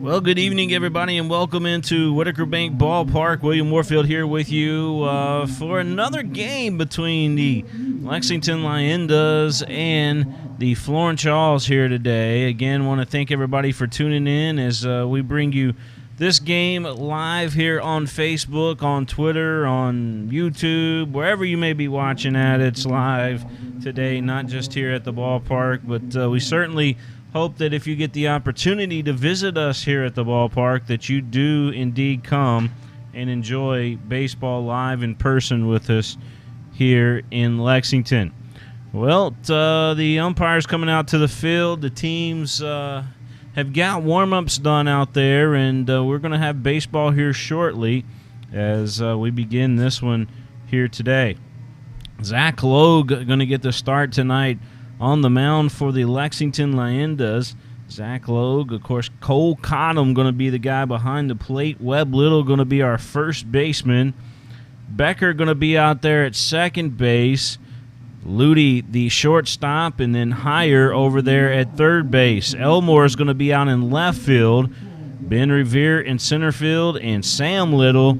Well, good evening, everybody, and welcome into Whitaker Bank Ballpark. William Warfield here with you for another game between the Lexington Leyendas and the Florence Yalls here today. Again, want to thank everybody for tuning in as we bring you this game live here on Facebook, on Twitter, on YouTube, wherever you may be watching at. It's live today, not just here at the ballpark, but we certainly hope that if you get the opportunity to visit us here at the ballpark, that you do indeed come and enjoy baseball live in person with us here in Lexington. Well, the umpires coming out to the field. The teams have got warm-ups done out there, and we're going to have baseball here shortly as we begin this one here today. Zach Logue going to get the start tonight on the mound for the Lexington Leyendas. Zach Logue, of course, Cole Cottom going to be the guy behind the plate. Webb Little going to be our first baseman. Becker going to be out there at second base. Ludi, the shortstop, and then Heyer over there at third base. Elmore is going to be out in left field. Ben Revere in center field, and Sam Little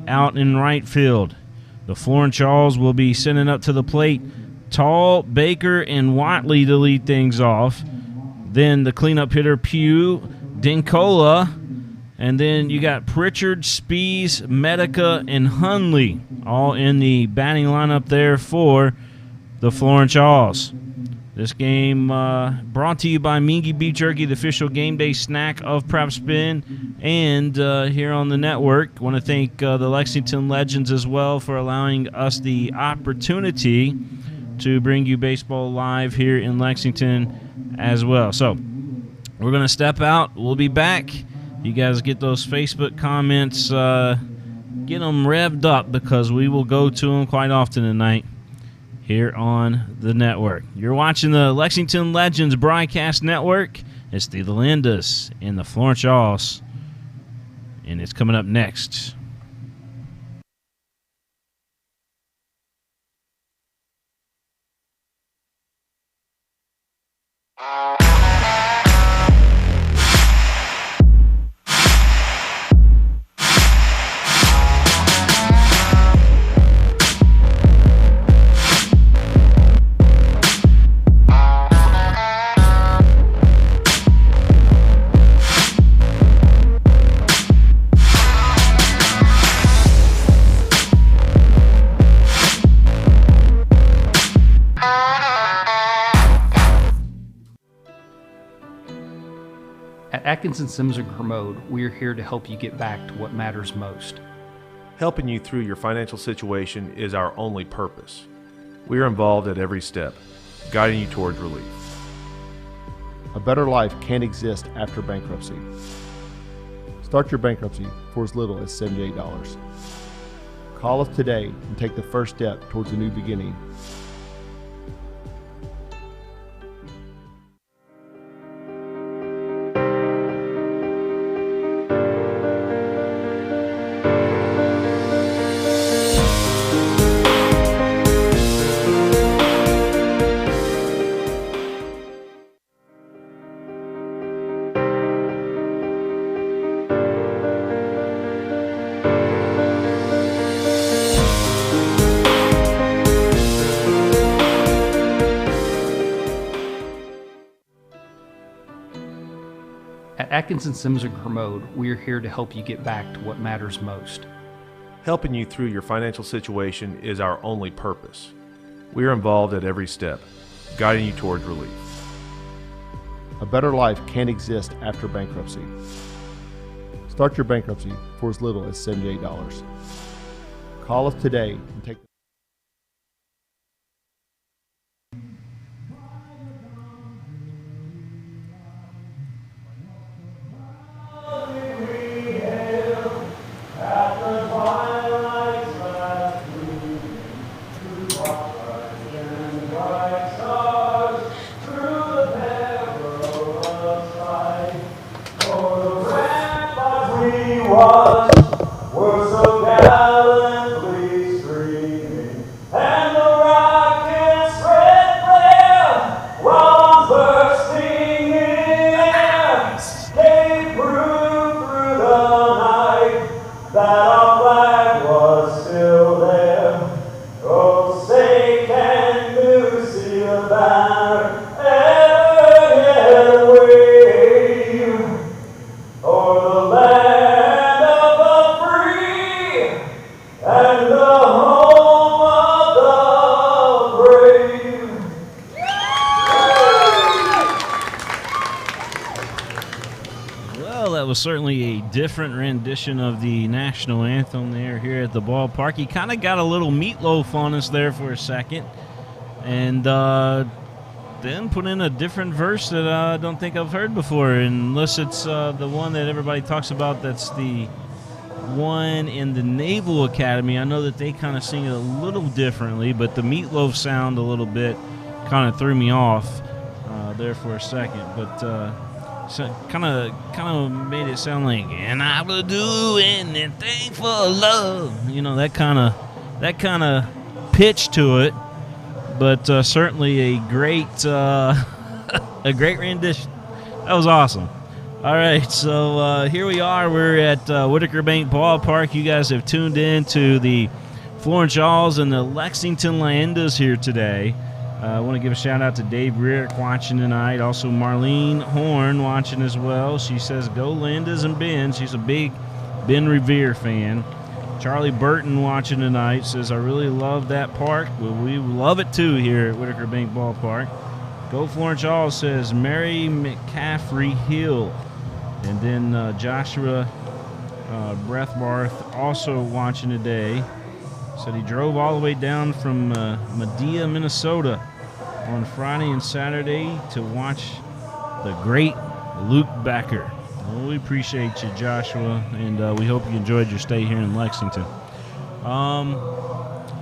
out in right field. The Florence Yalls will be sending up to the plate Tall, Baker, and Watley to lead things off. Then the cleanup hitter, Pugh, Dinkola, and then you got Pritchard, Spees, Medica, and Hunley all in the batting lineup there for the Florence Yalls. This game brought to you by Mingy Beef Jerky, the official game day snack of Prep Spin, and here on the network. Want to thank the Lexington Legends as well for allowing us the opportunity to bring you baseball live here in Lexington as well. So we're going to step out. We'll be back. You guys get those Facebook comments, get them revved up because we will go to them quite often tonight here on the network. You're watching the Lexington Legends Broadcast Network. It's the Leyendas and the Florence Yalls, and it's coming up next. At Atkinson Sims and Kermode, we are here to help you get back to what matters most. Helping you through your financial situation is our only purpose. We are involved at every step, guiding you towards relief. A better life can't exist after bankruptcy. Start your bankruptcy for as little as $78. Call us today and take the first step towards a new beginning. At Atkinson Sims and Kermode, we are here to help you get back to what matters most. Helping you through your financial situation is our only purpose. We are involved at every step, guiding you towards relief. A better life can't exist after bankruptcy. Start your bankruptcy for as little as $78. Call us today and take were so gallantly streamed. Well, that was certainly a different rendition of the national anthem there here at the ballpark. He kind of got a little meatloaf on us there for a second, and then put in a different verse that I don't think I've heard before, unless it's the one that everybody talks about. That's the one in the Naval Academy. I know that they kind of sing it a little differently, but the meatloaf sound a little bit kind of threw me off there for a second. But so kind of made it sound like, and I will do anything for love. You know, that kind of pitch to it. But certainly a great rendition. That was awesome. All right, so here we are. We're at Whitaker Bank Ballpark. You guys have tuned in to the Florence Yalls and the Lexington Leyendas here today. I want to give a shout-out to Dave Rearick watching tonight. Also, Marlene Horn watching as well. She says, go Leyendas and Ben. She's a big Ben Revere fan. Charlie Burton watching tonight says, I really love that park. Well, we love it too here at Whitaker Bank Ballpark. Go Florence Yalls says, Mary McCaffrey Hill. And then Joshua Breathbarth also watching today. Said he drove all the way down from Medea, Minnesota on Friday and Saturday to watch the great Luke Becker. Well, we appreciate you, Joshua, and we hope you enjoyed your stay here in Lexington.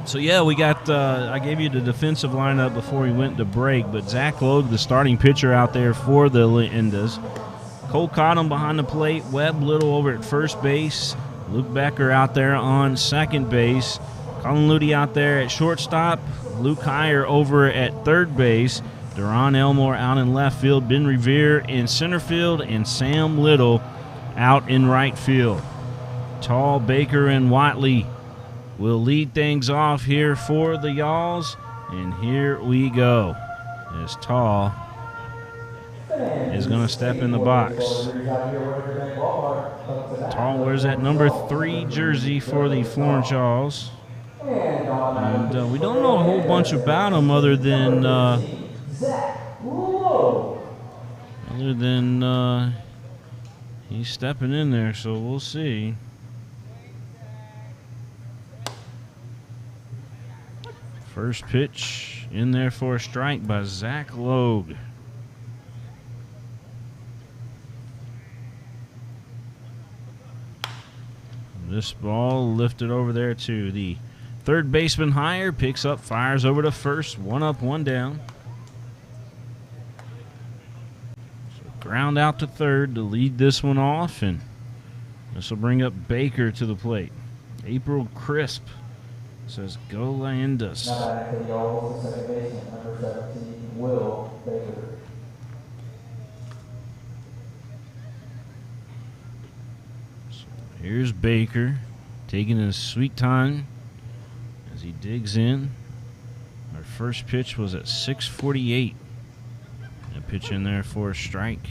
So, yeah, we got I gave you the defensive lineup before we went to break, but Zach Logue, the starting pitcher out there for the Leyendas. Cole Cottom behind the plate, Webb Little over at first base, Luke Becker out there on second base, Colin Luty out there at shortstop, Luke Heyer over at third base, Deron Elmore out in left field, Ben Revere in center field, and Sam Little out in right field. Tall, Baker, and Watley will lead things off here for the Yalls, and here we go as Tall is going to step in the box. Tall wears that number 3 jersey for the Florence Yalls. And we don't know a whole bunch about him other than he's stepping in there, so we'll see. First pitch in there for a strike by Zach Logue. This ball lifted over there to the third baseman. Heyer picks up, fires over to first. 1 up, 1 down. So ground out to third to lead this one off, and this will bring up Baker to the plate. April Crisp says, go Leyendas. Second baseman, number 17, Will Baker. Here's Baker taking his sweet time as he digs in. Our first pitch was at 6:48. A pitch in there for a strike.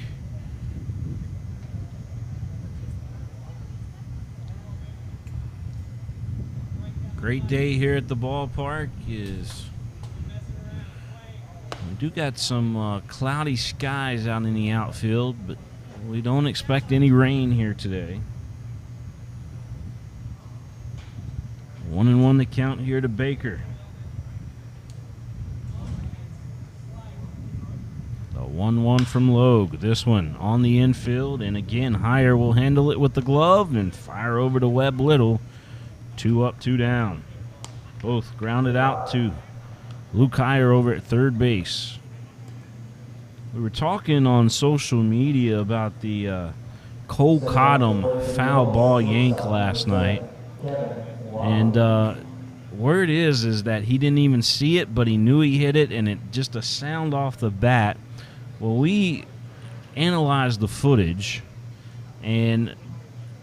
Great day here at the ballpark. We do got some cloudy skies out in the outfield, but we don't expect any rain here today. 1-1 the count here to Baker. The 1-1 from Logue. This one on the infield, and again, Heyer will handle it with the glove and fire over to Webb Little. 2 up, 2 down. Both grounded out to Luke Heyer over at third base. We were talking on social media about the Cole Cottom foul ball yank last night. And word is that he didn't even see it, but he knew he hit it, and it just a sound off the bat. Well, we analyzed the footage, and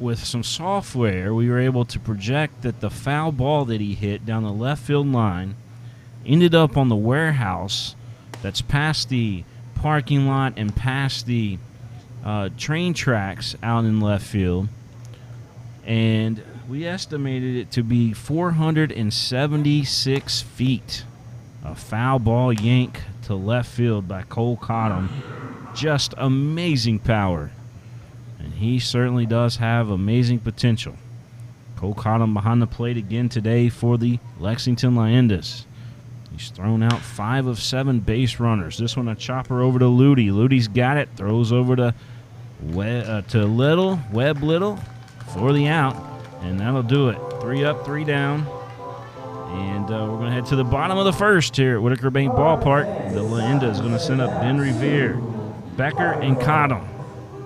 with some software, we were able to project that the foul ball that he hit down the left field line ended up on the warehouse that's past the parking lot and past the train tracks out in left field. And we estimated it to be 476 feet. A foul ball yank to left field by Cole Cottom. Just amazing power. And he certainly does have amazing potential. Cole caught him behind the plate again today for the Lexington Leyendas. He's thrown out 5 of 7 base runners. This one a chopper over to Ludy. Ludy's got it. Throws over to Webb Little for the out. And that'll do it. 3 up, 3 down. And we're going to head to the bottom of the first here at Whitaker Bank Ballpark. The Leyenda is going to send up Ben Revere, Becker, and Cottom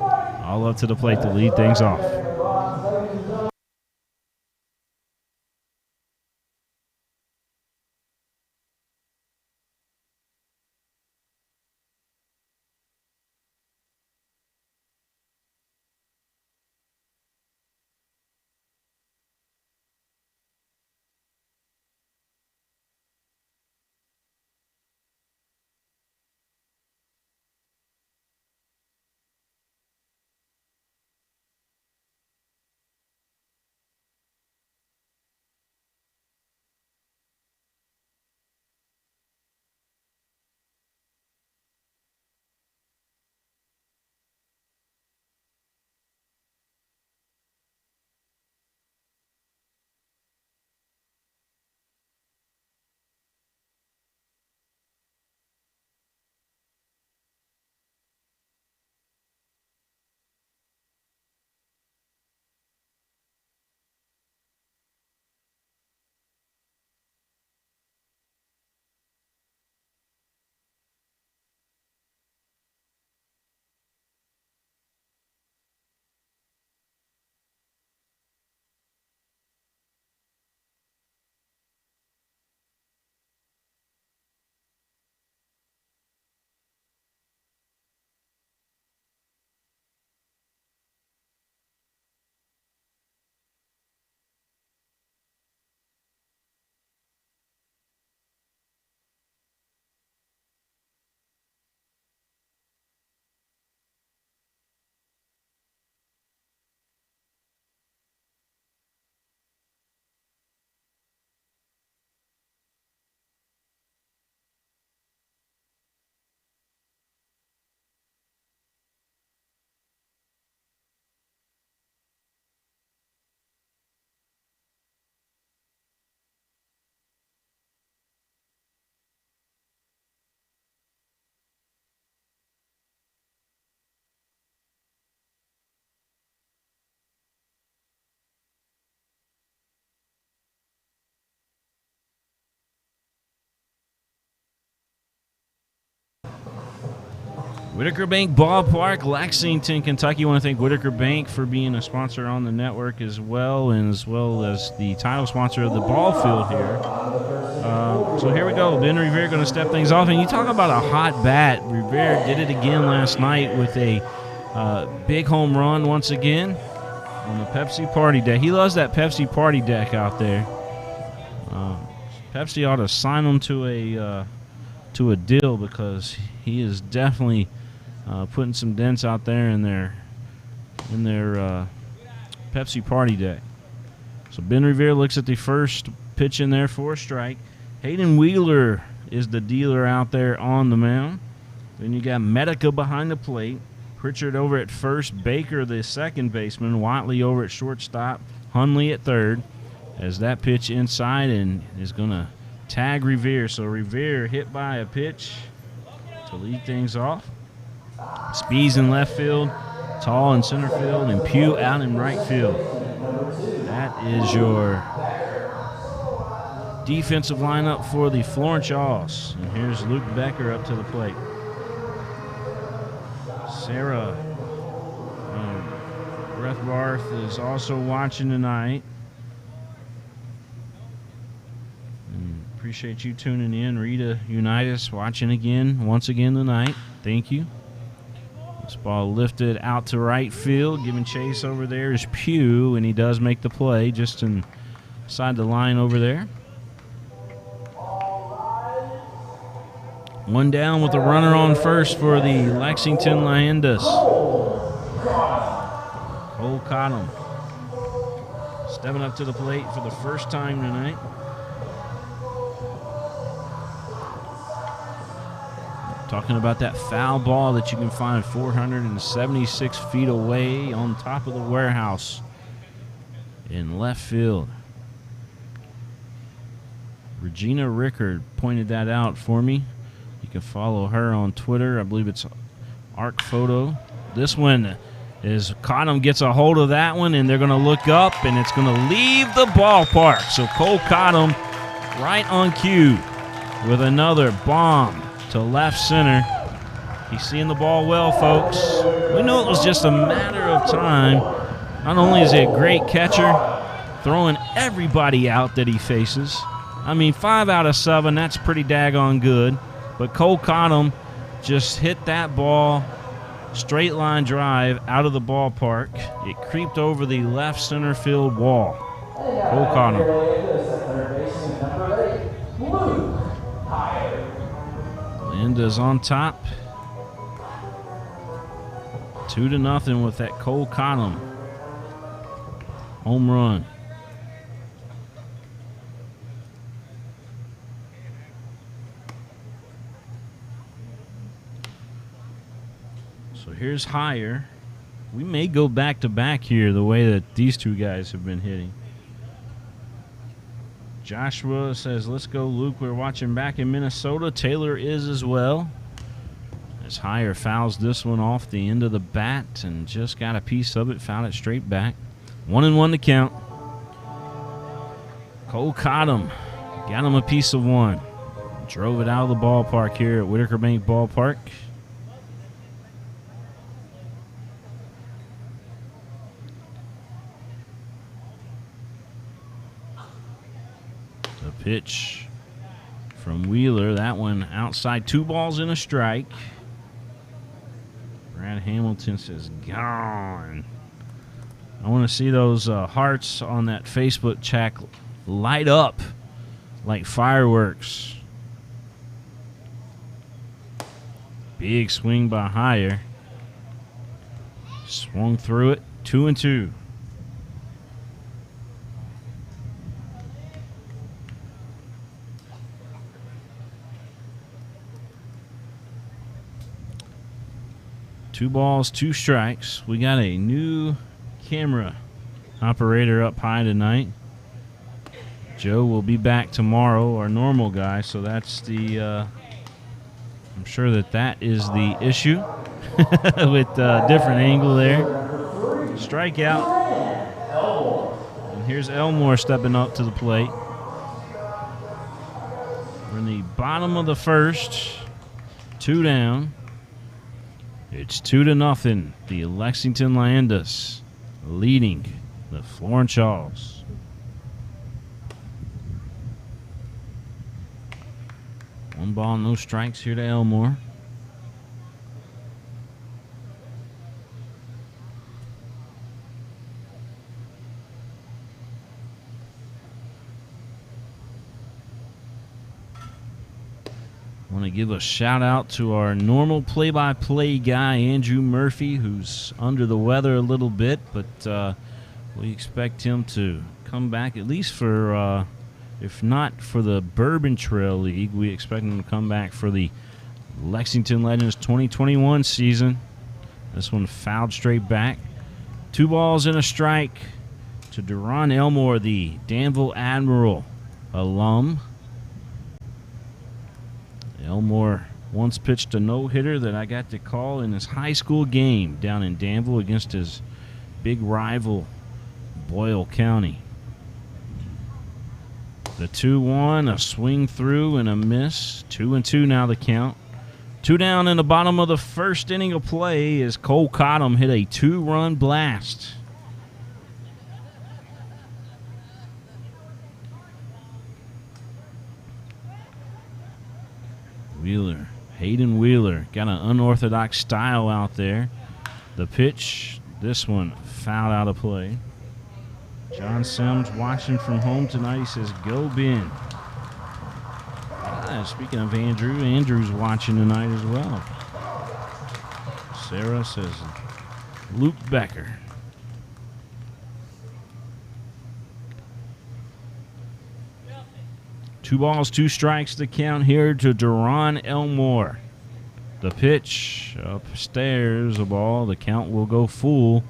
all up to the plate to lead things off. Whitaker Bank Ballpark, Lexington, Kentucky. I want to thank Whitaker Bank for being a sponsor on the network as well as the title sponsor of the ball field here. So here we go. Ben Revere going to step things off. And you talk about a hot bat. Revere did it again last night with a big home run once again on the Pepsi Party Deck. He loves that Pepsi Party Deck out there. Pepsi ought to sign him to a deal because he is definitely putting some dents out there in their Pepsi Party Deck. So Ben Revere looks at the first pitch in there for a strike. Hayden Wheeler is the dealer out there on the mound. Then you got Medica behind the plate. Pritchard over at first. Baker, the second baseman. Watley over at shortstop. Hunley at third. As that pitch inside and is going to tag Revere. So Revere hit by a pitch to lead things off. Spees in left field, Tall in center field, and Pugh out in right field. That is your defensive lineup for the Florence Yalls. And here's Luke Becker up to the plate. Sarah Breathbarth is also watching tonight. And appreciate you tuning in. Rita Unitas watching once again tonight. Thank you. This ball lifted out to right field. Giving chase over there is Pugh, and he does make the play just inside the line over there. One down with a runner on first for the Lexington Leyendas. Cole Cottom stepping up to the plate for the first time tonight. Talking about that foul ball that you can find 476 feet away on top of the warehouse in left field. Regina Rickard pointed that out for me. You can follow her on Twitter. I believe it's Arc Photo. This one is Cottom gets a hold of that one, and they're going to look up, and it's going to leave the ballpark. So Cole Cottom right on cue with another bomb to left center. He's seeing the ball well, folks. We knew it was just a matter of time. Not only is he a great catcher, throwing everybody out that he faces. I mean, 5 out of 7, that's pretty daggone good. But Cole Cottom just hit that ball, straight line drive out of the ballpark. It creeped over the left center field wall. Cole Cottom. Leyendas on top. 2-0 with that Cole Cottom home run. So here's Higher. We may go back to back here the way that these two guys have been hitting. Joshua says, let's go, Luke. We're watching back in Minnesota. Taylor is as well. As Higher fouls this one off the end of the bat and just got a piece of it, fouled it straight back. 1-1 to count. Cole Cottom got him a piece of one. Drove it out of the ballpark here at Whitaker Bank Ballpark. The pitch from Wheeler. That one outside. 2 balls and a strike. Brad Hamilton says, gone. I want to see those hearts on that Facebook chat light up like fireworks. Big swing by Higher. Swung through it. 2-2. Two balls, 2 strikes. We got a new camera operator up high tonight. Joe will be back tomorrow, our normal guy, so that's the I'm sure that is the issue with a different angle there. Strikeout. And here's Elmore stepping up to the plate. We're in the bottom of the first. 2 down. It's 2-0. The Lexington Leyendas leading the Florence Yalls. One ball, no strikes here to Elmore. I want to give a shout out to our normal play-by-play guy, Andrew Murphy, who's under the weather a little bit, but we expect him to come back at least for, if not for the Bourbon Trail League, we expect him to come back for the Lexington Legends 2021 season. This one fouled straight back. 2 balls and a strike to Deron Elmore, the Danville Admiral alum. Elmore once pitched a no-hitter that I got to call in his high school game down in Danville against his big rival, Boyle County. The 2-1, a swing through and a miss. 2-2 now the count. 2 down in the bottom of the first inning of play as Cole Cottom hit a 2-run blast. Wheeler, Hayden Wheeler, got an unorthodox style out there. The pitch, this one fouled out of play. John Sims watching from home tonight. He says, go Ben. Speaking of Andrew, Andrew's watching tonight as well. Sarah says, Luke Becker. Two balls, 2 strikes to count here to Deron Elmore. The pitch upstairs, a ball. The count will go full.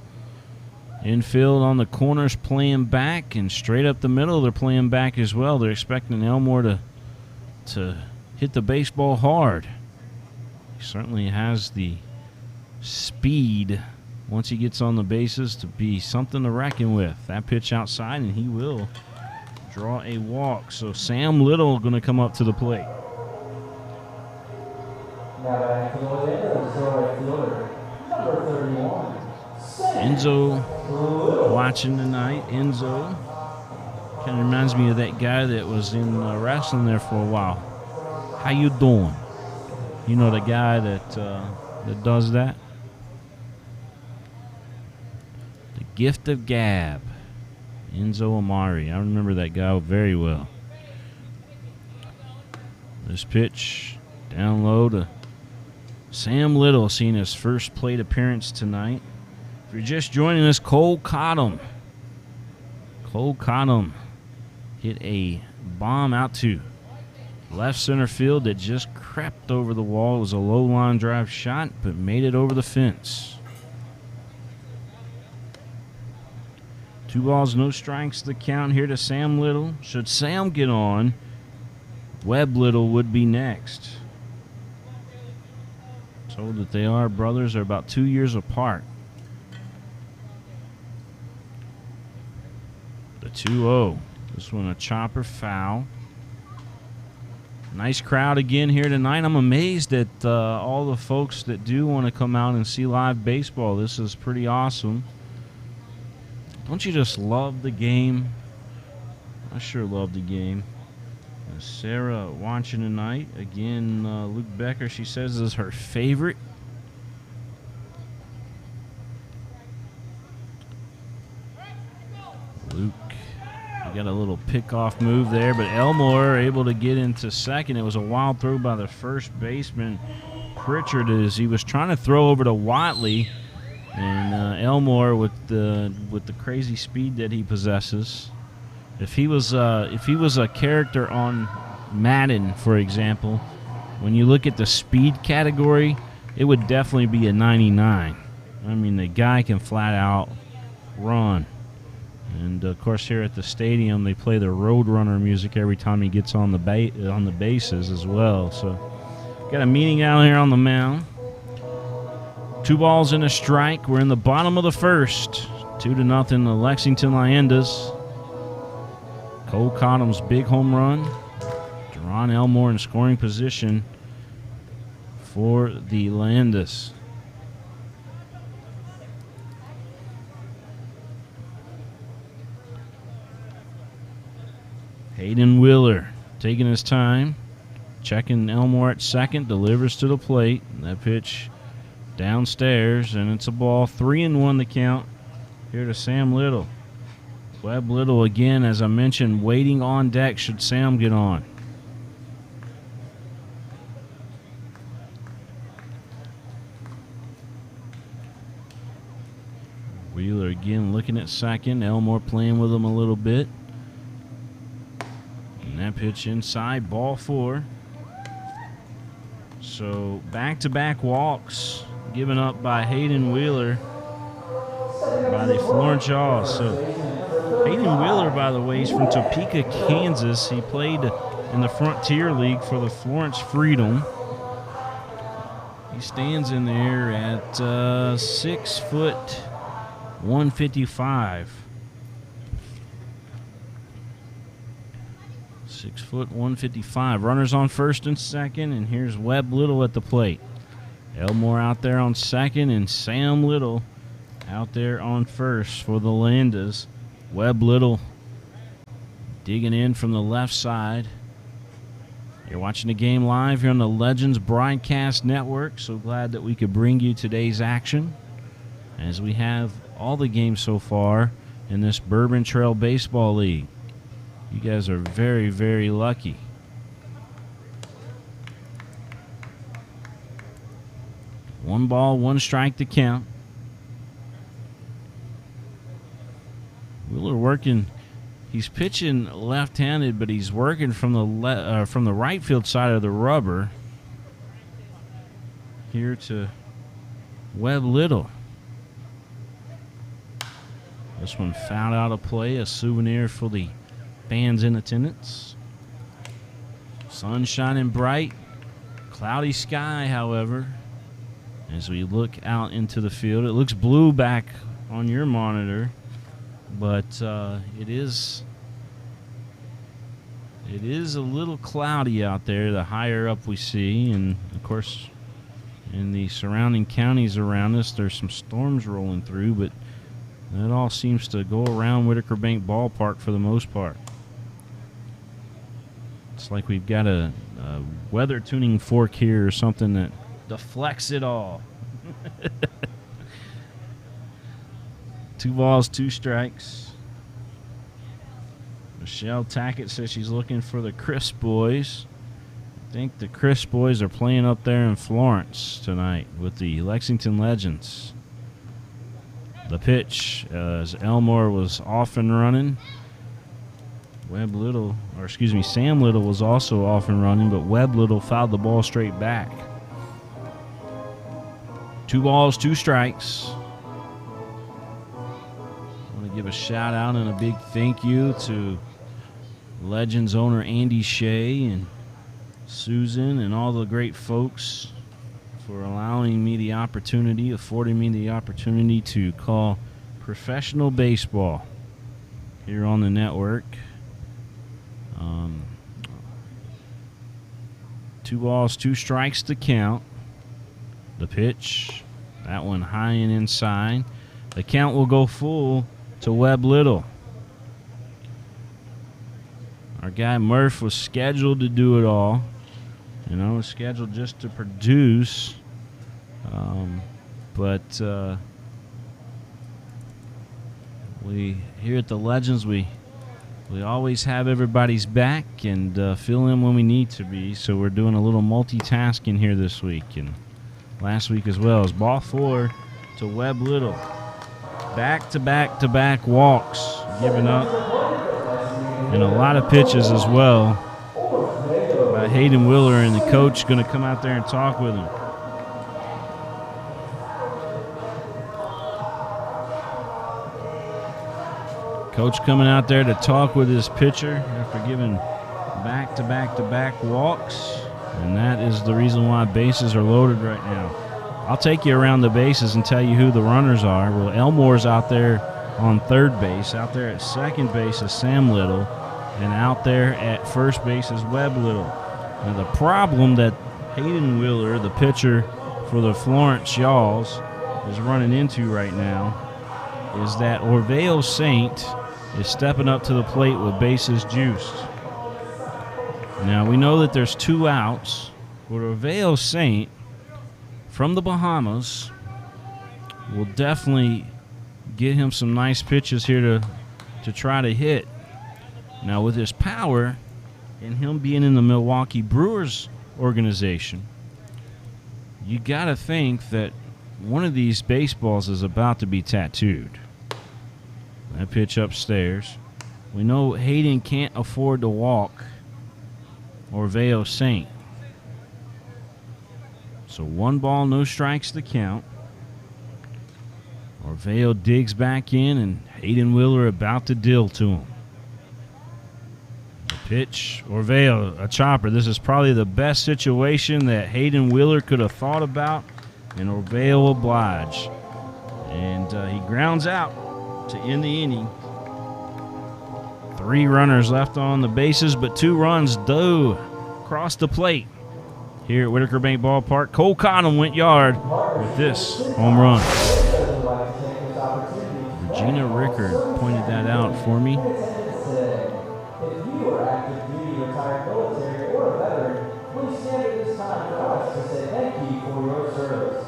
Infield on the corners playing back, and straight up the middle they're playing back as well. They're expecting Elmore to hit the baseball hard. He certainly has the speed once he gets on the bases to be something to reckon with. That pitch outside, and he will draw a walk. So Sam Little going to come up to the plate. Now back to the Leyendas, the right fielder, number 31. Enzo watching tonight. Enzo kind of reminds me of that guy that was in wrestling there for a while. How you doing? You know the guy that does that? The Gift of Gab. Enzo Amari. I remember that guy very well. This pitch down low to Sam Little, seeing his first plate appearance tonight. If you're just joining us, Cole Cottom hit a bomb out to left center field that just crept over the wall. It was a low line drive shot, but made it over the fence. 2 balls, no strikes, the count here to Sam Little. Should Sam get on, Webb Little would be next. Told that they are brothers. They're about 2 years apart. The 2-0. This one a chopper foul. Nice crowd again here tonight. I'm amazed at all the folks that do want to come out and see live baseball. This is pretty awesome. Don't you just love the game? I sure love the game. Sarah watching tonight. Again, Luke Becker, she says, is her favorite. Luke, we got a little pickoff move there, but Elmore able to get into second. It was a wild throw by the first baseman, Pritchard, as he was trying to throw over to Watley, and Elmore with the crazy speed that he possesses. If he was a character on Madden, for example, when you look at the speed category, it would definitely be a 99. I mean, the guy can flat out run. And of course, here at the stadium, they play the Roadrunner music every time he gets on the bases as well. So, got a meeting out here on the mound. 2 balls and a strike. We're in the bottom of the first. 2-0, the Lexington Leyendas. Cole Cottom's big home run. Deron Elmore in scoring position for the Leyendas. Hayden Wheeler taking his time, checking Elmore at second, delivers to the plate. That pitch downstairs, and it's a ball. 3-1 the count here to Sam Little. Webb Little again, as I mentioned, waiting on deck should Sam get on. Wheeler again looking at second. Elmore playing with him a little bit. And that pitch inside, ball 4. So back-to-back walks given up by Hayden Wheeler by the Florence Yalls. So Hayden Wheeler, by the way, is from Topeka, Kansas. He played in the Frontier League for the Florence Freedom. He stands in there at 6 foot 155. 6 foot 155. Runners on first and second, and here's Webb Little at the plate. Elmore out there on second, and Sam Little out there on first for the Leyendas. Webb Little digging in from the left side. You're watching the game live here on the Legends Broadcast Network. So glad that we could bring you today's action, as we have all the games so far in this Bourbon Trail Baseball League. You guys are very, very lucky. One ball, one strike to count. Wheeler working. He's pitching left-handed, but he's working from the right field side of the rubber. here to Webb Little. This one fouled out of play, a souvenir for the fans in attendance. Sun shining bright, cloudy sky, however, as we look out into the field. It looks blue back on your monitor, but it is a little cloudy out there the higher up we see, and of course in the surrounding counties around us there's some storms rolling through, but that all seems to go around Whitaker Bank Ballpark for the most part. It's like we've got a weather tuning fork here or something that deflects it all. 2 balls, 2 strikes. Michelle Tackett says she's looking for the Crisp boys. I think the Crisp boys are playing up there in Florence tonight with the Lexington Legends. The pitch, as Elmore was off and running. Sam Little was also off and running, but Webb Little fouled the ball straight back. 2 balls, 2 strikes. I want to give a shout out and a big thank you to Legends owner Andy Shea and Susan and all the great folks for affording me the opportunity to call professional baseball here on the network. 2 balls, 2 strikes to count. The pitch, that one high and inside. The count will go full to Webb Little. Our guy Murph was scheduled to do it all. Was scheduled just to produce. But we here at the Legends, we always have everybody's back and fill in when we need to be. So we're doing a little multitasking here this week and last week as well. As ball 4 to Webb Little. Back-to-back walks given up. And a lot of pitches as well by Hayden Wheeler, and the coach going to come out there and talk with him. Coach coming out there to talk with his pitcher after giving back-to-back walks, and that is the reason why bases are loaded right now. I'll take you around the bases and tell you who the runners are. Well, Elmore's out there on third base. Out there at second base is Sam Little, and out there at first base is Webb Little. Now, the problem that Hayden Wheeler, the pitcher for the Florence Yalls, is running into right now is that Orveo Saint is stepping up to the plate with bases juiced. Now, we know that there's 2 outs, but Orveo Saint from the Bahamas will definitely get him some nice pitches here to try to hit. Now, with his power and him being in the Milwaukee Brewers organization, you got to think that one of these baseballs is about to be tattooed. That pitch upstairs. We know Hayden can't afford to walk Orveo Saint. So 1 ball, no strikes to count. Orveo digs back in, and Hayden Wheeler about to deal to him. The pitch, Orveo, a chopper. This is probably the best situation that Hayden Wheeler could have thought about, and Orveo will oblige. And he grounds out to end the inning. 3 runners left on the bases, but 2 runs do cross the plate here at Whitaker Bank Ballpark. Cole Cottom went yard with this home run. Regina Rickard pointed that out for me. If you are active duty, retired military, or a veteran, please stand at this time for us to say thank you for your service.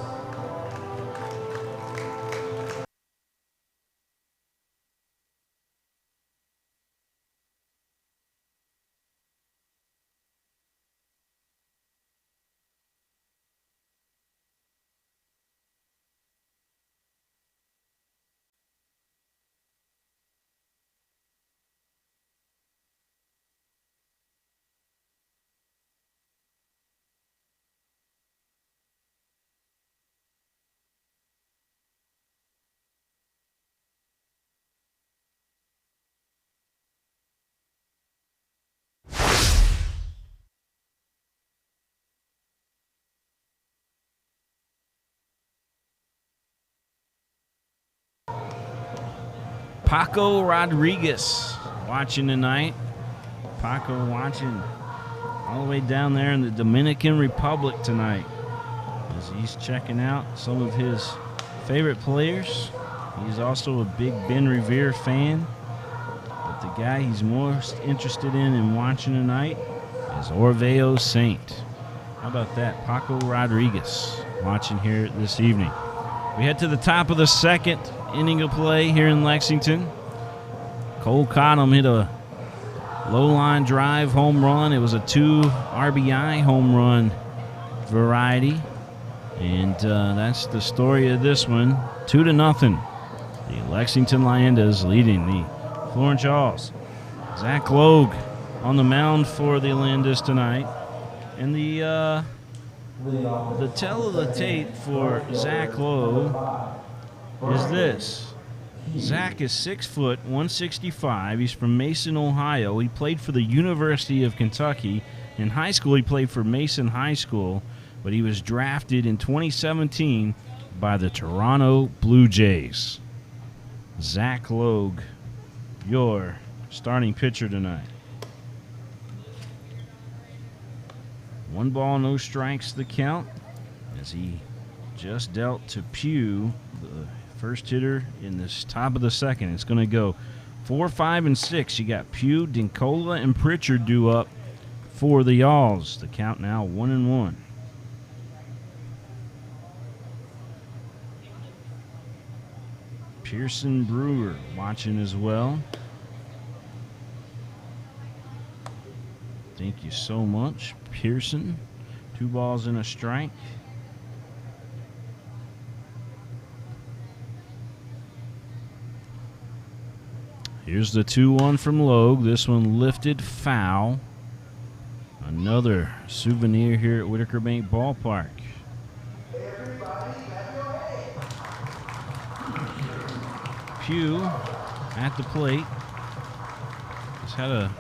Paco Rodriguez watching tonight. Paco watching all the way down there in the Dominican Republic tonight as he's checking out some of his favorite players. He's also a big Ben Revere fan, but the guy he's most interested in watching tonight is Orveo Saint. How about that? Paco Rodriguez watching here this evening. We head to the top of the second inning of play here in Lexington. Cole Cottom hit a low-line drive home run. It was a 2 RBI home run variety. And that's the story of this one. 2-0. The Lexington Leyendas leading the Florence Yalls. Zach Logue on the mound for the Leyendas tonight. And the tell of the tape for Zach Logue is this. Zach is 6 foot, 165. He's from Mason, Ohio. He played for the University of Kentucky. In high school, he played for Mason High School, but he was drafted in 2017 by the Toronto Blue Jays. Zach Logue, your starting pitcher tonight. 1 ball, no strikes the count as he just dealt to Pugh, the first hitter in this top of the second. It's going to go 4, 5, and 6. You got Pugh, Dincola, and Pritchard due up for the Yalls. The count now 1-1. Pearson Brewer watching as well. Thank you so much, Pearson. 2 balls and a strike. Here's the 2-1 from Logue. This one lifted foul. Another souvenir here at Whitaker Bank Ballpark. Pugh at the plate. He's had a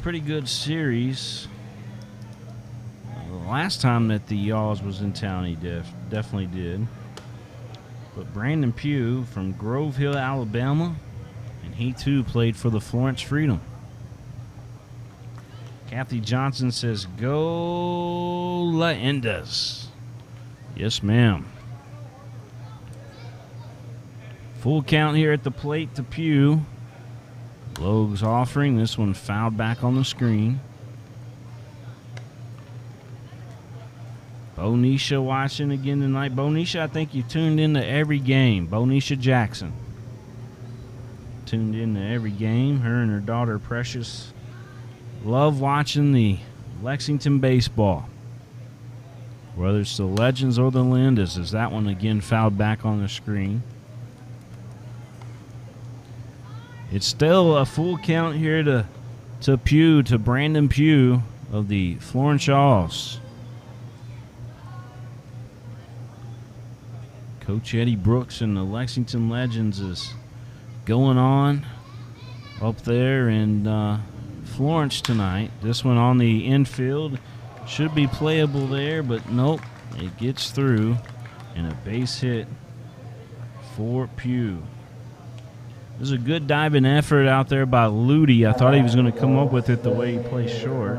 pretty good series. The last time that the Yalls was in town, he definitely did. But Brandon Pugh from Grove Hill, Alabama, and he too played for the Florence Freedom. Kathy Johnson says, "Go Leyendas." Yes, ma'am. Full count here at the plate to Pugh. Logue's offering. This one fouled back on the screen. Bonisha watching again tonight. Bonisha, I think you tuned into every game. Bonisha Jackson tuned into every game. Her and her daughter Precious love watching the Lexington baseball. Whether it's the Legends or the Leyendas, as that one again fouled back on the screen. It's still a full count here to Pugh, to Brandon Pugh of the Florence Yalls. Coach Eddie Brooks and the Lexington Legends is going on up there in Florence tonight. This one on the infield should be playable there, but nope, it gets through, and a base hit for Pugh. This is a good diving effort out there by Ludi. I thought he was going to come up with it the way he plays short.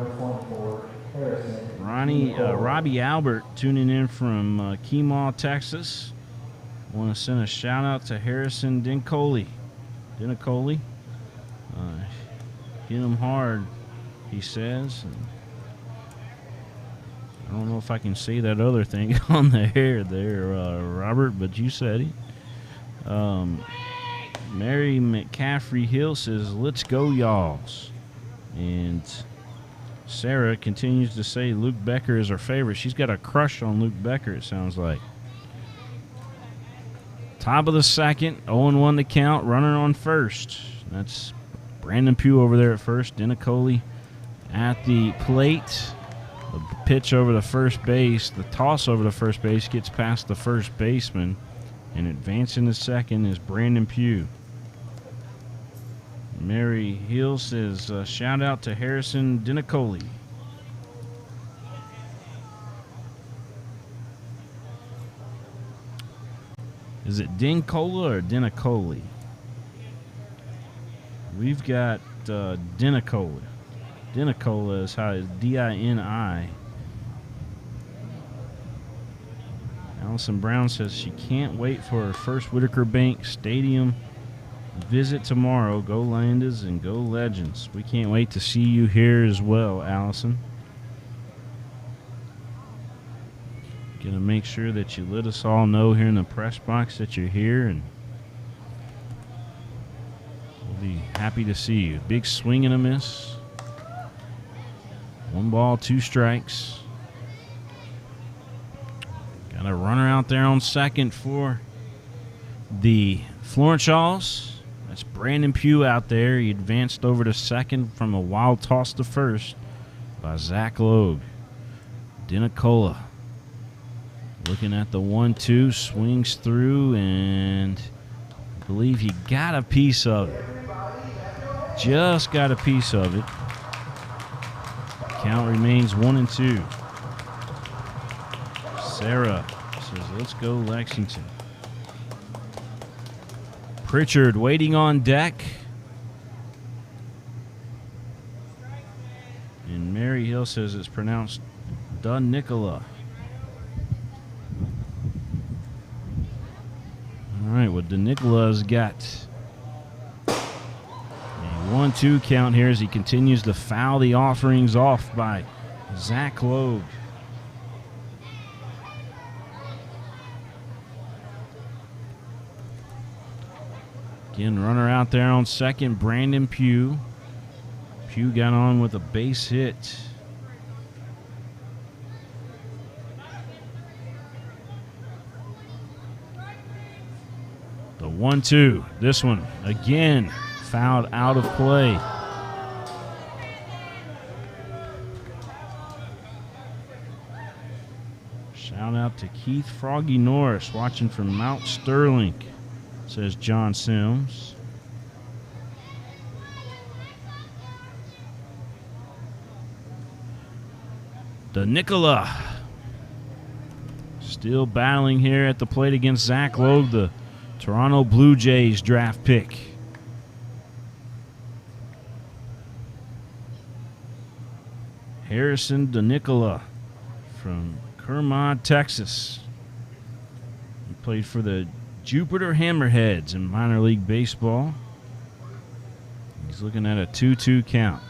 Robbie Albert tuning in from Keemaw, Texas. I want to send a shout out to Harrison Dincola. Hit him hard, he says. I don't know if I can say that other thing on the air there, Robert, but you said it. Mary McCaffrey Hill says, "Let's go, Yalls." And Sarah continues to say Luke Becker is her favorite. She's got a crush on Luke Becker, it sounds like. Top of the second, 0-1 the count, runner on first. That's Brandon Pugh over there at first. Dinacoli at the plate. The pitch over the first base, the toss over the first base gets past the first baseman. And advancing to second is Brandon Pugh. Mary Hill says, shout out to Harrison Dinacoli. Is it Dincola or Dinacoli? We've got Dinicola. Dinicola is how it's D-I-N-I. Allison Brown says she can't wait for her first Whitaker Bank Stadium visit tomorrow. Go Leyendas and go Legends. We can't wait to see you here as well, Allison. Gonna make sure that you let us all know here in the press box that you're here, and we'll be happy to see you. Big swing and a miss. 1 ball, 2 strikes. Got a runner out there on second for the Florence Yalls. That's Brandon Pugh out there. He advanced over to second from a wild toss to first by Zach Logue. Dinicola looking at the 1-2, swings through, and I believe he got a piece of it. Just got a piece of it. Count remains 1-2. Sarah says, let's go Lexington. Pritchard waiting on deck. And Mary Hill says it's pronounced Dunicola. All right, well, Dunicola's got a 1-2 count here as he continues to foul the offerings off by Zach Logue. Again, runner out there on second, Brandon Pugh. Pugh got on with a base hit. The 1-2. This one, again, fouled out of play. Shout out to Keith Froggy Norris, watching from Mount Sterling, says John Sims. Dunicola still battling here at the plate against Zach Logue, the Toronto Blue Jays draft pick. Harrison Dunicola from Kermode, Texas. He played for the Jupiter Hammerheads in minor league baseball. He's looking at a 2-2 count.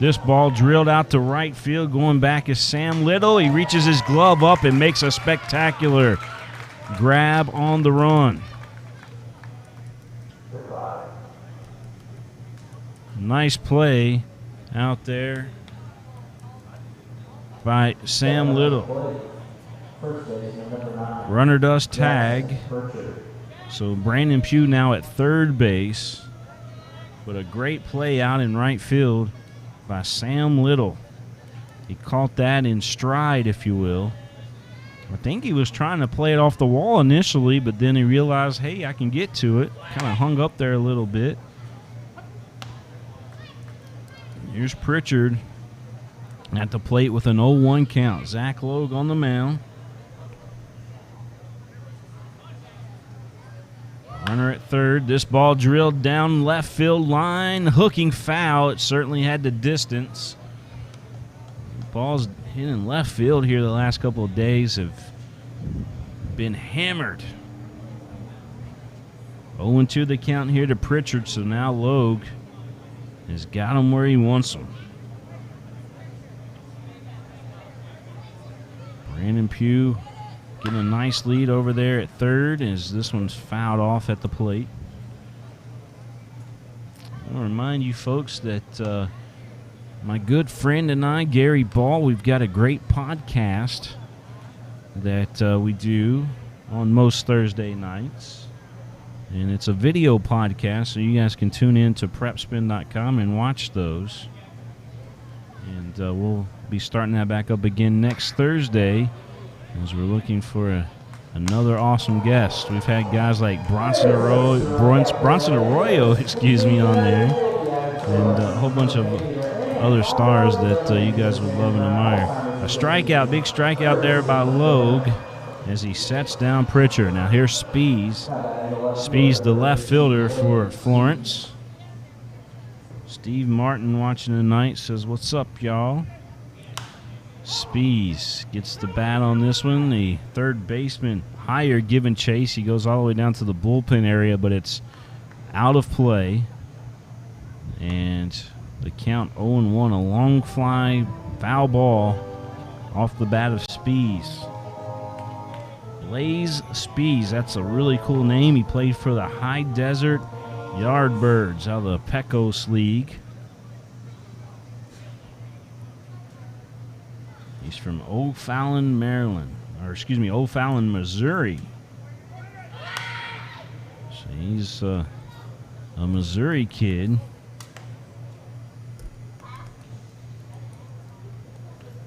This ball drilled out to right field. Going back is Sam Little. He reaches his glove up and makes a spectacular grab on the run. Nice play out there by Sam Little. Runner does tag. So Brandon Pugh now at third base. But a great play out in right field by Sam Little. He caught that in stride, if you will. I think he was trying to play it off the wall initially, but then he realized, hey, I can get to it. Kind of hung up there a little bit. Here's Pritchard at the plate with an 0-1 count. Zach Logue on the mound. Runner at third. This ball drilled down left field line. Hooking foul. It certainly had the distance. The ball's hitting left field here the last couple of days have been hammered. 0-2 the count here to Pritchard, so now Logue has got him where he wants him. Brandon Pugh getting a nice lead over there at third as this one's fouled off at the plate. I want to remind you folks that my good friend and I, Gary Ball, we've got a great podcast that we do on most Thursday nights. And it's a video podcast, so you guys can tune in to prepspin.com and watch those. And we'll be starting that back up again next Thursday as we're looking for another awesome guest. We've had guys like Bronson Arroyo, on there, and a whole bunch of other stars that you guys would love and admire. A strikeout, big strikeout there by Logue as he sets down Pritchard. Now here's Spees. Spees, the left fielder for Florence. Steve Martin watching tonight says, "What's up, y'all?" Spees gets the bat on this one. The third baseman, higher, giving chase. He goes all the way down to the bullpen area, but it's out of play. And the count 0-1, a long fly, foul ball off the bat of Spees. Blaze Spees, that's a really cool name. He played for the High Desert Yardbirds out of the Pecos League. He's from O'Fallon, Maryland. Or, excuse me, O'Fallon, Missouri. So he's a Missouri kid.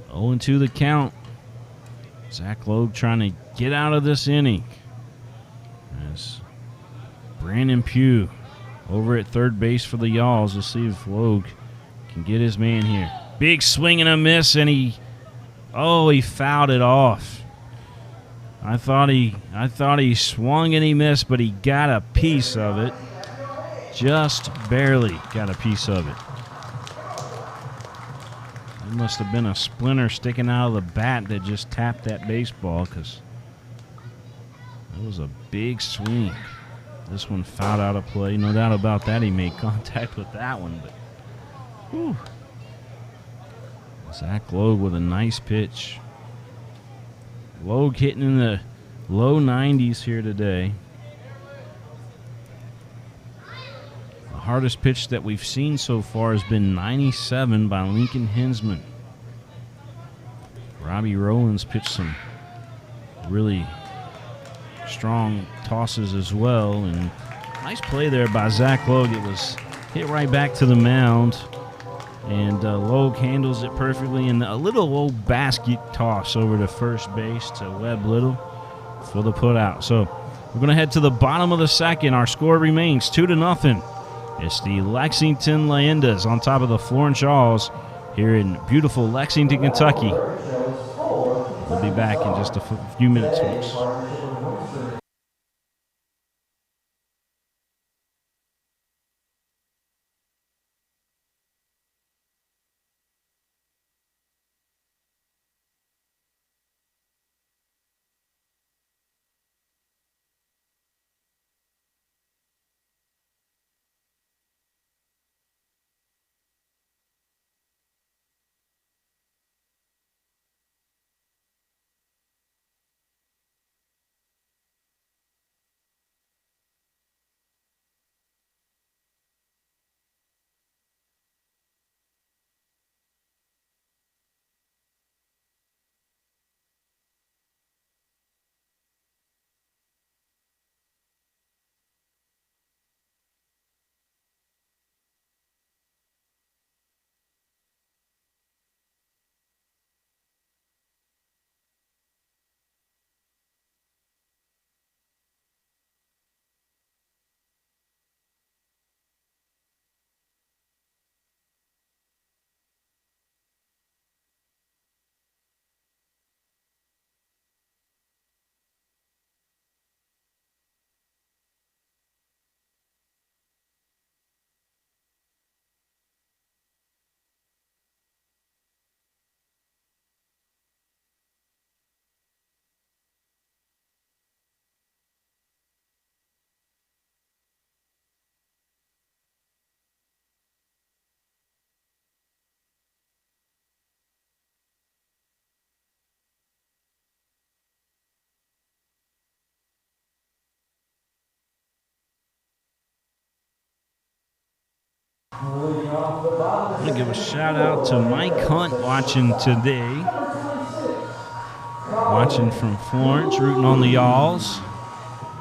0-2 the count. Zach Logue trying to get out of this inning. As Brandon Pugh over at third base for the Yalls. We'll see if Logue can get his man here. Big swing and a miss, and he fouled it off. I thought he swung and he missed, but he got a piece of it. Just barely got a piece of it. It must have been a splinter sticking out of the bat that just tapped that baseball, because it was a big swing. This one fouled out of play. No doubt about that. He made contact with that one, but whew. Zach Logue with a nice pitch. Logue hitting in the low 90s here today. The hardest pitch that we've seen so far has been 97 by Lincoln Hinsman. Robbie Rowlands pitched some really strong tosses as well, and nice play there by Zach Logue. It was hit right back to the mound, and Logue handles it perfectly, and a little old basket toss over to first base to Webb Little for the putout. So we're going to head to the bottom of the second. Our score remains 2-0. It's the Lexington Leyendas on top of the Florence Yalls here in beautiful Lexington, Kentucky. We'll be back in just a few minutes, folks. I want to give a shout out to Mike Hunt watching today. Watching from Florence, rooting on the Yalls.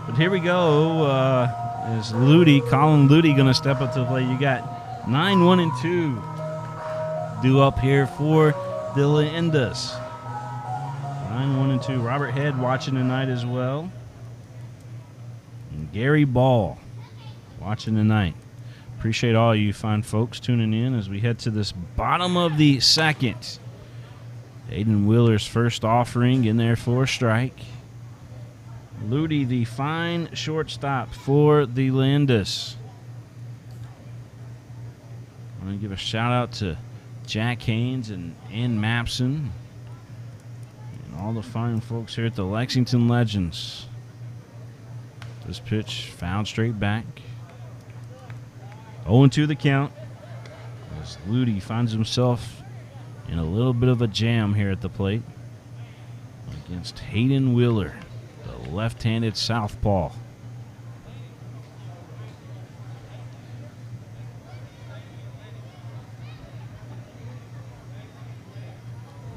But here we go. Is Colin Ludy going to step up to the plate? You got 9-1-2 due up here for the Leyendas. 9-1-2. Robert Head watching tonight as well. And Gary Ball watching tonight. Appreciate all you fine folks tuning in as we head to this bottom of the second. Aiden Wheeler's first offering in there for a strike. Ludy, the fine shortstop for the Leyendas. I want to give a shout out to Jack Haynes and Ann Mapson and all the fine folks here at the Lexington Legends. This pitch fouled straight back. 0-2 the count as Ludi finds himself in a little bit of a jam here at the plate against Hayden Wheeler, the left-handed southpaw.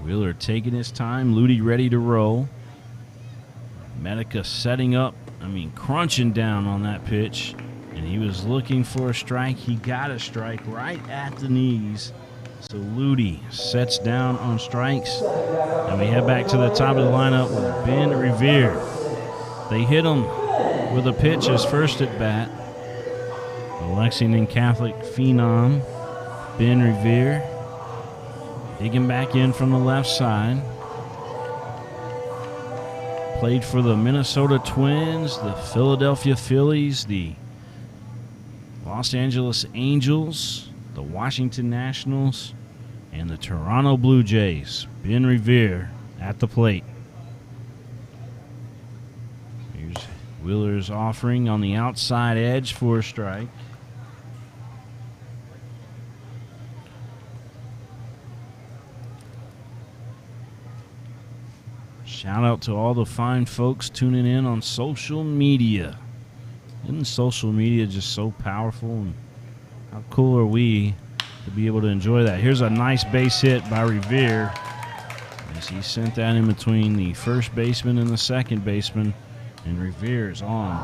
Wheeler taking his time, Ludi ready to roll. Medica setting up, crunching down on that pitch. And he was looking for a strike. He got a strike right at the knees. So Ludi sets down on strikes. And we head back to the top of the lineup with Ben Revere. They hit him with a pitch as first at bat. The Lexington Catholic phenom, Ben Revere, digging back in from the left side. Played for the Minnesota Twins, the Philadelphia Phillies, the Los Angeles Angels, the Washington Nationals, and the Toronto Blue Jays. Ben Revere at the plate. Here's Wheeler's offering on the outside edge for a strike. Shout out to all the fine folks tuning in on social media. Isn't social media just so powerful? And how cool are we to be able to enjoy that? Here's a nice base hit by Revere as he sent that in between the first baseman and the second baseman. And Revere's on.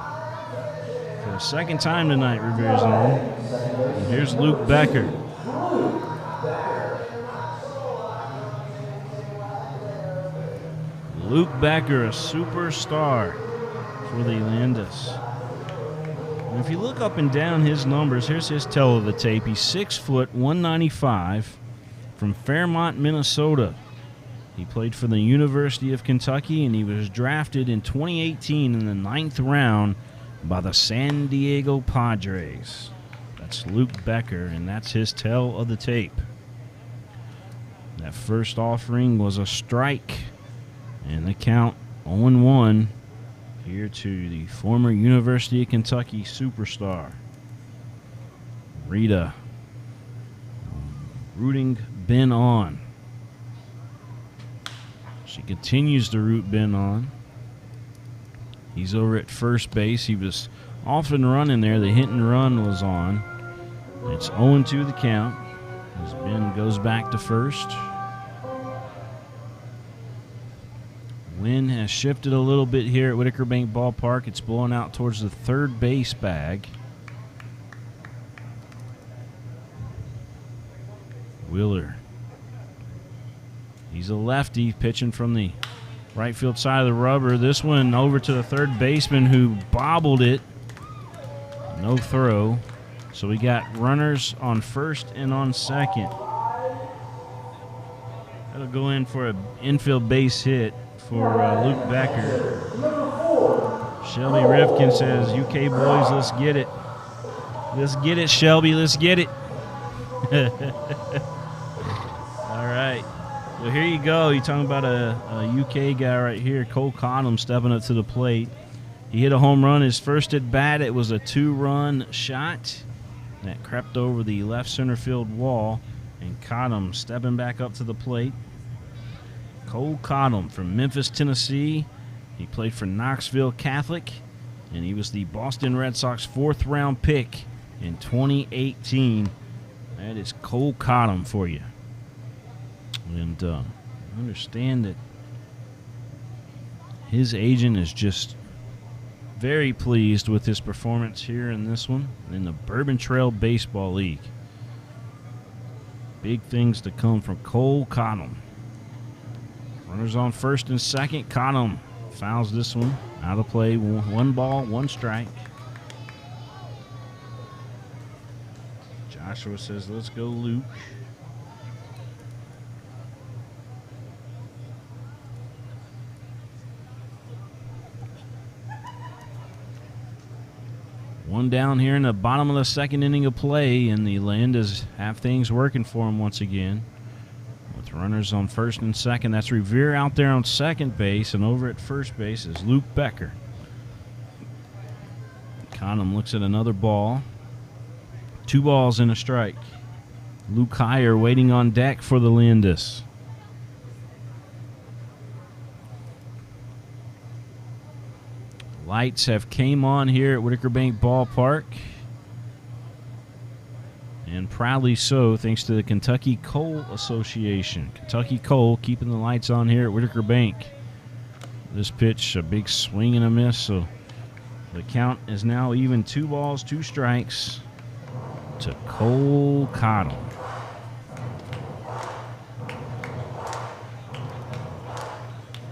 For the second time tonight, Revere's on. And here's Luke Becker. Luke Becker, a superstar for the Leyendas. And if you look up and down his numbers, here's his tell of the tape. He's 6 foot, 195, from Fairmont, Minnesota. He played for the University of Kentucky, and he was drafted in 2018 in the 9th round by the San Diego Padres. That's Luke Becker, and that's his tell of the tape. That first offering was a strike. And the count 0-1 here to the former University of Kentucky superstar. Rita rooting Ben on. She continues to root Ben on. He's over at first base. He was off and running there. The hit and run was on. It's 0-2 the count as Ben goes back to first. Wind has shifted a little bit here at Whitaker Bank Ballpark. It's blowing out towards the third base bag. Wheeler. He's a lefty pitching from the right field side of the rubber. This one over to the third baseman who bobbled it. No throw. So we got runners on first and on second. That'll go in for an infield base hit for Luke Becker. Shelby Rifkin says, UK boys, let's get it. Let's get it, Shelby, let's get it. All right. Well, here you go. You're talking about a UK guy right here, Cole Cottom, stepping up to the plate. He hit a home run his first at bat. It was a 2-run shot that crept over the left center field wall, and Cottom stepping back up to the plate. Cole Cottom from Memphis, Tennessee. He played for Knoxville Catholic, and he was the Boston Red Sox 4th-round pick in 2018. That is Cole Cottom for you. And I understand that his agent is just very pleased with his performance here in this one in the Bourbon Trail Baseball League. Big things to come from Cole Cottom. Runners on first and second. Cottom fouls this one out of play. 1 ball, 1 strike. Joshua says, let's go, Luke. One down here in the bottom of the second inning of play, and the Leyendas have things working for them once again. With runners on first and second, that's Revere out there on second base, and over at first base is Luke Becker. Conham looks at another ball. 2 balls and a strike. Luke Heyer waiting on deck for the Leyendas. Lights have came on here at Whitaker Bank Ballpark. And proudly so, thanks to the Kentucky Coal Association. Kentucky Coal keeping the lights on here at Whitaker Bank. This pitch, a big swing and a miss, so the count is now even. 2 balls, 2 strikes to Cole Cottle.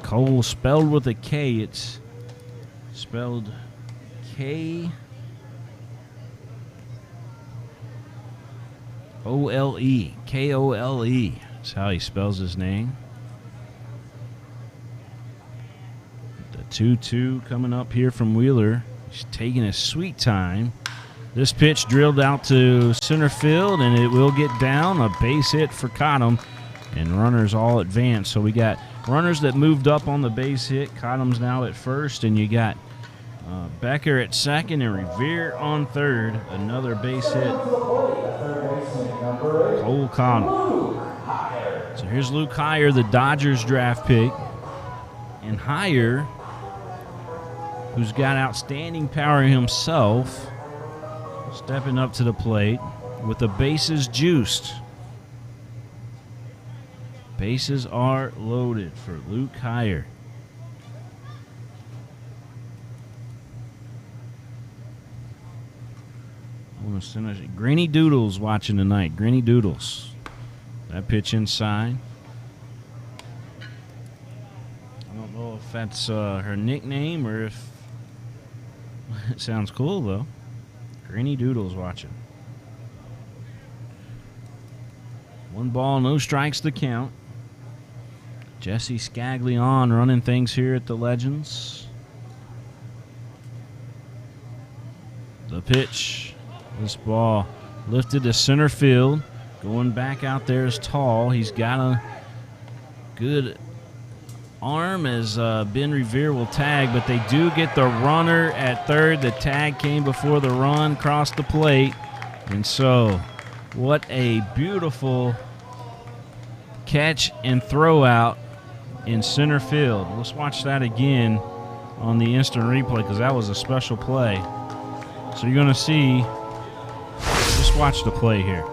Cole spelled with a K. It's spelled K-O-L-E. K-O-L-E. That's how he spells his name. The 2-2 coming up here from Wheeler. He's taking his sweet time. This pitch drilled out to center field, and it will get down. A base hit for Cottam, and runners all advance. So we got runners that moved up on the base hit. Cottam's now at first, and you got Becker at second and Revere on third. Another base hit. Cole Cottam. So here's Luke Heyer, the Dodgers draft pick. And Heyer, who's got outstanding power himself, stepping up to the plate with the bases juiced. Bases are loaded for Luke Heyer. Granny Doodles watching tonight. Granny Doodles. That pitch inside. I don't know if that's her nickname or if it sounds cool, though. Granny Doodles watching. 1 ball, no strikes to count. Jesse Scaglione running things here at the Legends. The pitch. This ball lifted to center field. Going back out there is Tall. He's got a good arm as Ben Revere will tag, but they do get the runner at third. The tag came before the run crossed the plate. And so, what a beautiful catch and throw out in center field. Let's watch that again on the instant replay because that was a special play. So you're going to see, just watch the play here.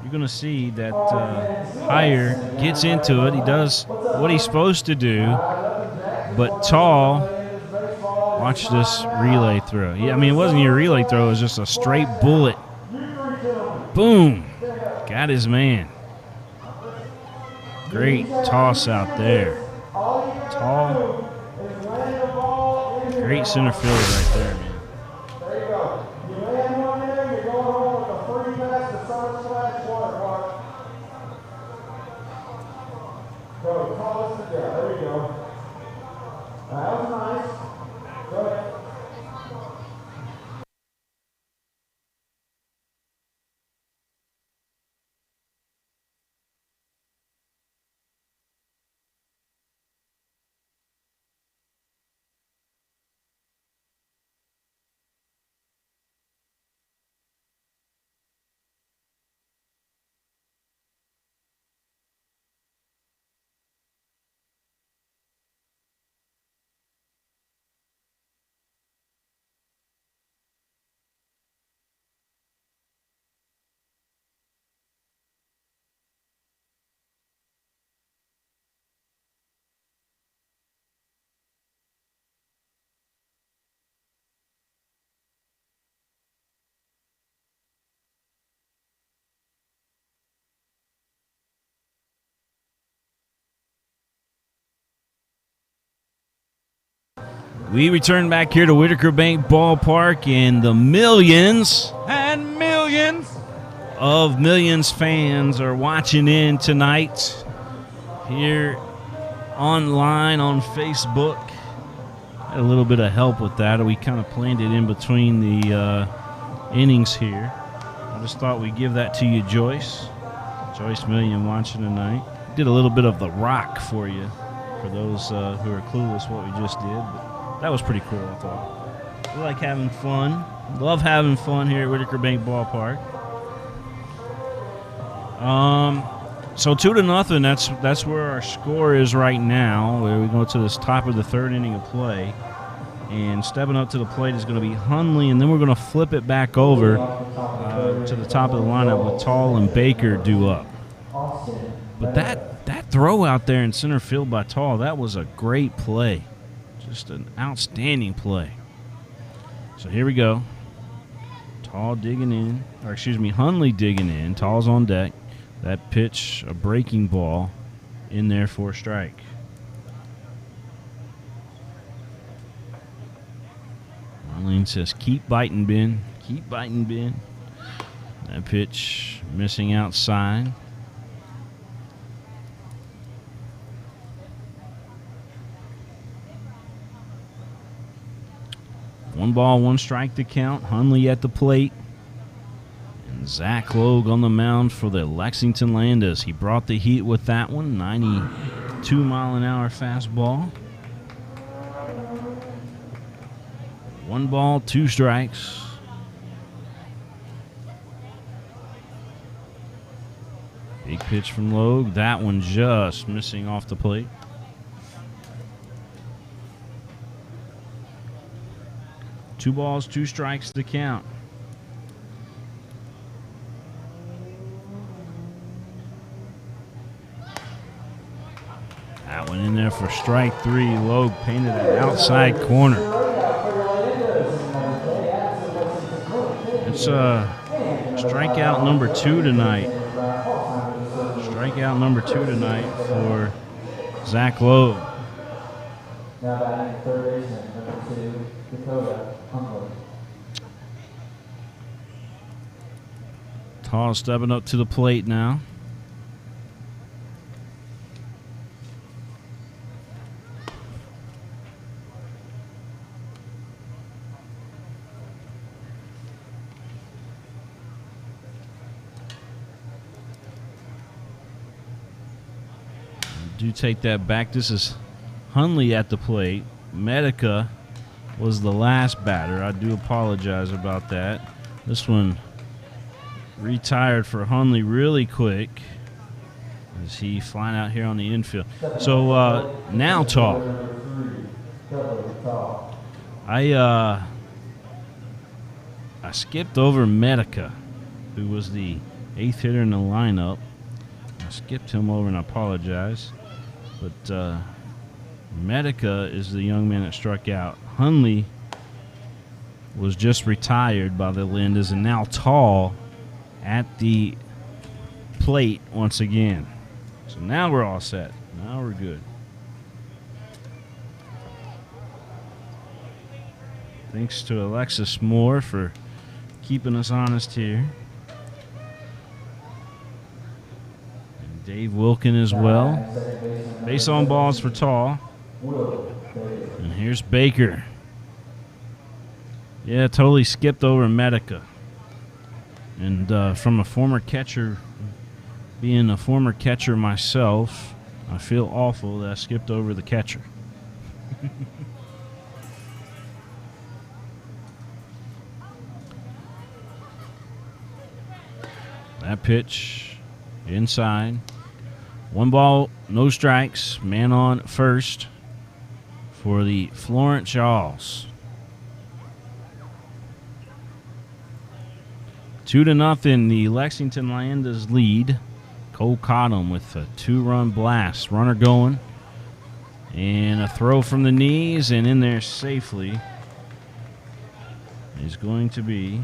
You're going to see that Heyer gets into it. He does what he's supposed to do, but Tall, watch this relay throw. Yeah, I mean, it wasn't even a relay throw. It was just a straight bullet. Boom. Got his man. Great toss out there. Tall. Great center fielder right there, man. We return back here to Whitaker Bank Ballpark, and the millions and millions of Millions fans are watching in tonight here online on Facebook. Had a little bit of help with that. We kind of planned it in between the innings here. I just thought we'd give that to you, Joyce. Joyce Million watching tonight. Did a little bit of The Rock for you, for those who are clueless what we just did. But that was pretty cool, I thought. We like having fun. Love having fun here at Whitaker Bank Ballpark. So 2-0. That's where our score is right now. Where we go to this top of the third inning of play, and stepping up to the plate is going to be Hundley, and then we're going to flip it back over to the top of the lineup with Tall and Baker due up. But that throw out there in center field by Tall, that was a great play, just an outstanding play. So here we go. Tall digging in, or excuse me, Hundley digging in. Tall's on deck. That pitch, a breaking ball, in there for a strike. Marlene says, keep biting, Ben. Keep biting, Ben. That pitch missing outside. One ball, one strike to count. Hundley at the plate. Zach Logue on the mound for the Lexington Leyendas. He brought the heat with that one. 92-mile-an-hour fastball. 1 ball, 2 strikes. Big pitch from Logue. That one just missing off the plate. Two balls, 2 strikes to count. That one in there for strike 3. Logue painted an outside corner. It's strikeout number 2 tonight. Strikeout number 2 tonight for Zach Logue. Now batting third baseman, number 2, Dakota Hundley. Tall stepping up to the plate now. Do take that back. This is Hundley at the plate. Medica was the last batter. I do apologize about that. This one retired for Hundley really quick as he flying out here on the infield. So now Tall. I skipped over Medica, who was the 8th hitter in the lineup. I skipped him over and I apologize. But Medica is the young man that struck out. Hundley was just retired by the Leyendas, and now Tall at the plate once again. So now we're all set. Now we're good. Thanks to Alexis Moore for keeping us honest here. And Dave Wilkin as well. Base on balls for Tall. And here's Baker. Yeah, totally skipped over Medica. And from a former catcher, being a former catcher myself, I feel awful that I skipped over the catcher. That pitch inside. 1 ball, no strikes. Man on first for the Florence Yalls. 2-0, the Lexington Leyendas lead. Cole Cottom with a 2-run blast. Runner going. And a throw from the knees, and in there safely is going to be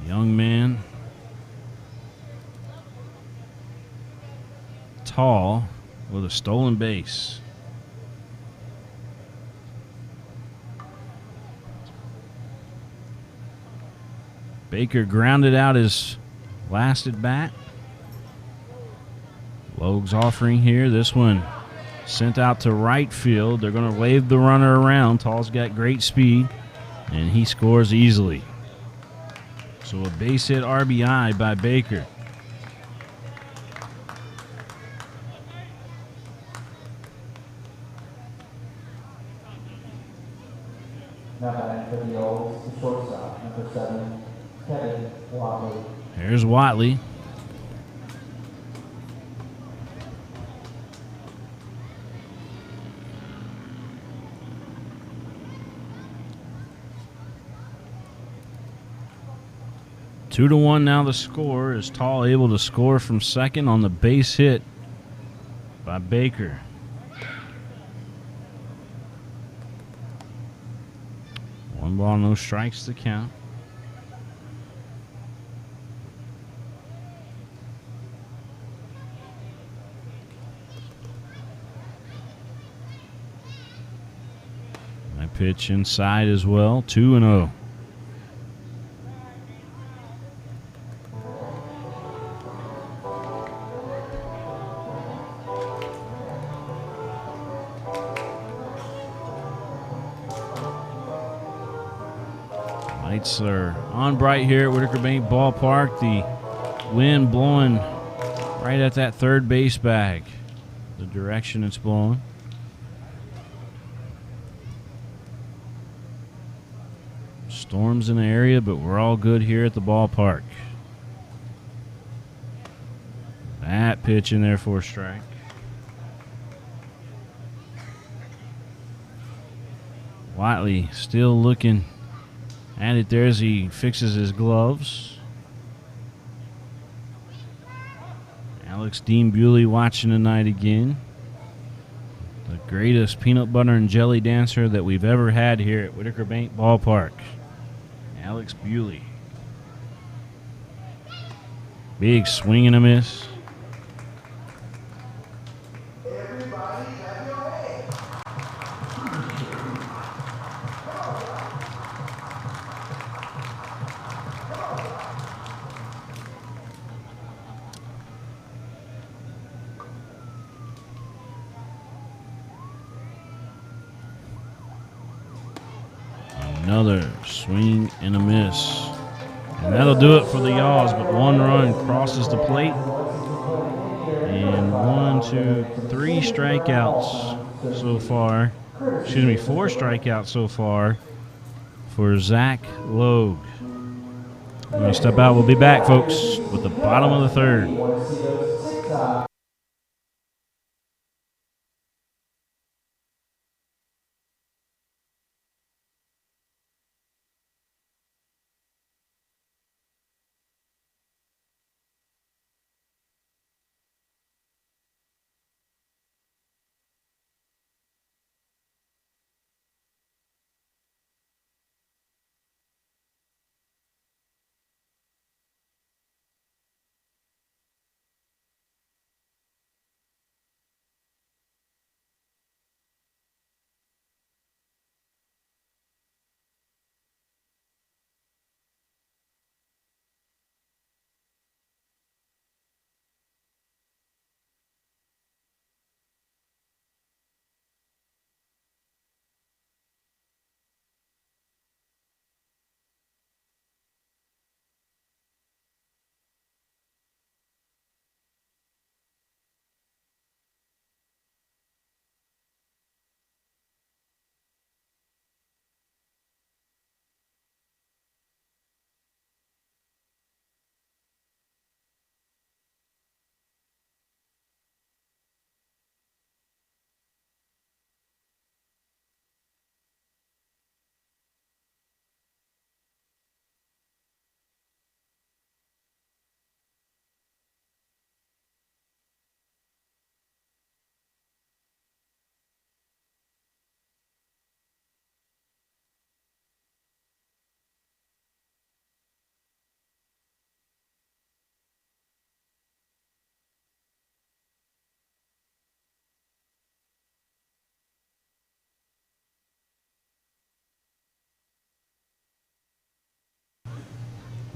young man Tall with a stolen base. Baker grounded out his last at bat. Logue's offering here. This one sent out to right field. They're going to wave the runner around. Tall's got great speed, and he scores easily. So a base hit RBI by Baker. Now batting for the Yalls, the shortstop, number 7, Kevin Watley. Here's Watley. Two to one now the score. Is Tall able to score from second on the base hit by Baker. One ball, no strikes to count. I pitch inside as well. 2-0. Lights are on bright here at Whitaker Bank Ballpark. The wind blowing right at that third base bag, the direction it's blowing. Storms in the area, but we're all good here at the ballpark. That pitch in there for a strike. Watley still looking at it there as he fixes his gloves. Alex Dean Bewley watching tonight again. The greatest peanut butter and jelly dancer that we've ever had here at Whitaker Bank Ballpark. Alex Bewley. Big swing and a miss. Another swing and a miss. And that'll do it for the Yalls, but one run crosses the plate. And 3 strikeouts so far. Excuse me, 4 strikeouts so far for Zach Logue. When we step out, we'll be back, folks, with the bottom of the third.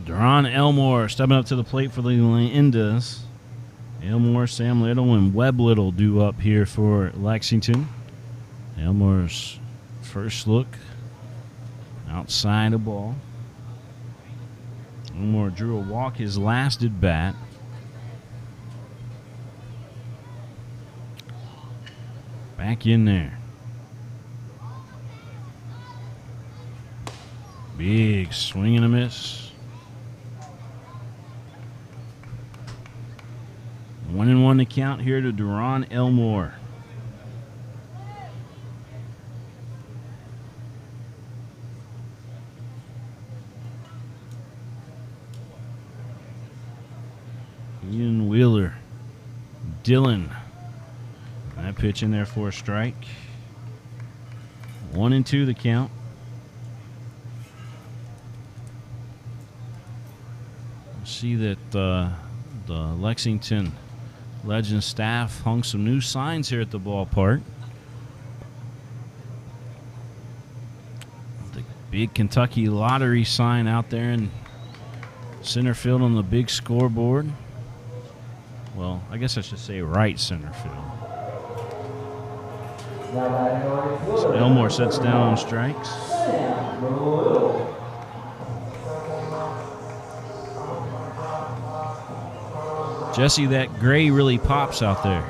Deron Elmore stepping up to the plate for the Leyendas. Elmore, Sam Little, and Webb Little due up here for Lexington. Elmore's first look outside the ball. Elmore drew a walk his last at bat. Back in there. Big swing and a miss. 1-1 to count here to Deron Elmore. Ian Wheeler. Dylan. That pitch in there for a strike. 1-2 the count. See that the Lexington Legends staff hung some new signs here at the ballpark. The big Kentucky Lottery sign out there in center field on the big scoreboard. Well, I guess I should say right center field. So Elmore sets down on strikes. Jesse, that gray really pops out there.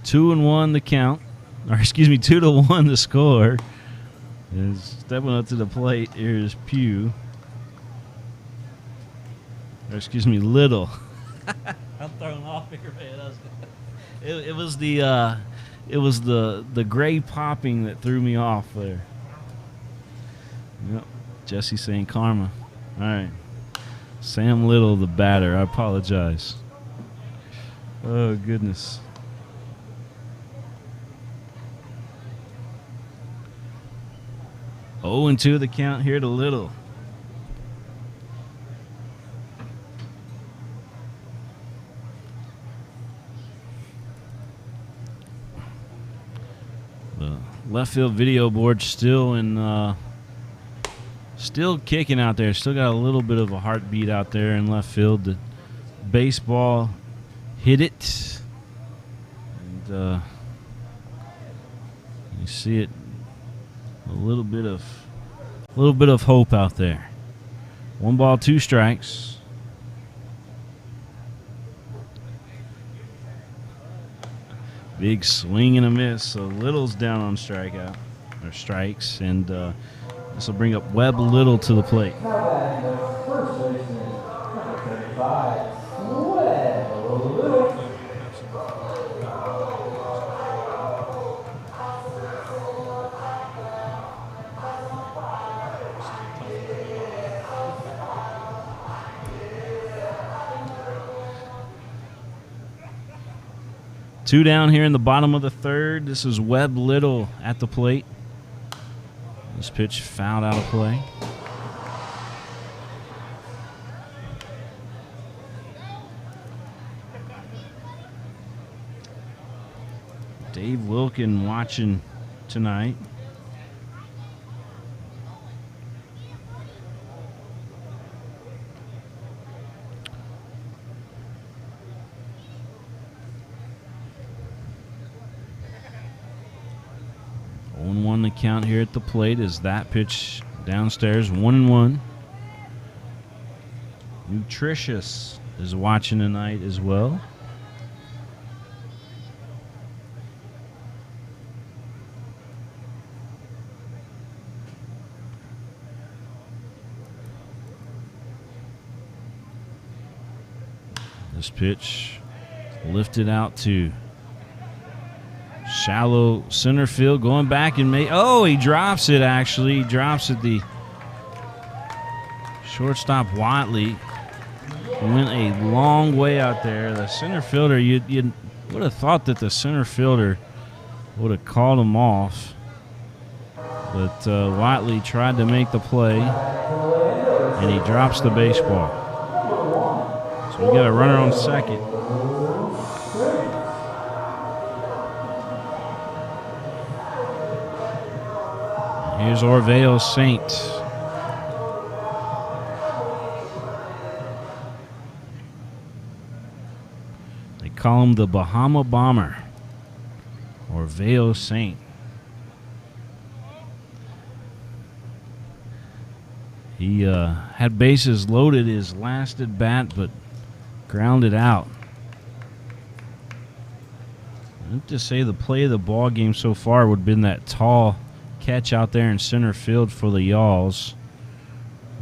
Two and one the count, or excuse me, 2-1 the score. Is stepping up to the plate. Here's Pugh. Or excuse me, Little. I'm thrown off here, man. It was the gray popping that threw me off there. Yep. Jesse saying karma. All right. Sam Little, the batter. I apologize. Oh, goodness. Oh, and 2 the count here to Little. The left field video board still still kicking out there. Still got a little bit of a heartbeat out there in left field. The baseball hit it, and you see it. A little bit of hope out there. 1 ball, 2 strikes. Big swing and a miss. So Little's down on strikeout or strikes, and this will bring up Webb Little to the plate. Now batting the first baseman, number 35, Webb Little. Two down here in the bottom of the third. This is Webb Little at the plate. This pitch fouled out of play. Dave Wilkin watching tonight. The count here at the plate is that pitch downstairs. 1-1. Nutritious is watching tonight as well. This pitch lifted out to shallow center field, going back and he drops it. Actually, he drops it. The shortstop Watley went a long way out there. The center fielder, you would have thought that the center fielder would have called him off, but Watley tried to make the play, and he drops the baseball. So we got a runner on second. Here's Orveo Saint. They call him the Bahama Bomber. Orveo Saint. He had bases loaded his last at bat, but grounded out. I have to say the play of the ball game so far would have been that tall catch out there in center field for the Yalls,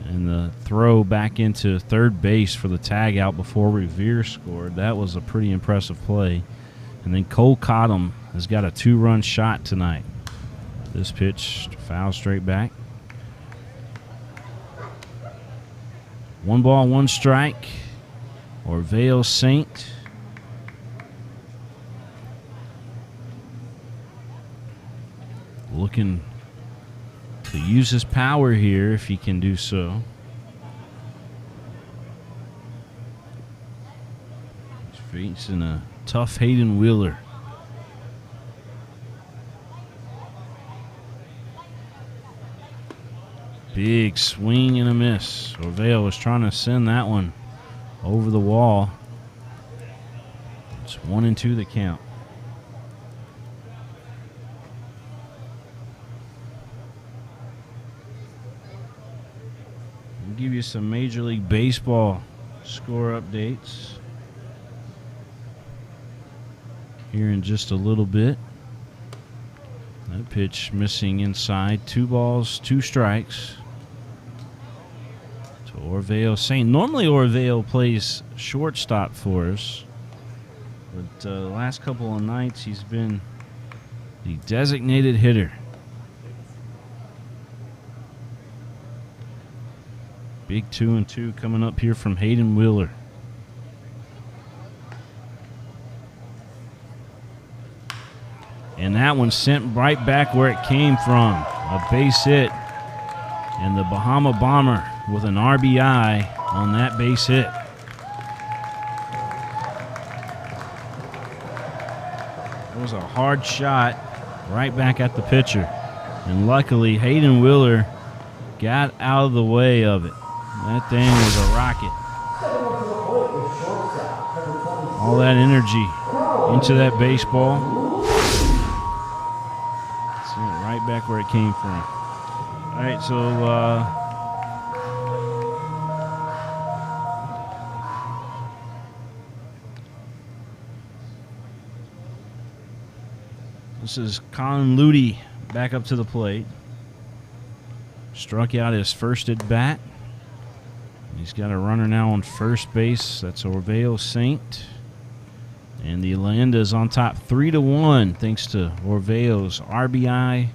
and the throw back into third base for the tag out before Revere scored. That was a pretty impressive play. And then Cole Cottom has got a 2-run shot tonight. This pitch foul straight back. 1 ball, 1 strike. Orveo Saint. Looking to use his power here if he can do so. He's facing a tough Hayden Wheeler. Big swing and a miss. Orveo was trying to send that one over the wall. It's 1-2 the count. I'll give you some Major League Baseball score updates here in just a little bit. That pitch missing inside. 2 balls, 2 strikes to Orveo Saint. Normally Orveo plays shortstop for us, but the last couple of nights he's been the designated hitter. Big 2-2 coming up here from Hayden Wheeler. And that one sent right back where it came from. A base hit. And the Bahama Bomber with an RBI on that base hit. It was a hard shot right back at the pitcher. And luckily, Hayden Wheeler got out of the way of it. That thing was a rocket. All that energy into that baseball. Right back where it came from. All right, so this is Colin Luty back up to the plate. Struck out his first at bat. He's got a runner now on first base. That's Orveo Saint. And the Leyendas on top 3-1 thanks to Orveo's RBI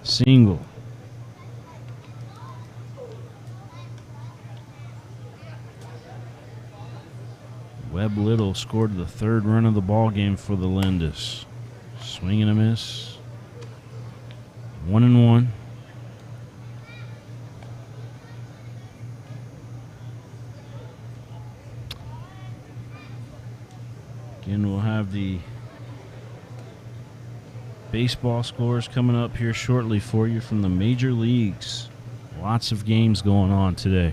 single. Webb Little scored the 3rd run of the ball game for the Leyendas. Swing and a miss. 1-1. Again, we'll have the baseball scores coming up here shortly for you from the major leagues. Lots of games going on today.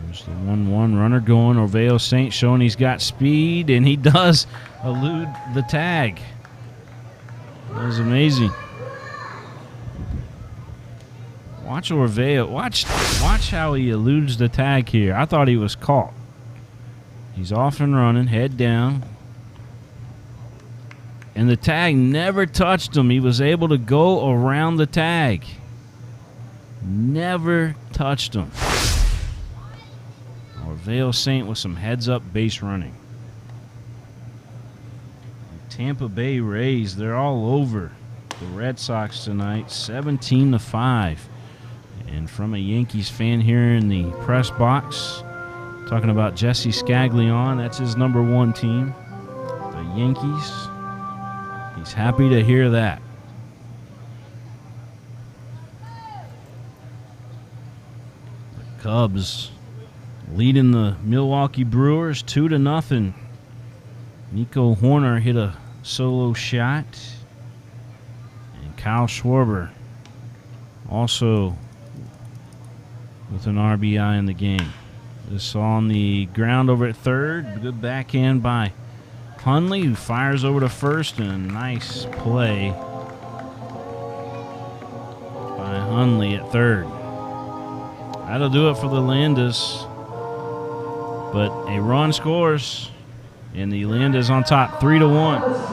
There's the 1-1 runner going. Orveo Saint showing he's got speed, and he does elude the tag. That was amazing. Watch Orveo. Watch how he eludes the tag here. I thought he was caught. He's off and running, head down. And the tag never touched him. He was able to go around the tag. Never touched him. Orveo Saint with some heads-up base running. Tampa Bay Rays, they're all over the Red Sox tonight, 17-5. And from a Yankees fan here in the press box, talking about Jesse Scaglione, that's his number 1 team, the Yankees. He's happy to hear that. The Cubs leading the Milwaukee Brewers 2-0. Nico Horner hit a solo shot. Kyle Schwarber also with an RBI in the game. This on the ground over at third. Good backhand by Hundley, who fires over to first, and a nice play by Hundley at third. That'll do it for the Leyendas. But a run scores, and the Leyendas on top 3-1.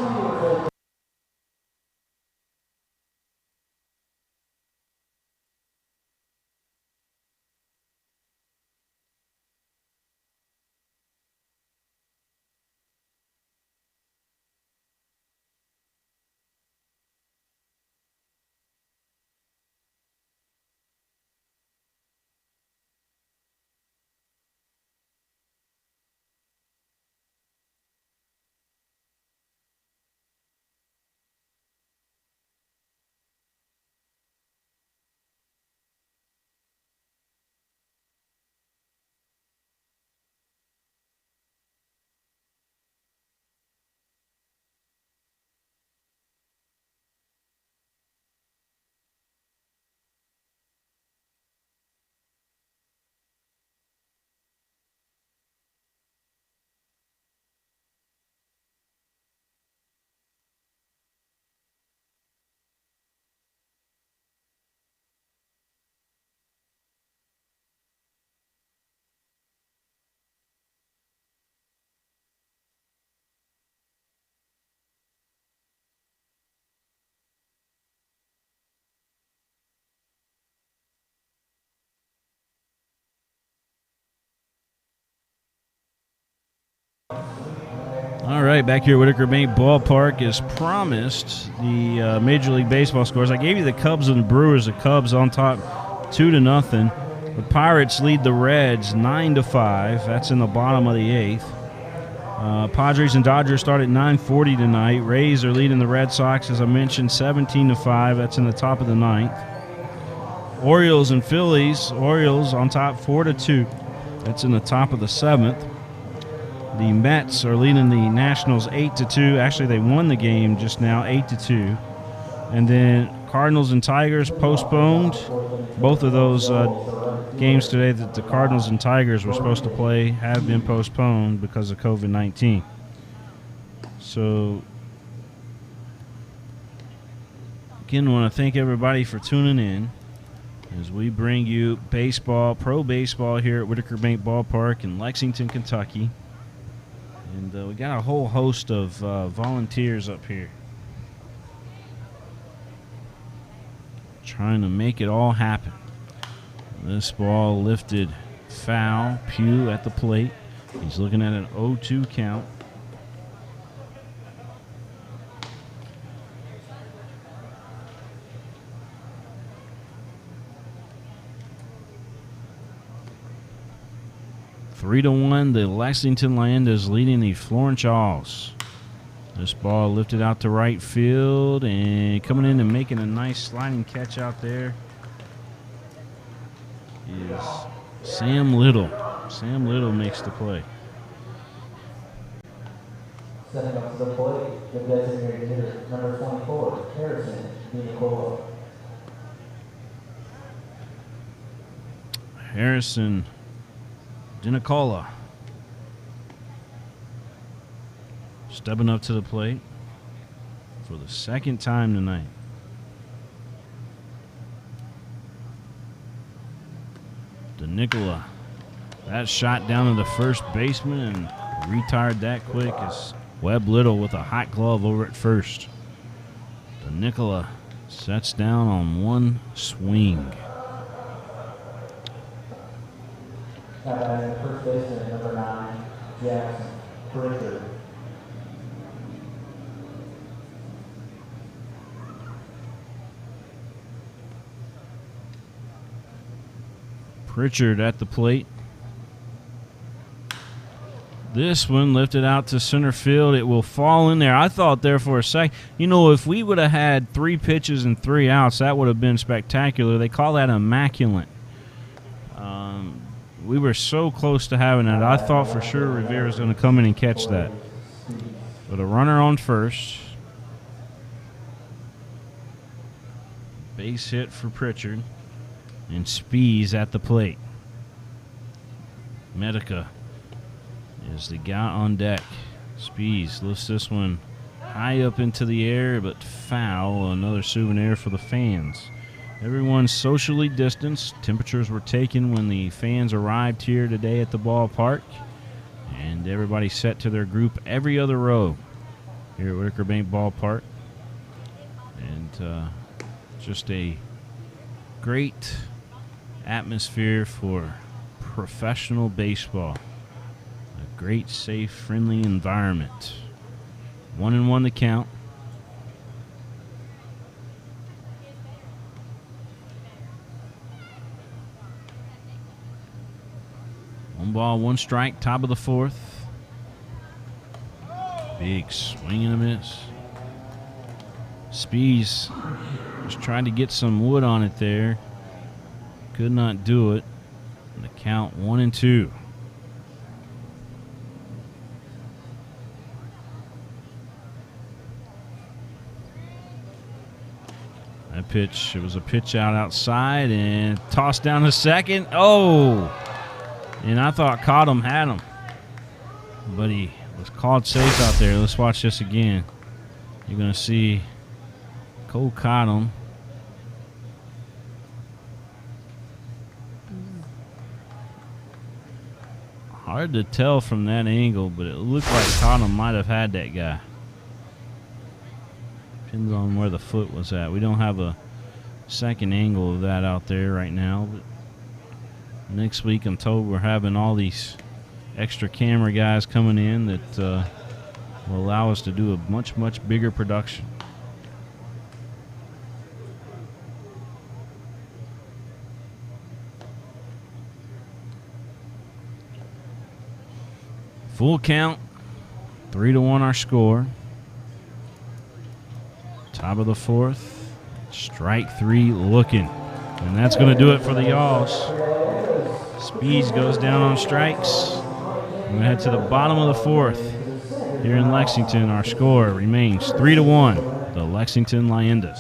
All right, back here at Whitaker Bank Ballpark, as promised, the Major League Baseball scores. I gave you the Cubs and the Brewers. The Cubs on top 2-0. The Pirates lead the Reds 9-5. That's in the bottom of the eighth. Padres and Dodgers start at 9:40 tonight. Rays are leading the Red Sox, as I mentioned, 17-5. That's in the top of the ninth. Orioles and Phillies. Orioles on top 4-2. That's in the top of the seventh. The Mets are leading the Nationals 8-2. Actually, they won the game just now, 8-2. And then Cardinals and Tigers postponed. Both of those games today that the Cardinals and Tigers were supposed to play have been postponed because of COVID-19. So, again, I want to thank everybody for tuning in as we bring you baseball, pro baseball here at Whitaker Bank Ballpark in Lexington, Kentucky. And we got a whole host of volunteers up here trying to make it all happen. This ball lifted foul. Pugh at the plate. He's looking at an 0-2 count. Three to 1, the Lexington Leyendas leading the Florence Yalls. This ball lifted out to right field, and coming in and making a nice sliding catch out there is Sam Little. Sam Little makes the play. Stepping up to the plate, the designated hitter, number 24, Harrison Nicola. Harrison Nicola stepping up to the plate for the second time tonight. Nicola, that shot down to the first baseman and retired that quick as Webb Little with a hot glove over at first. Nicola sets down on one swing. First baseman, number 9, Jackson Pritchard. Pritchard at the plate. This one lifted out to center field. It will fall in there. I thought there for a second, if we would have had 3 pitches and 3 outs, that would have been spectacular. They call that immaculate. We were so close to having that. I thought for sure Rivera was going to come in and catch that. But a runner on first. Base hit for Pritchard. And Spees at the plate. Medica is the guy on deck. Spees lifts this one high up into the air, but foul. Another souvenir for the fans. Everyone's socially distanced. Temperatures were taken when the fans arrived here today at the ballpark. And everybody set to their group every other row here at Whitaker Bank Ballpark. And just a great atmosphere for professional baseball. A great, safe, friendly environment. 1-1 the count. One ball, one strike, top of the fourth. Big swing and a miss. Spees just tried to get some wood on it there. Could not do it. And the count 1-2. That pitch, it was a pitch outside and tossed down to second. Oh! And I thought Cottom had him. But he was called safe out there. Let's watch this again. You're going to see Cole Cottom. Hard to tell from that angle, but it looked like Cottom might have had that guy. Depends on where the foot was at. We don't have a second angle of that out there right now, but next week I'm told we're having all these extra camera guys coming in that will allow us to do a much, much bigger production. Full count, 3-1 our score. Top of the fourth, strike three looking. And that's going to do it for the Yalls. Speeds goes down on strikes. We head to the bottom of the fourth here in Lexington. Our score remains 3-1, the Lexington Leyendas.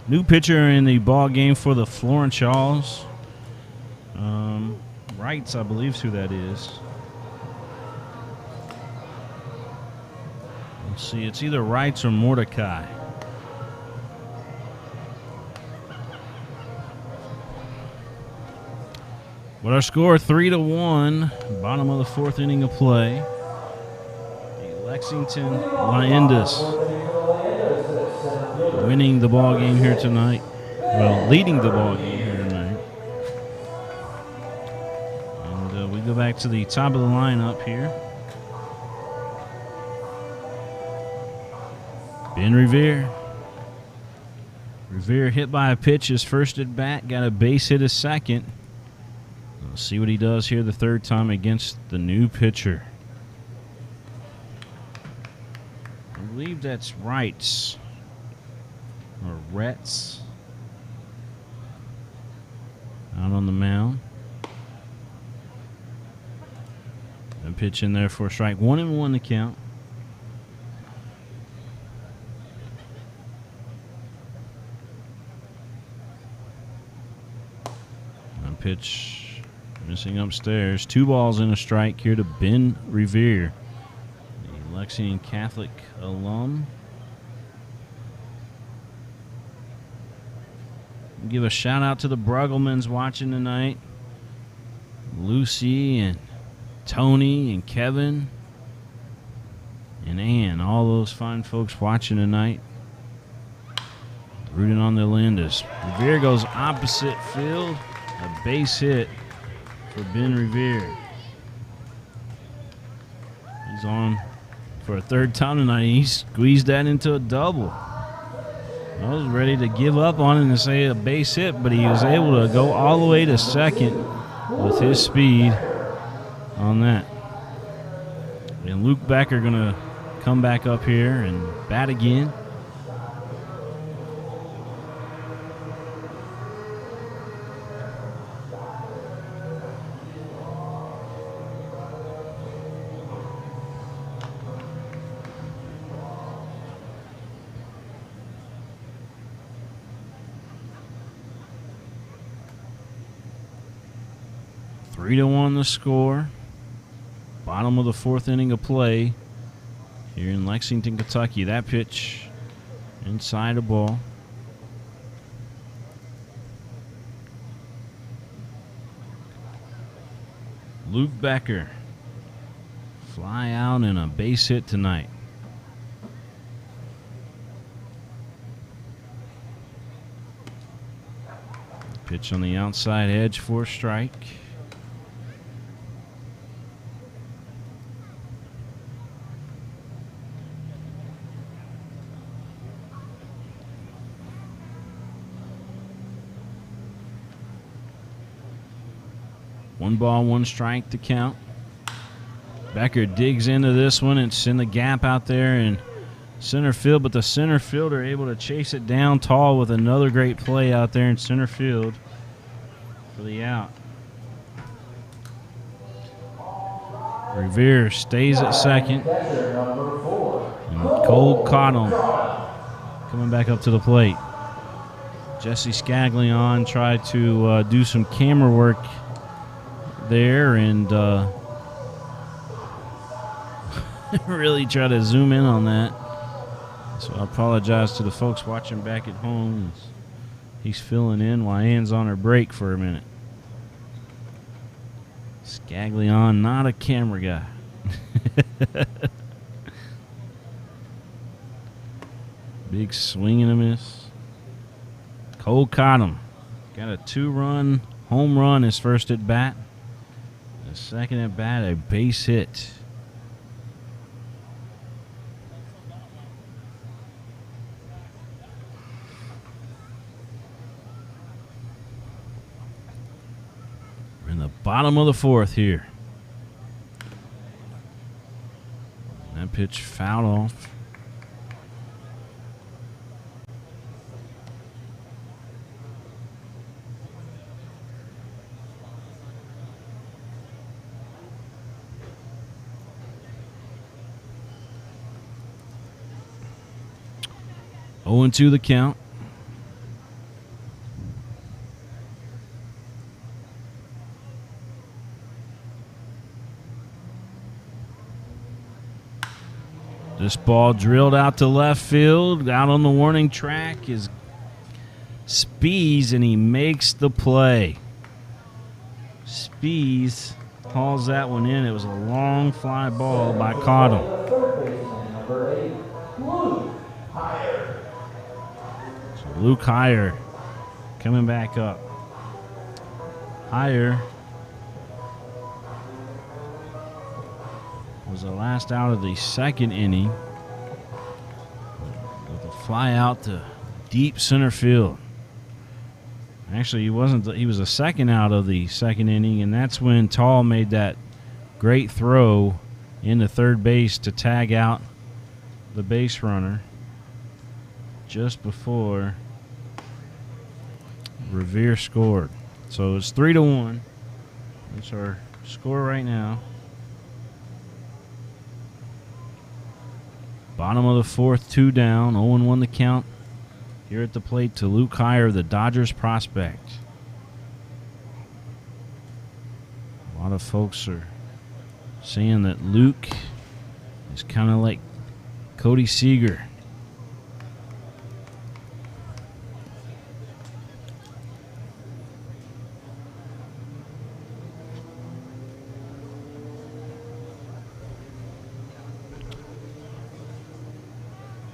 New pitcher in the ball game for the Florence Yalls. Wrights, I believe, who that is. Let's see, it's either Wrights or Mordecai. But our score 3-1. Bottom of the 4th inning of play. The Lexington Leyendas winning the ball game here tonight. Well, leading the ball game here tonight. And we go back to the top of the lineup here. Ben Revere. Revere hit by a pitch his first at bat, got a base hit his second. We'll see what he does here the third time against the new pitcher. I believe that's Wrights or Retz out on the mound. And pitch in there for a strike. 1-1 to count. And pitch missing upstairs. 2 balls and a strike here to Ben Revere, the Lexington Catholic alum. Give a shout out to the Brugglemans watching tonight. Lucy and Tony and Kevin and Ann, all those fine folks watching tonight, rooting on the Leyendas. Revere goes opposite field, a base hit for Ben Revere. He's on for a third time tonight. He squeezed that into a double. I was ready to give up on him and say a base hit, but he was able to go all the way to second with his speed on that. And Luke Becker going to come back up here and bat again. Three to 1 the score. Bottom of the 4th inning of play here in Lexington, Kentucky. That pitch inside the ball. Luke Becker, fly out and a base hit tonight. Pitch on the outside edge for a strike. One ball, one strike to count. Becker digs into this one. It's in the gap out there in center field, but the center fielder able to chase it down tall with another great play out there in center field for the out. Revere stays at second. And Cole Cottle coming back up to the plate. Jesse Scaglione tried to do some camera work there and really try to zoom in on that. So I apologize to the folks watching back at home. He's filling in while Ann's on her break for a minute. Scaglione, not a camera guy. Big swing and a miss. Cole Cottom got a 2-run home run his first at bat. The second at bat, a base hit. We're in the bottom of the 4th here. That pitch fouled off. Oh, 0-2 the count. This ball drilled out to left field. Out on the warning track is Spees, and he makes the play. Spees hauls that one in. It was a long fly ball by Cottle. Third baseman, number 8, Luke Higher. So Luke Higher coming back up. Higher was the last out of the second inning with a fly out to deep center field. Actually, he wasn't. He was the second out of the second inning, and that's when Tall made that great throw into third base to tag out the base runner just before Revere scored. So it's 3-1. That's our score right now. Bottom of the fourth, 2 down, 0-1 the count. Here at the plate to Luke Higher, the Dodgers prospect. A lot of folks are saying that Luke is kind of like Cody Seager.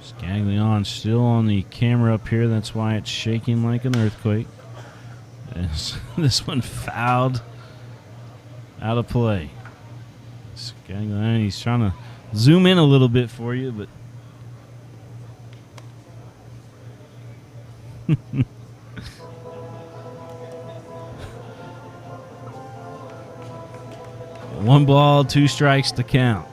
Scaglion still on the camera up here. That's why it's shaking like an earthquake. This one fouled out of play. Scaglion, he's trying to zoom in a little bit for you, but one ball, 2 strikes to count.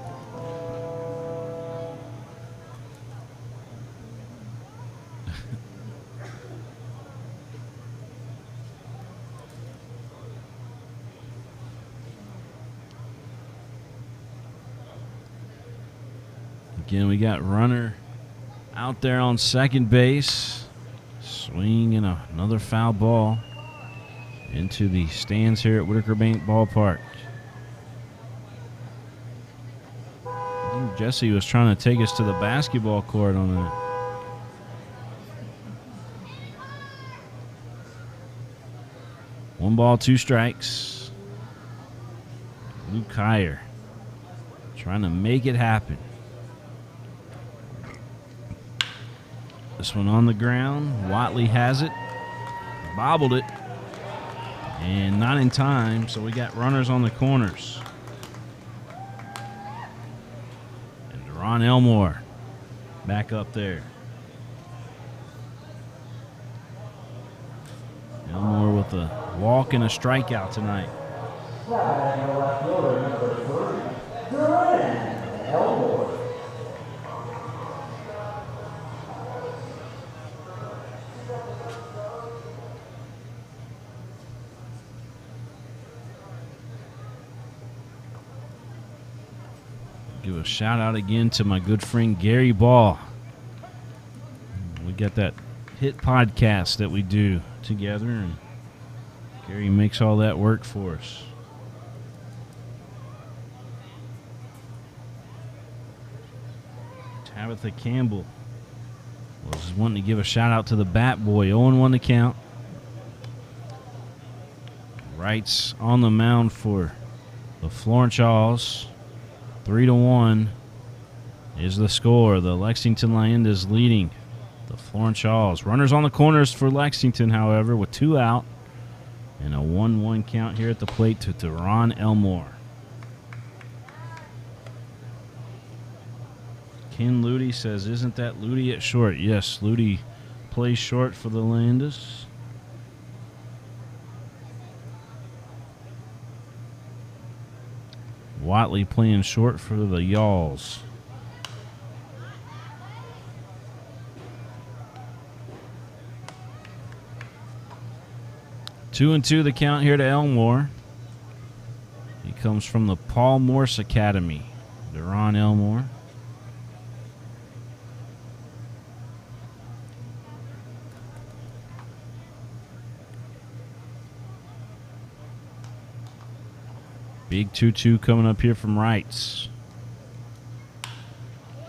Again, we got runner out there on second base. Swing and another foul ball into the stands here at Whitaker Bank Ballpark. I think Jesse was trying to take us to the basketball court on that. One ball, 2 strikes. Luke Higher trying to make it happen. This one on the ground. Watley has it. Bobbled it. And not in time, so we got runners on the corners. And Deron Elmore back up there. Elmore with a walk and a strikeout tonight. Batting the left fielder, number 3, Deron Elmore. Give a shout out again to my good friend Gary Ball. We got that hit podcast that we do together, and Gary makes all that work for us. Tabitha Campbell was wanting to give a shout out to the Bat Boy. 0-1 to count. Wrights on the mound for the Florence Yalls. 3-1 is the score. The Lexington Leyendas leading the Florence Yalls. Runners on the corners for Lexington, however, with 2 out and a 1-1 count here at the plate to Deron Elmore. Ken Ludy says, isn't that Ludy at short? Yes, Ludy plays short for the Leyendas. Watley playing short for the Yalls. Two and 2 the count here to Elmore. He comes from the Paul Morse Academy. Deron Elmore. Big 2-2 coming up here from Wrights.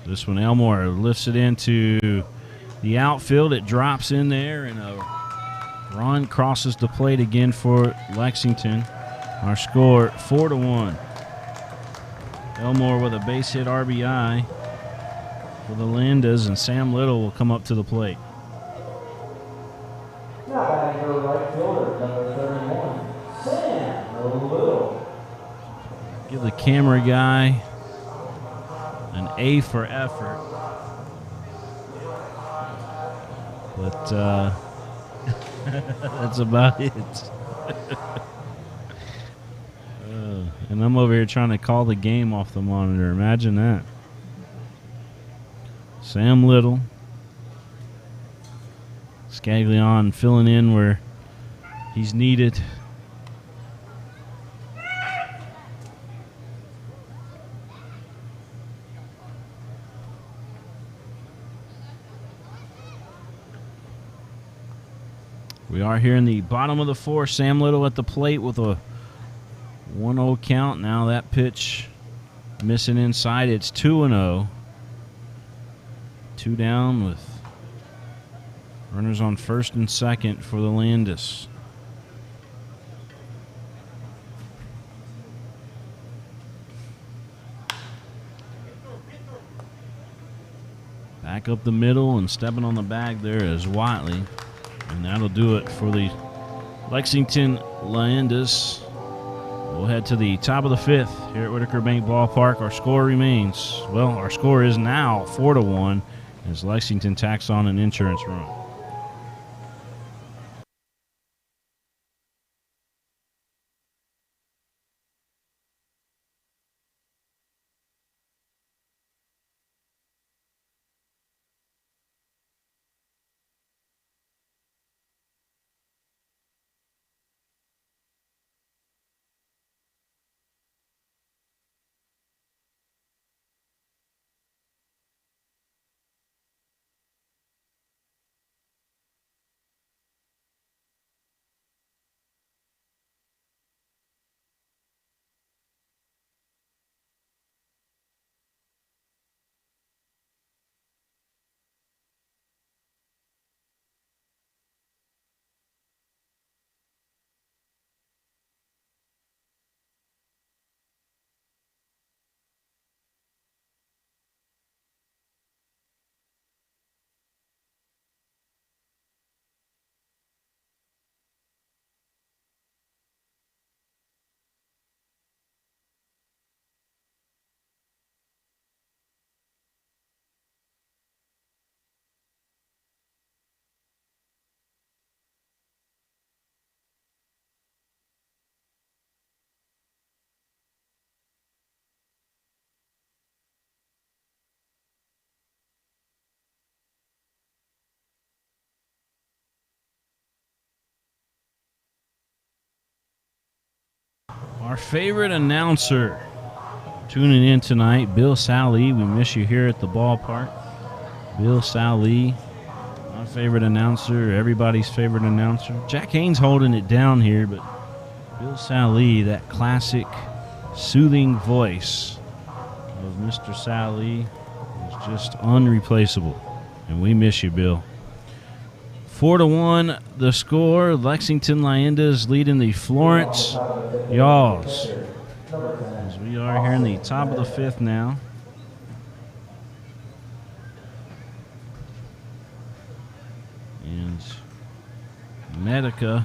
This one, Elmore lifts it into the outfield. It drops in there, and a run crosses the plate again for Lexington. Our score, 4-1. Elmore with a base hit RBI for the Leyendas, and Sam Little will come up to the plate. Now batting for right fielder, number 31, Sam Little. Give the camera guy an A for effort. But that's about it. And I'm over here trying to call the game off the monitor. Imagine that. Sam Little. Scaglion filling in where he's needed. We are here in the bottom of the fourth. Sam Little at the plate with a 1-0 count. Now that pitch missing inside. It's 2-0. 2 down with runners on first and second for the Leyendas. Back up the middle and stepping on the bag there is Watley. And that'll do it for the Lexington Leyendas. We'll head to the top of the fifth here at Whitaker Bank Ballpark. Our score remains, well, our score is now 4-1 as Lexington tacks on an insurance run. Our favorite announcer tuning in tonight, Bill Sally. We miss you here at the ballpark. Bill Sally, my favorite announcer, everybody's favorite announcer. Jack Haynes holding it down here, but Bill Sally, that classic soothing voice of Mr. Sally, is just unreplaceable. And we miss you, Bill. 4-1 the score. Lexington Leyendas leading the Florence Yalls. As we are here in the top of the fifth now. And Medica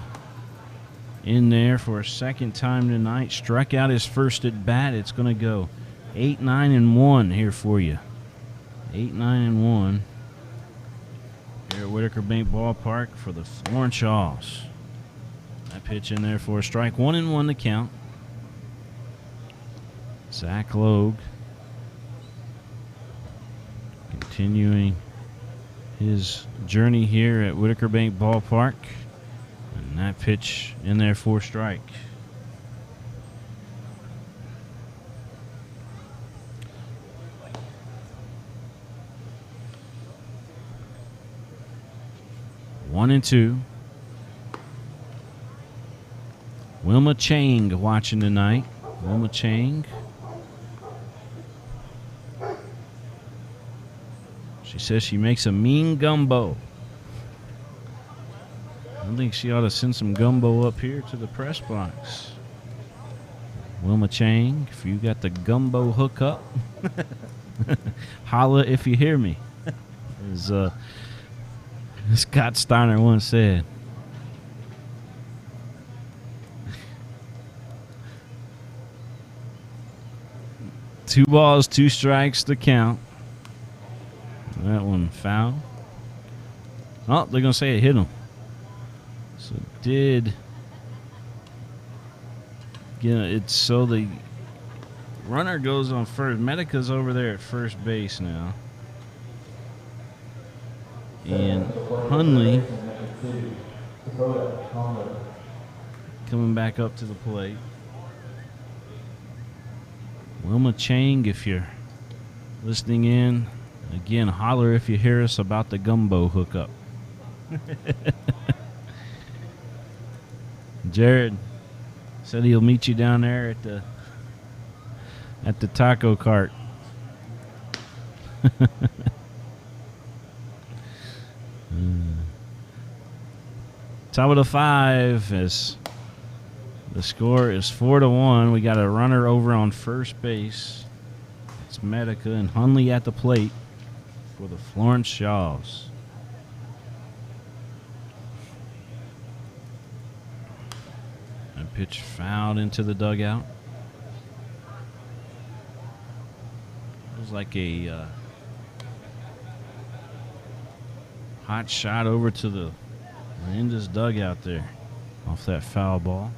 in there for a second time tonight. Struck out his first at bat. It's going to go 8-9-1 here for you. 8-9-1. Here at Whitaker Bank Ballpark for the Florence Yalls. That pitch in there for a strike. 1-1 to count. Zach Logue continuing his journey here at Whitaker Bank Ballpark. And that pitch in there for a strike. One and two. Wilma Chang watching tonight. Wilma Chang. She says she makes a mean gumbo. I think she ought to send some gumbo up here to the press box. Wilma Chang, if you got the gumbo hookup, holla if you hear me. As Scott Steiner once said. Two balls, 2 strikes to count. That one foul. Oh, they're going to say it hit him. So it did. So the runner goes on first. Medica's over there at first base now. And Hunley coming back up to the plate. Wilma Chang, if you're listening in, again, holler if you hear us about the gumbo hookup. Jared said he'll meet you down there at the taco cart. Top of the 5 as the score is 4-1. We got a runner over on first base. It's Medica and Hunley at the plate for the Florence Yalls. A pitch fouled into the dugout. It was like a hot shot over to the Leyendas dugout there off that foul ball.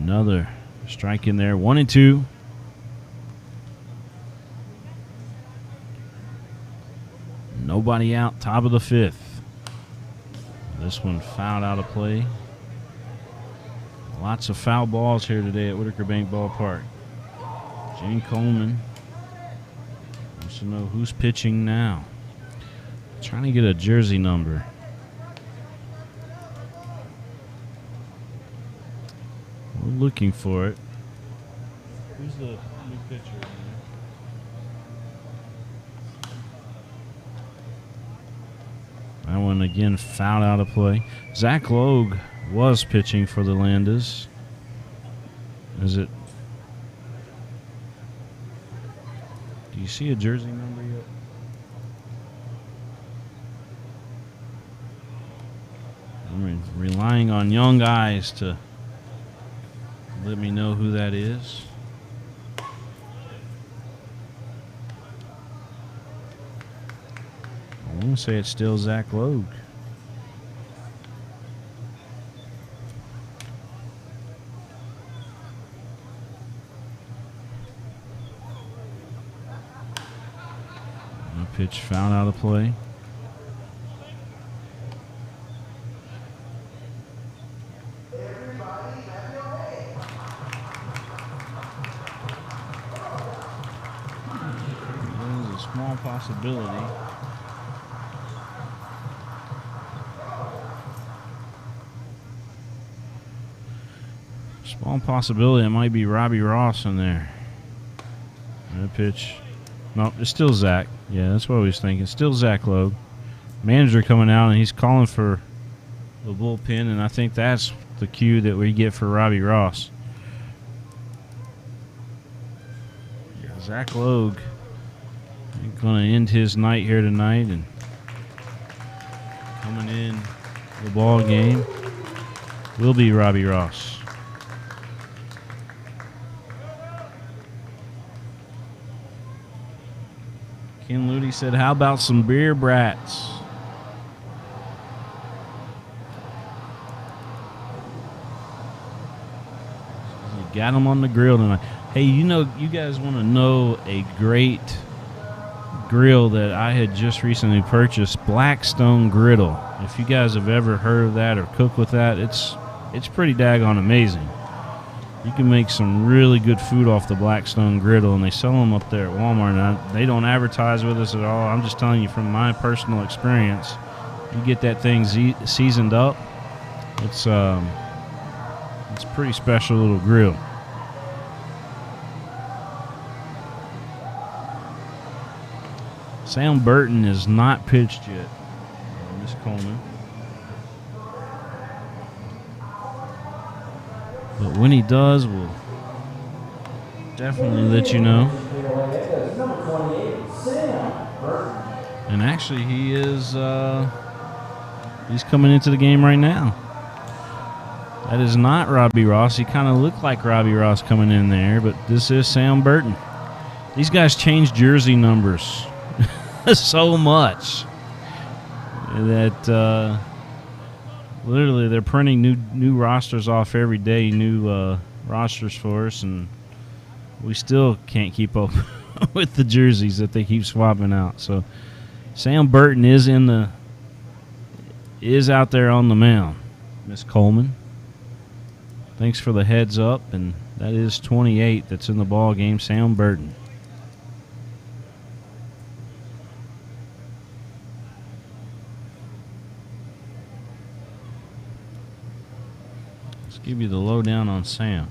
Another strike in there. 1-2. Nobody out. Top of the 5th. This one fouled out of play. Lots of foul balls here today at Whitaker Bank Ballpark. Jane Coleman wants to know who's pitching now. Trying to get a jersey number. We're looking for it. Who's the new pitcher? That one again fouled out of play. Zach Logue was pitching for the Leyendas. Is it? Do you see a jersey number yet? I'm relying on young eyes to let me know who that is. I want to say it's still Zach Logue. A pitch fouled out of play. Small possibility. Small possibility it might be Robbie Ross in there. That pitch. No, it's still Zach. Yeah, that's what I was thinking. Still Zach Logue. Manager coming out and he's calling for the bullpen, and I think that's the cue that we get for Robbie Ross. Yeah, Zach Logue going to end his night here tonight, and coming in the ball game will be Robbie Ross. Ken Ludy said, how about some beer brats? got them on the grill tonight. Hey, you guys want to know a great grill that I had just recently purchased? Blackstone Griddle. If you guys have ever heard of that or cooked with that, it's pretty daggone amazing. You can make some really good food off the Blackstone Griddle, and they sell them up there at Walmart. And they don't advertise with us at all. I'm just telling you from my personal experience. You get that thing seasoned up. It's a pretty special little grill. Sam Burton is not pitched yet. Miss Coleman. But when he does, we'll definitely let you know. And actually, he is he's coming into the game right now. That is not Robbie Ross. He kind of looked like Robbie Ross coming in there, but this is Sam Burton. These guys change jersey numbers so much that literally they're printing new rosters off every day, new rosters for us, and we still can't keep up with the jerseys that they keep swapping out. So Sam Burton is out there on the mound. Miss Coleman, thanks for the heads up, and that is 28 that's in the ball game. Sam Burton. Give you the lowdown on Sam.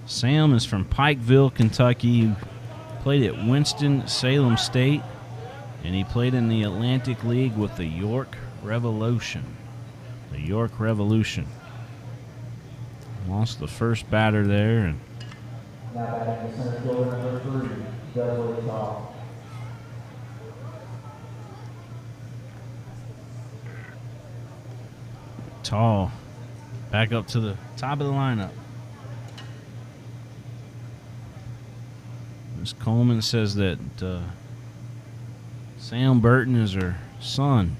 Sam is from Pikeville, Kentucky. He played at Winston-Salem State, and he played in the Atlantic League with the York Revolution. The York Revolution. Lost the first batter there. And now batting the center fielder number 3, Dudley Tall. Tall back up to the top of the lineup. Ms. Coleman says that Sam Burton is her son.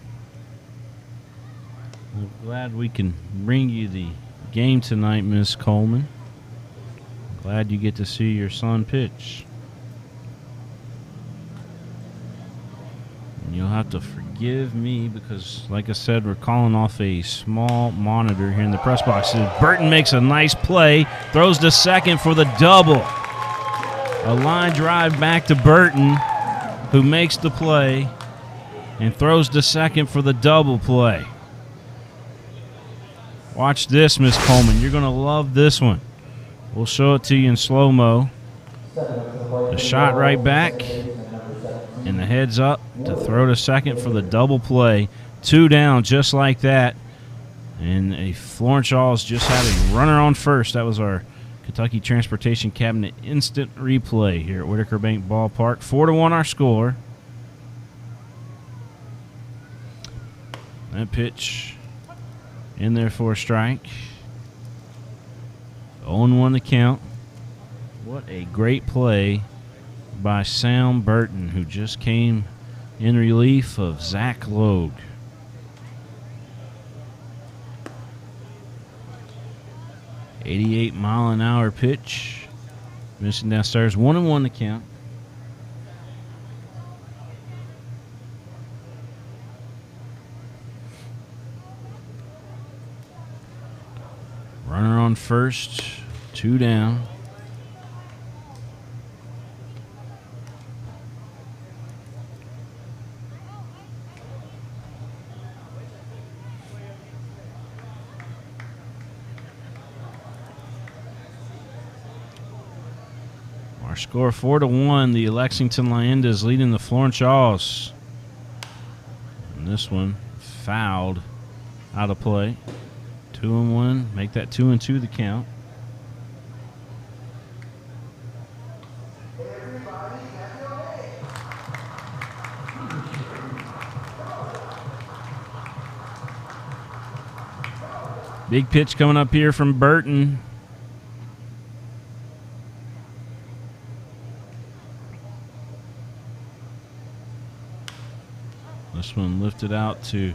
I'm glad we can bring you the game tonight, Ms. Coleman. Glad you get to see your son pitch. And you'll have to forgive me because, like I said, we're calling off a small monitor here in the press box. Burton makes a nice play, throws to second for the double. A line drive back to Burton, who makes the play and throws to second for the double play. Watch this, Miss Coleman. You're going to love this one. We'll show it to you in slow-mo. The shot right back, and the heads up to throw to second for the double play. 2 down, just like that. And a Florence Yalls just had a runner on first. That was our Kentucky Transportation Cabinet instant replay here at Whitaker Bank Ballpark. 4-1 our score. That pitch in there for a strike. 0-1 the count. What a great play by Sam Burton, who just came in relief of Zach Logue. .88-mile-an-hour pitch. Missing downstairs. 1-1 the count. Runner on first. 2 down. Our score 4-1. The Lexington Leyendas leading the Florence Yalls. And this one fouled out of play. 2-1. Make that 2-2 the count. Big pitch coming up here from Burton. This one lifted out to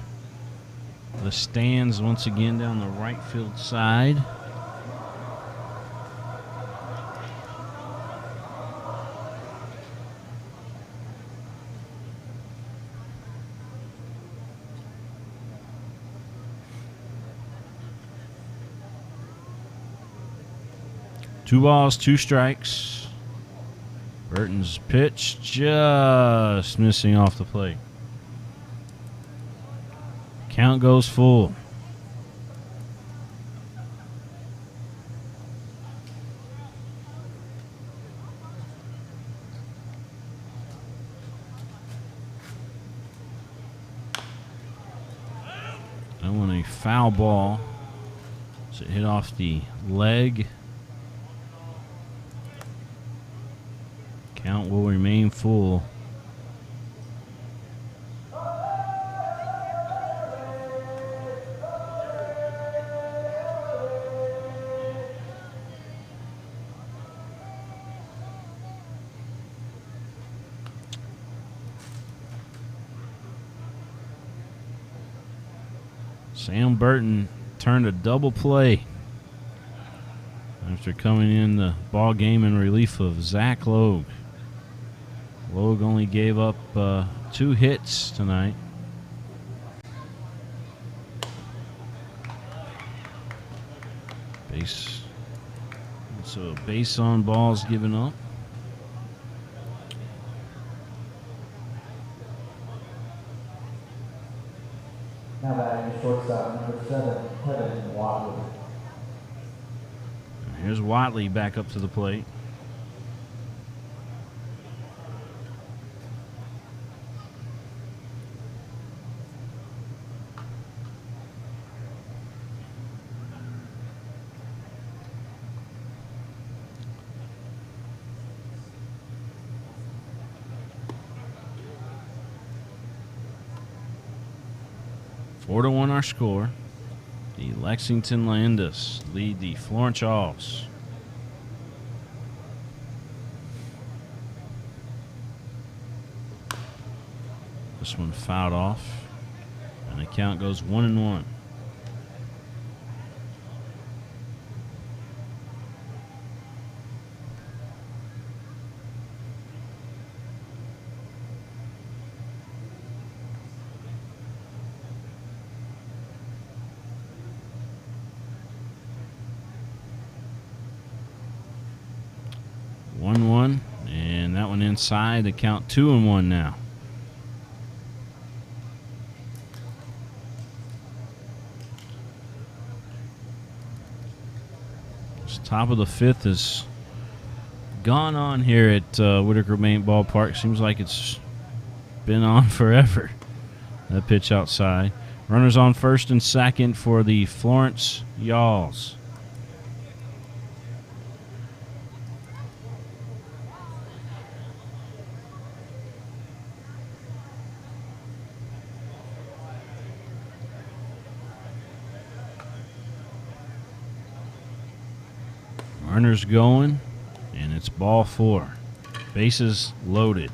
the stands once again down the right field side. 2 balls, 2 strikes. Burton's pitch just missing off the plate. Count goes full. I want a foul ball. So it hit off the leg. Count will remain full. Sam Burton turned a double play after coming in the ball game in relief of Zach Logue. Logue only gave up 2 hits tonight. So base on balls given up. Now batting the shortstop, number 7, Kevin Watley. Here's Watley back up to the plate. Four to 1 our score. The Lexington Leyendas lead the Florence Yalls. This one fouled off, and the count goes 1-1. And that one inside. The count 2-1 now. This top of the 5th has gone on here at Whitaker Bank Ballpark. Seems like it's been on forever. That pitch outside. Runners on first and second for the Florence Yalls. Runners going, and it's ball 4. Bases loaded.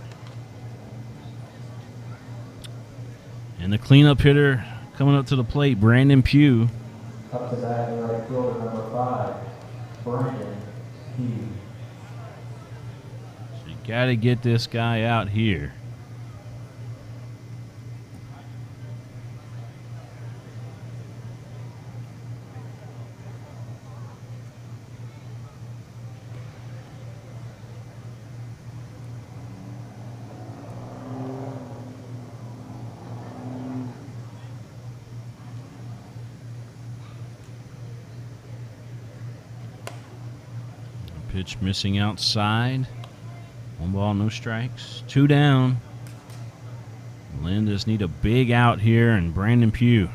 And the cleanup hitter coming up to the plate, Brandon Pugh. Up to bat, the right fielder, number 5, Brandon Pugh. So you got to get this guy out here. Pitch missing outside. 1 ball, no strikes. 2 down. Leyendas need a big out here, and Brandon Pugh.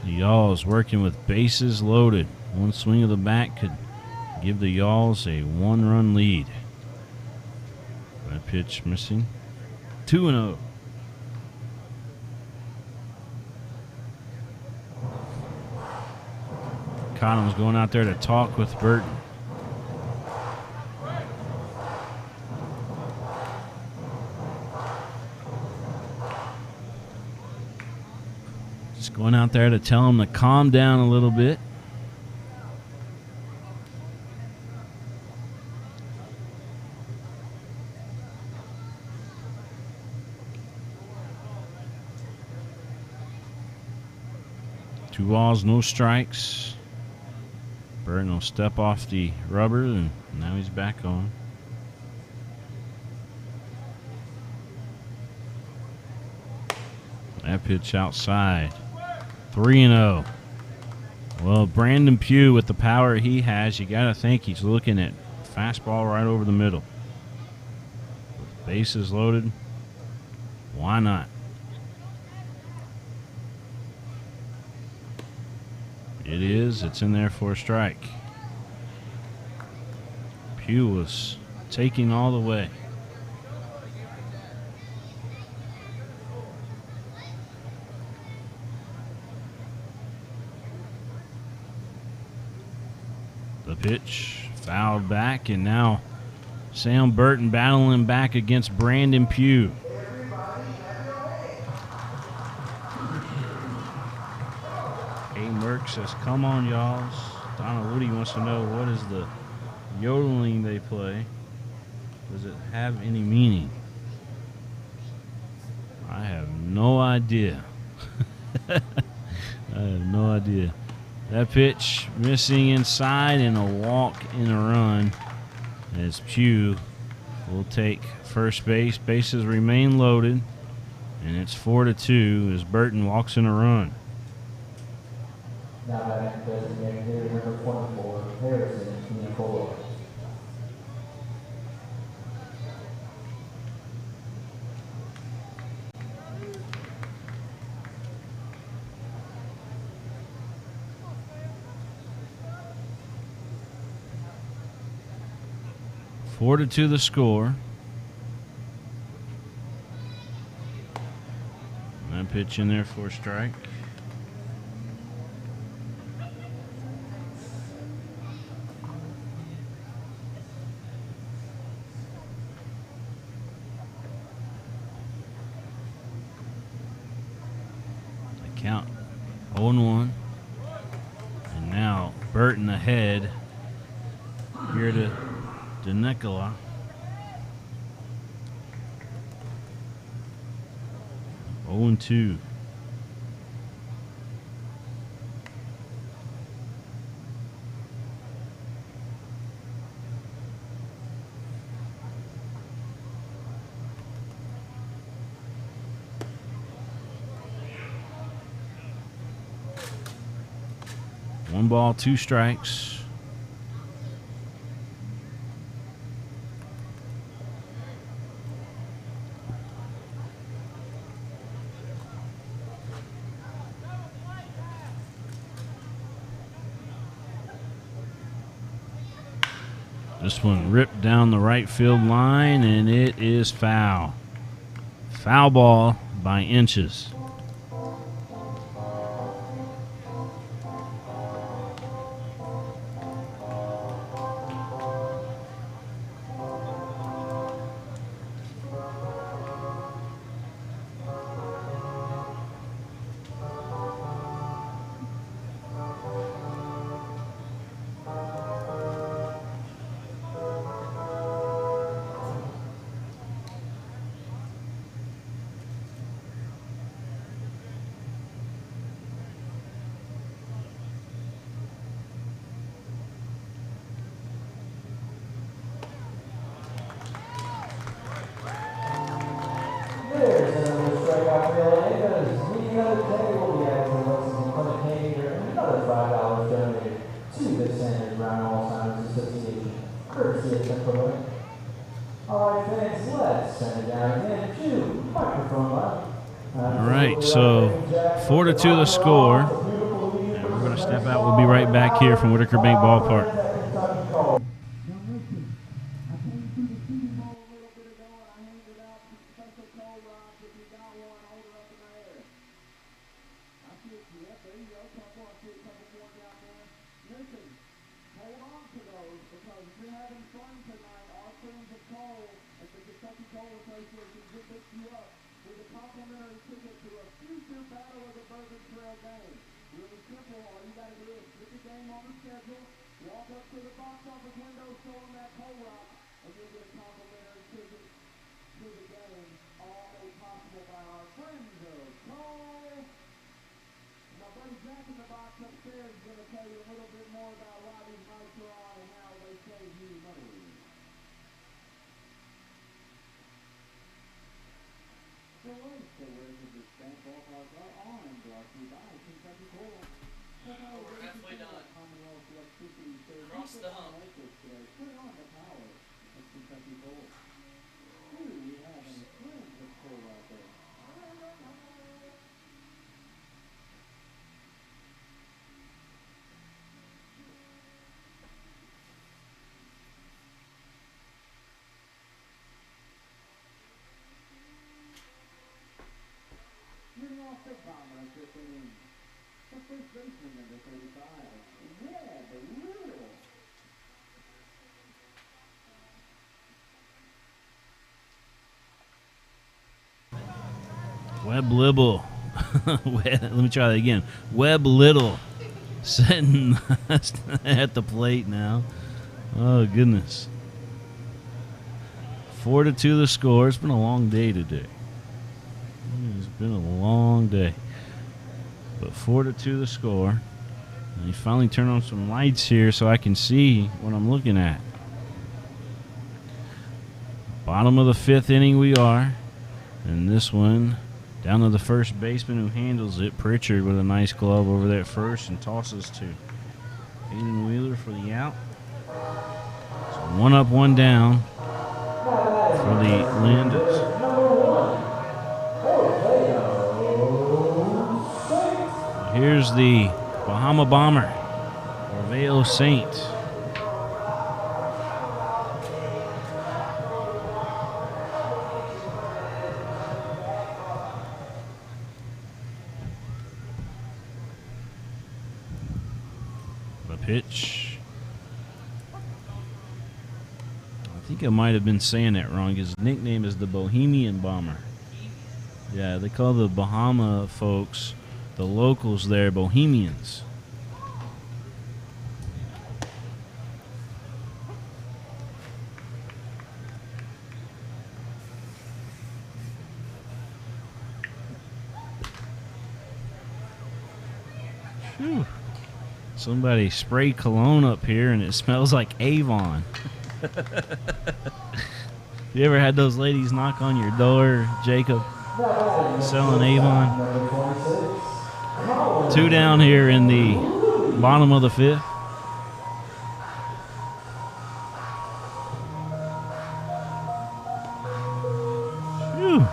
The Yalls working with bases loaded. 1 swing of the bat could give the Yalls a 1-run lead. That pitch missing. 2-0. Cottom's going out there to talk with Burton. Just going out there to tell him to calm down a little bit. Two balls, no strikes. Burton will step off the rubber, and now he's back on. That pitch outside. 3-0. Well, Brandon Pugh, with the power he has, you got to think he's looking at fastball right over the middle. With bases loaded, why not? It is. It's in there for a strike. Pugh was taking all the way. The pitch fouled back, and now Sam Burton battling back against Brandon Pugh. Merck says, "Come on, Yalls." Donald Woody wants to know, what is the yodeling they play? Does it have any meaning? I have no idea. I have no idea. That pitch missing inside, and a walk and a run as Pugh will take first base. Bases remain loaded, and it's 4-2 as Burton walks in a run. Now batting designated hitter number 24, Harrison Nicola. Four to 2 the score. That pitch in there for a strike. Count 0-1. And now Burton ahead here to Nicola. 0-2. One ball, two strikes. This one ripped down the right field line, and it is foul. Foul ball by inches. There's another strikeout for the Leyendas. Meeting another day will be added to the Lexington Leyendas, and another $5 donated to the Sanders Brown Alzheimer's Association, courtesy of Central. All right, fans, let's send it down again to microphone line. All right, so 4-2 the score. And we're going to step out. We'll be right back here from Whitaker Bank Ballpark. Jack in the box upstairs is going to tell you a little bit more about why these We're halfway done. Cross the hump. Leading off the bomber at this inning, the first baseman, number 35, Webb Little. Webb Libble. Let me try that again. Webb Little sitting at the plate now. Oh, goodness. 4-2 the score. It's been a long day today. It's been a long day. But 4-2 the score. And he finally turned on some lights here so I can see what I'm looking at. Bottom of the fifth inning we are. And this one down to the first baseman who handles it. Pritchard with a nice glove over there at first and tosses to Aiden Wheeler for the out. So 1 up, 1 down for the Leyendas. Here's the Bahama Bomber, Orveo Saint. The pitch. I think I might have been saying that wrong. His nickname is the Bohemian Bomber. Yeah, they call the Bahama folks, the locals there, Bohemians. Whew. Somebody sprayed cologne up here and it smells like Avon. You ever had those ladies knock on your door, Jacob, selling Avon? 2 down here in the bottom of the fifth. Whew.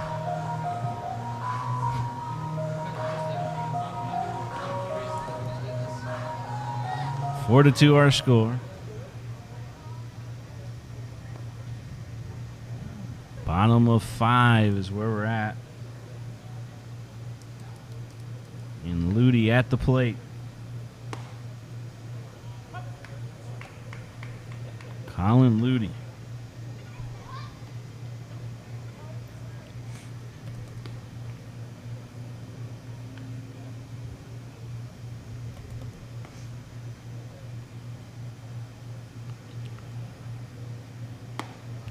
Four to 2 our score. Bottom of 5 is where we're at. And Ludi at the plate. Colin Ludi.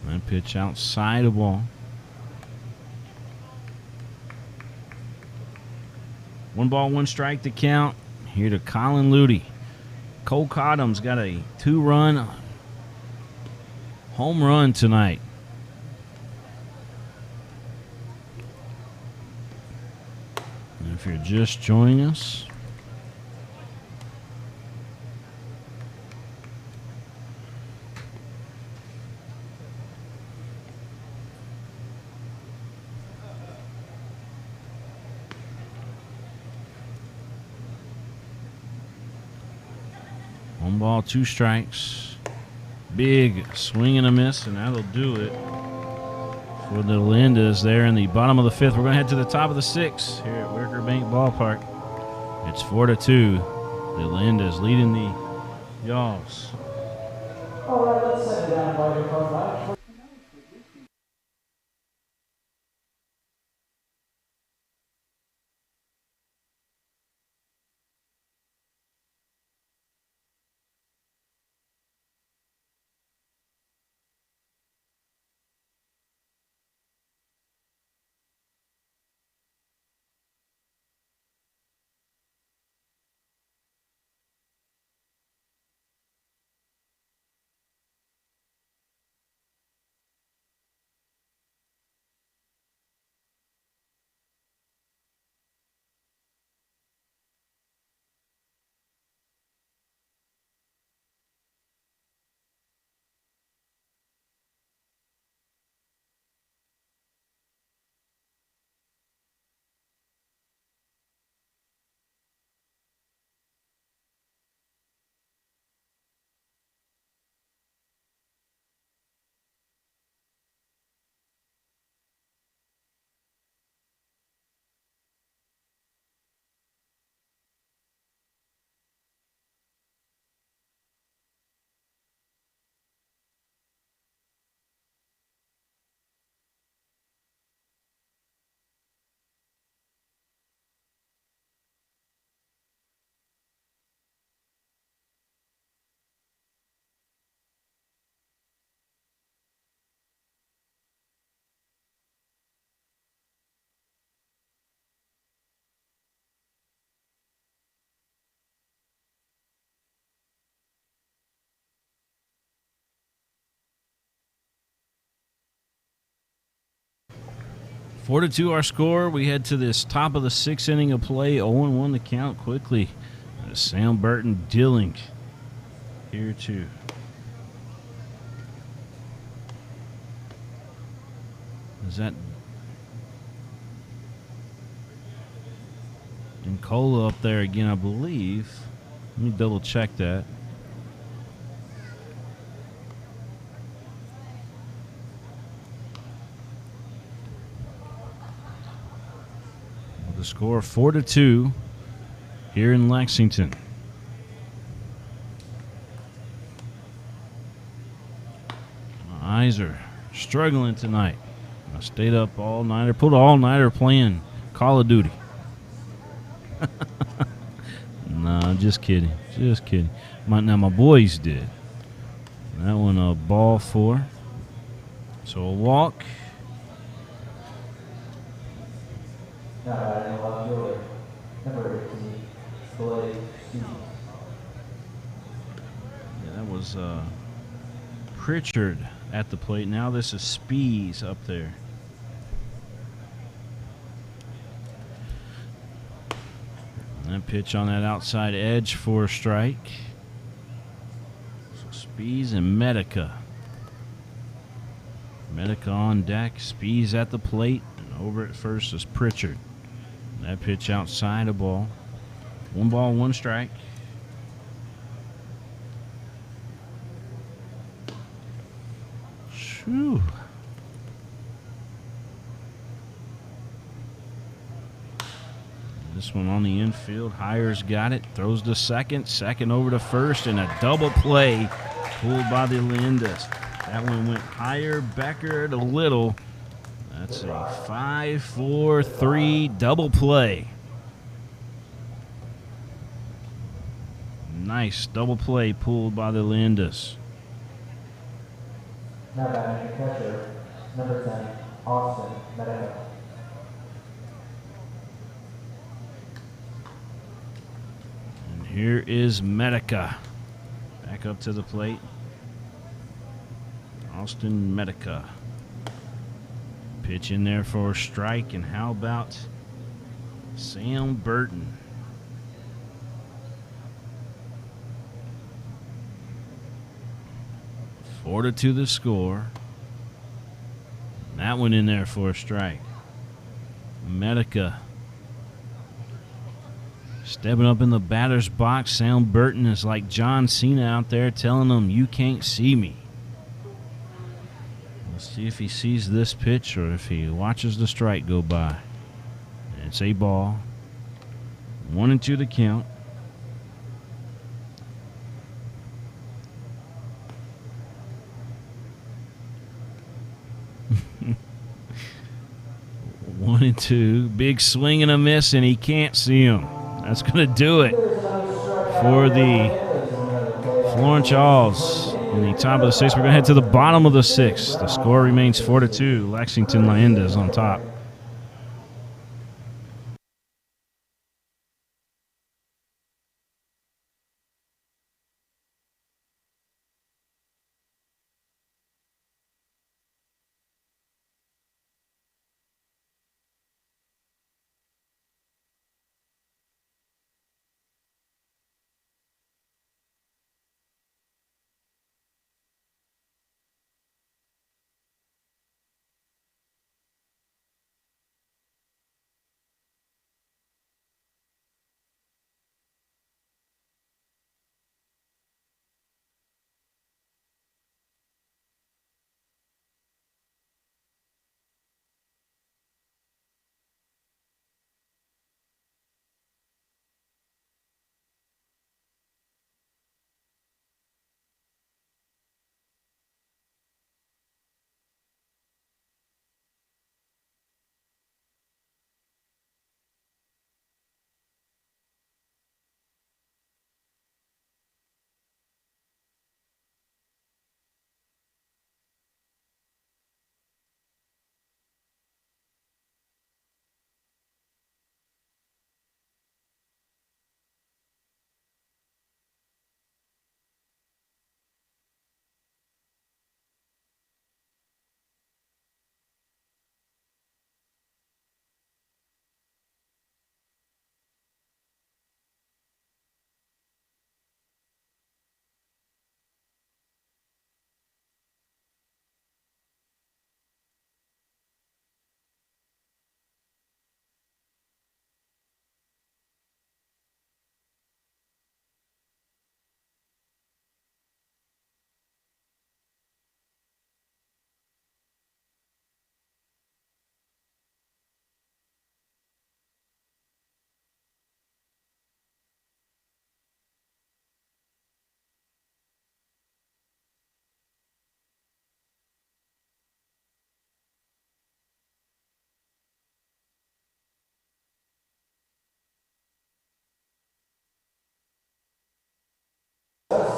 That pitch outside of ball. 1 ball, 1 strike to count. Here to Colin Ludi. Cole Cottom's got a 2-run home run tonight. And if you're just joining us, One ball, 2 strikes. Big swing and a miss, and that'll do it for the Leyendas there in the bottom of the 5th. We're going to head to the top of the 6th here at Wicker Bank Ballpark. It's 4-2. The Leyendas leading the Yalls. All right, let's send it down by your phone. 4-2 our score. We head to this top of the 6th inning of play. 0-1 the count quickly. Sam Burton dealing here too. Is that Nicola up there again, I believe. Let me double check that. The score 4-2 here in Lexington. My eyes are struggling tonight. I stayed up all nighter, pulled an all-nighter playing Call of Duty. Nah, just kidding. Just kidding. Now my boys did. That one a ball 4. So a walk. Now batting the left fielder, number 18, Blake Stevens. Yeah, that was Pritchard at the plate. Now this is Spees up there. And that pitch on that outside edge for a strike. So Spees and Medica. Medica on deck. Spees at the plate. And over at first is Pritchard. That pitch outside a ball. 1 ball, 1 strike. Shoo. This one on the infield. Hires got it. Throws to second. Second over to first. And a double play pulled by the Leyendas. That one went higher. Becker to Little. That's a 5-4-3 double play. Nice double play pulled by the Leyendas. Now batting the catcher, number 10, Austin Medica. And here is Medica. Back up to the plate. Austin Medica. Pitch in there for a strike. And how about Sam Burton? Four to the score. That one in there for a strike. Medica stepping up in the batter's box. Sam Burton is like John Cena out there telling him, "You can't see me." Let's see if he sees this pitch or if he watches the strike go by. It's a ball. 1-2 the count. One and two. Big swing and a miss, and he can't see him. That's going to do it for the Florence Yalls in the top of the 6th. We're going to head to the bottom of the 6th. The score remains 4-2. Lexington Leyendas on top.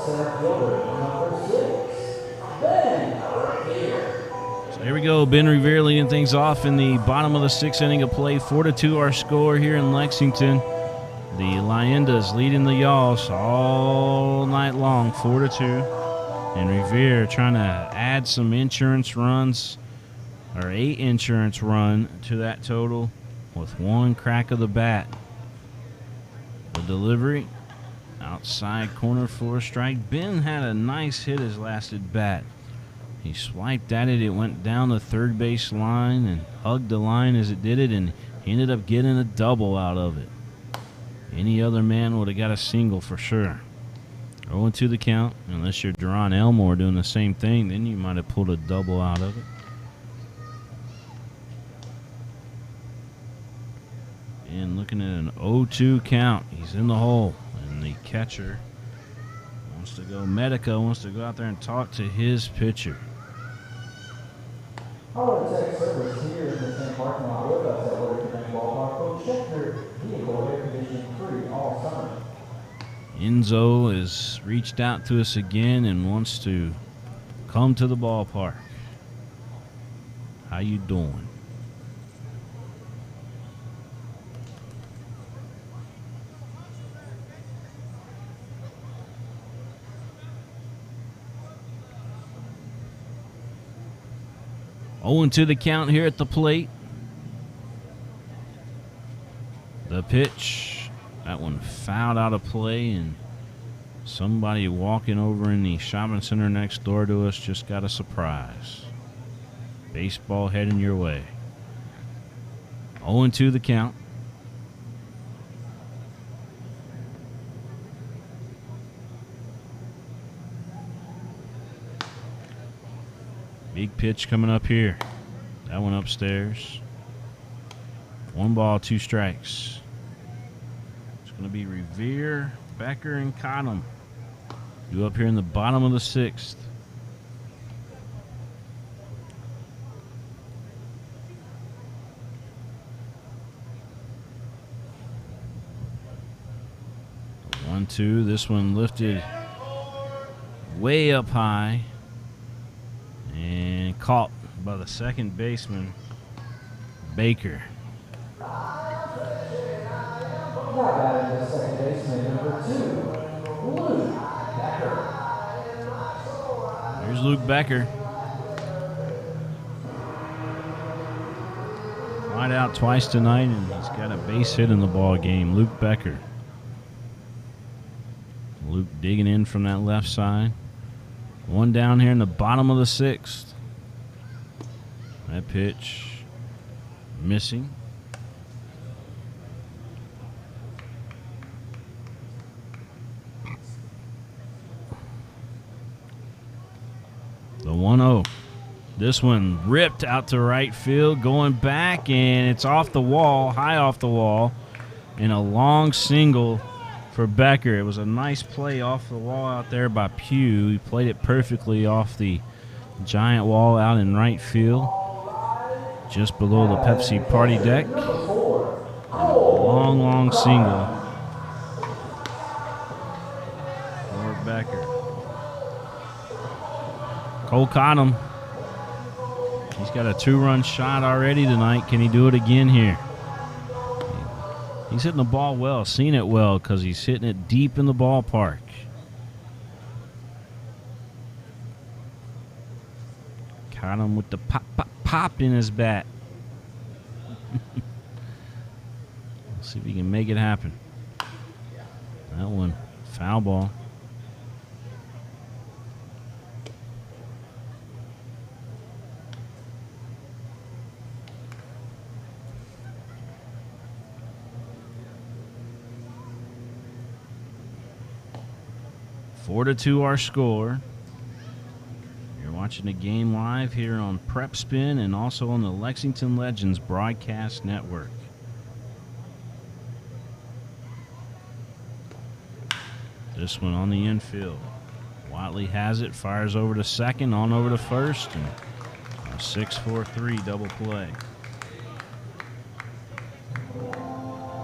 center fielder, number 6, Ben Revere. So here we go. Ben Revere leading things off in the bottom of the 6th inning of play. 4-2 our score here in Lexington. The Leyendas leading the Yalls all night long, 4-2. And Revere trying to add some insurance runs, or 8 insurance run to that total with one crack of the bat. The delivery, outside corner for a strike. Ben had a nice hit his last at bat. He swiped at it. It went down the third base line and hugged the line as it did it, and he ended up getting a double out of it. Any other man would have got a single for sure. 0-2 the count. Unless you're Deron Elmore doing the same thing, then you might have pulled a double out of it. And looking at an 0-2 count. He's in the hole. And the catcher wants to go. Medica wants to go out there and talk to his pitcher. Our tech service here in the same parking lot with us at Whitaker Bank Ballpark will check your vehicle air conditioning free all summer. Enzo has reached out to us again and wants to come to the ballpark. How you doing? To the count here at the plate. The pitch, that one fouled out of play, and somebody walking over in the shopping center next door to us just got a surprise. Baseball heading your way. 0-2 the count. Big pitch coming up here. That one upstairs. 1 ball, 2 strikes. It's going to be Revere, Becker, and Cottom. You up here in the bottom of the 6th. The 1-2. This one lifted way up high and caught by the second baseman, Baker. Now batting the second baseman, number 2, Luke Becker. Here's Luke Becker. Tried out twice tonight, and he's got a base hit in the ball game. Luke Becker. Luke digging in from that left side. One down here in the bottom of the 6th. That pitch missing. The 1-0. This one ripped out to right field, going back, and it's off the wall, high off the wall, and a long single for Becker. It was a nice play off the wall out there by Pugh. He played it perfectly off the giant wall out in right field, just below the Pepsi party deck. And a long, long single for Becker. Cole Cottom. He's got a 2-run shot already tonight. Can he do it again here? He's hitting the ball well, seeing it well, because he's hitting it deep in the ballpark. Caught him with the pop, pop, pop in his bat. Let's see if he can make it happen. That one, foul ball. Four to 2 our score. You're watching the game live here on Prep Spin and also on the Lexington Legends broadcast network. This one on the infield. Watley has it, fires over to second, on over to first, and a 6-4-3 double play.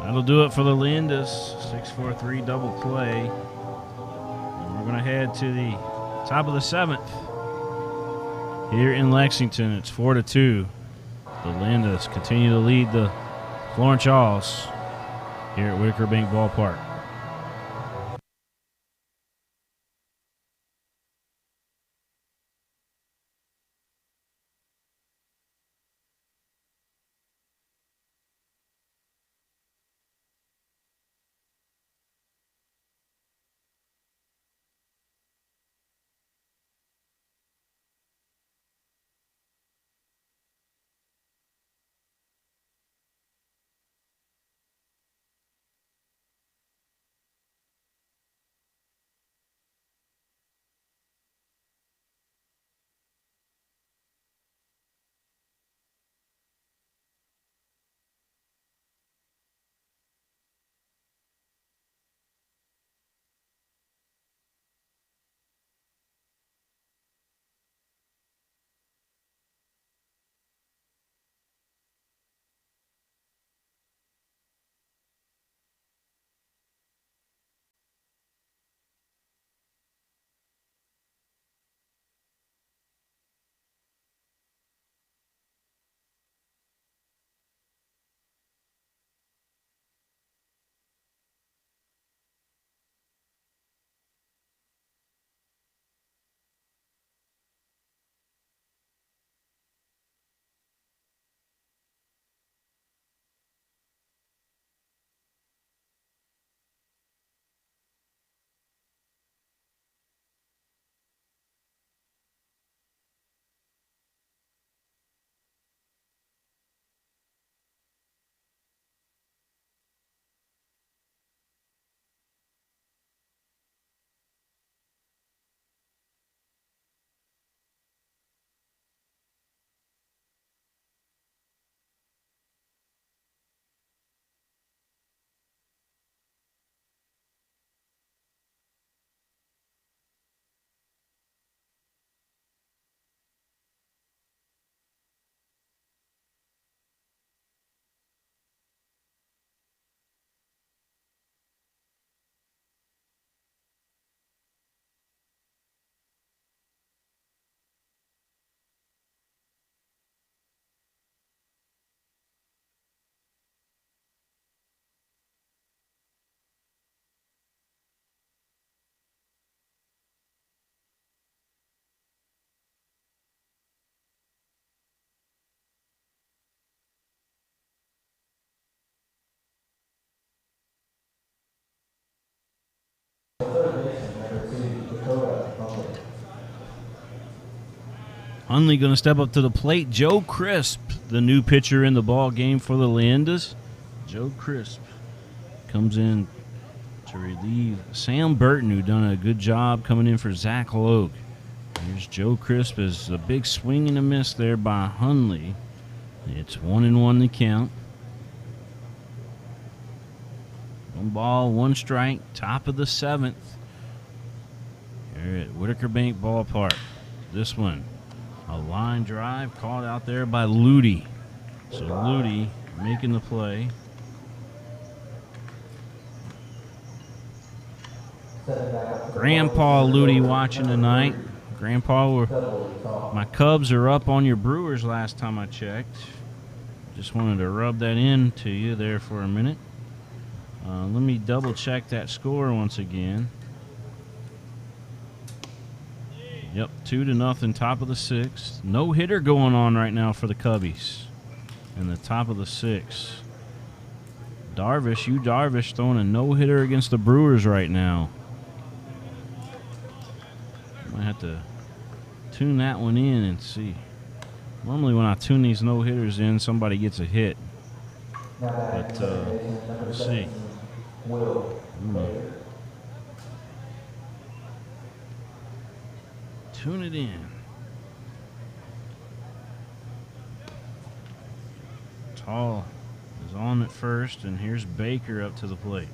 That'll do it for the Leyendas. 6-4-3 double play. And we're We're going to head to the top of the 7th. Here in Lexington, it's 4-2. The Leyendas continue to lead the Florence Yalls here at Whitaker Bank Ballpark. Hundley going to step up to the plate. Joe Crisp, the new pitcher in the ball game for the Leyendas. Joe Crisp comes in to relieve Sam Burton, who done a good job coming in for Zach Logue. Here's Joe Crisp as a big swing and a miss there by Hundley. It's 1-1 the count. 1 ball, 1 strike, top of the 7th. Here at Whitaker Bank Ballpark. This one, a line drive caught out there by Ludi. So Ludi making the play. Grandpa Ludi watching tonight. Grandpa, my Cubs are up on your Brewers last time I checked. Just wanted to rub that in to you there for a minute. Let me double check that score once again. Yep, 2-0, top of the 6th. No hitter going on right now for the Cubbies. In the top of the 6th. Darvish throwing a no hitter against the Brewers right now. Might have to tune that one in and see. Normally when I tune these no hitters in, somebody gets a hit. But let's see. Tune it in. Tall is on at first, and here's Baker up to the plate.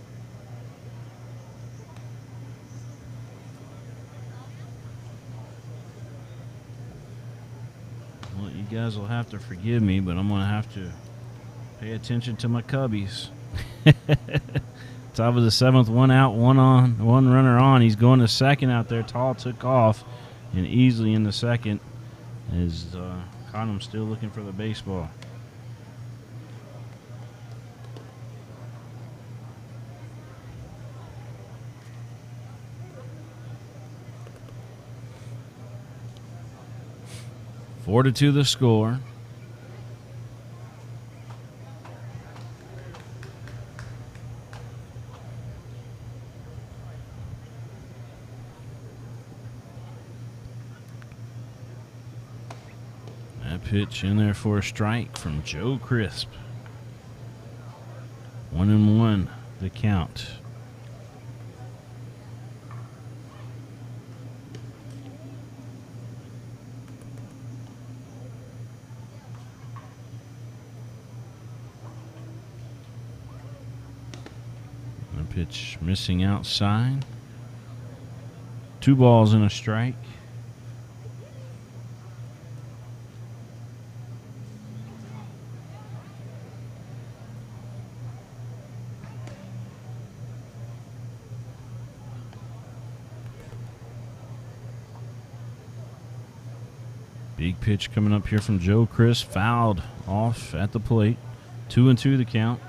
Well, you guys will have to forgive me, but I'm going to have to pay attention to my Cubbies. Top of the 7th, 1 out, 1 runner on. He's going to second out there. Tall took off and easily in the second is Conham still looking for the baseball. Four to 2 the score. That pitch in there for a strike from Joe Crisp. 1-1 the count. Pitch missing outside. 2 balls and a strike. Big pitch coming up here from Joe Crisp. Fouled off at the plate. 2-2 the count.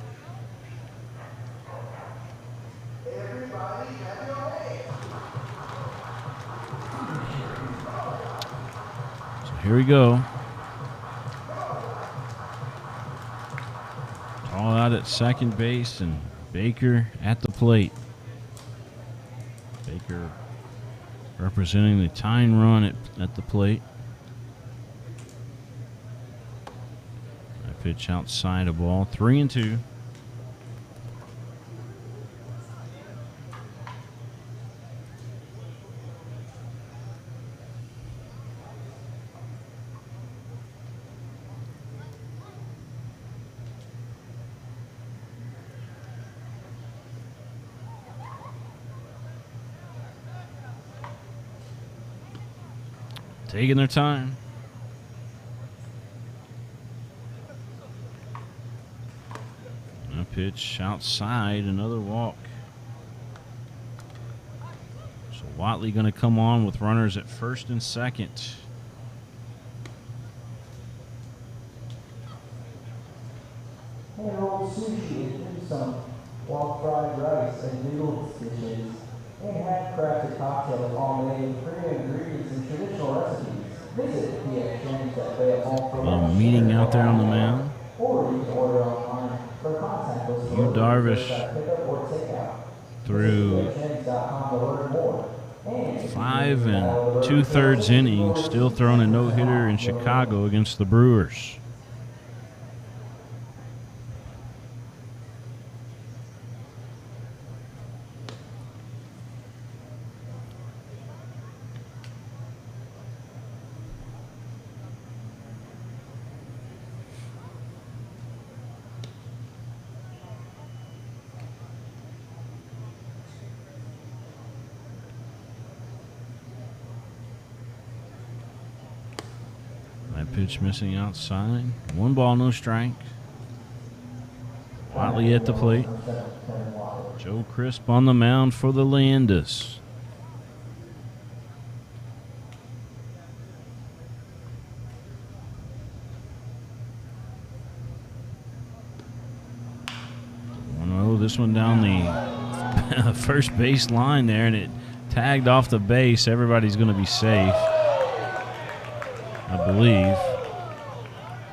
Here we go. All out at second base and Baker at the plate. Baker representing the tying run at the plate. That pitch outside a ball. 3-2. Taking their time. A pitch outside, another walk. So Watley going to come on with runners at first and second. Hey, roll sushi and some wild fried rice and noodle dishes. And handcrafted cocktails all made with premium ingredients and traditional recipes. Visit the exchange that they have A little meeting out there on the mound. Or you can order online for contactless Yu Darvish pickup or takeout. through Exchange.com to learn more. 5 2/3 innings, still throwing a no-hitter in Chicago against the Brewers. That pitch missing outside. 1 ball, no strike. Watley at the plate. Joe Crisp on the mound for the Leyendas. This one down the first base line there, and it tagged off the base. Everybody's going to be safe, I believe.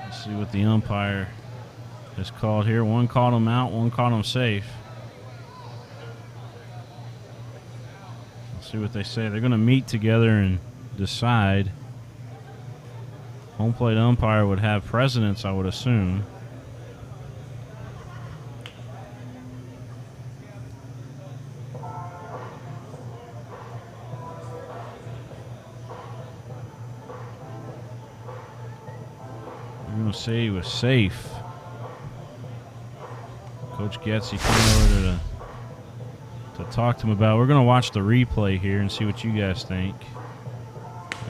Let's see what the umpire has called here. One called him out, one called him safe. Let's see what they say. They're going to meet together and decide. Home plate umpire would have precedence, I would assume. Say he was safe. Coach Getzy came over to talk to him about. We're going to watch the replay here and see what you guys think.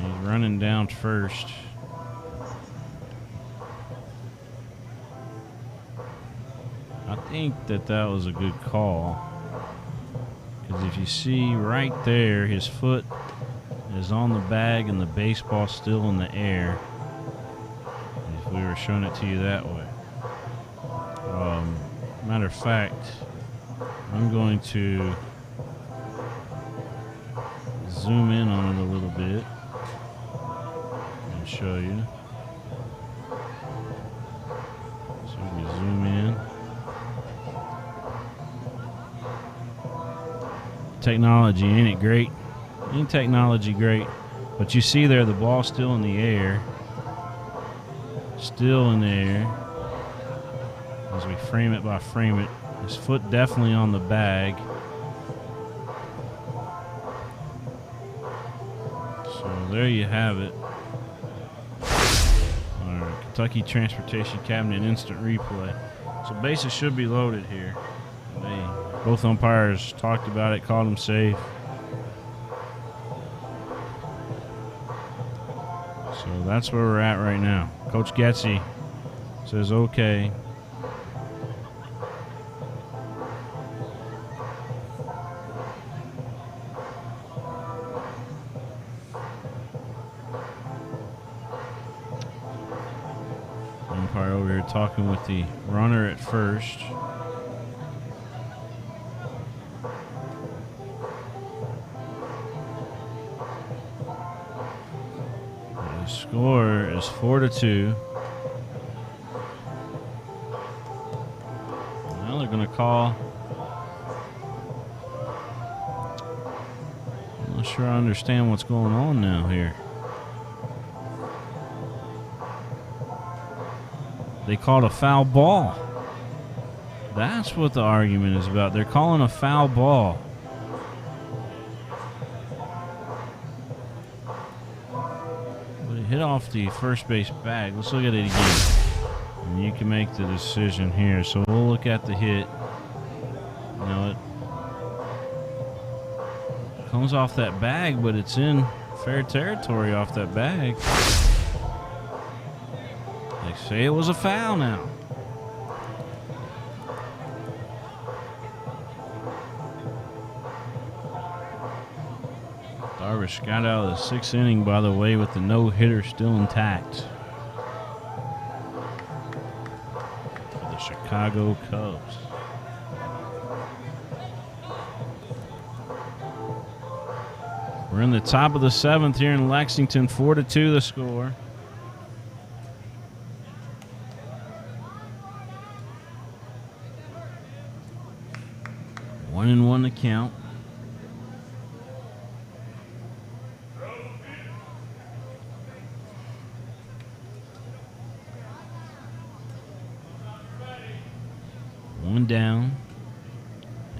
He's running down first. I think that was a good call. Because if you see right there, his foot is on the bag and the baseball's still in the air. If we were showing it to you that way. Matter of fact, I'm going to zoom in on it a little bit and show you. So we can zoom in. Technology, ain't it great? Ain't technology great? But you see there, the ball's still in the air. Still in the air. As we frame it by frame it. His foot definitely on the bag. So there you have it. All right, Kentucky Transportation Cabinet instant replay. So bases should be loaded here. Both umpires talked about it, called him safe. So that's where we're at right now. Coach Getzy says okay. Umpire over here talking with the runner at first. The score is 4-2. Now they're going to call. I'm not sure I understand what's going on now here. They called a foul ball. That's what the argument is about. They're calling a foul ball. But it hit off the first base bag. Let's look at it again. And you can make the decision here. So we'll look at the hit. Now it comes off that bag, but it's in fair territory off that bag. They say it was a foul now. Darvish got out of the sixth inning, by the way, with the no-hitter still intact for the Chicago Cubs. We're in the top of the seventh here in Lexington, 4-2 the score. One and one to count. One down.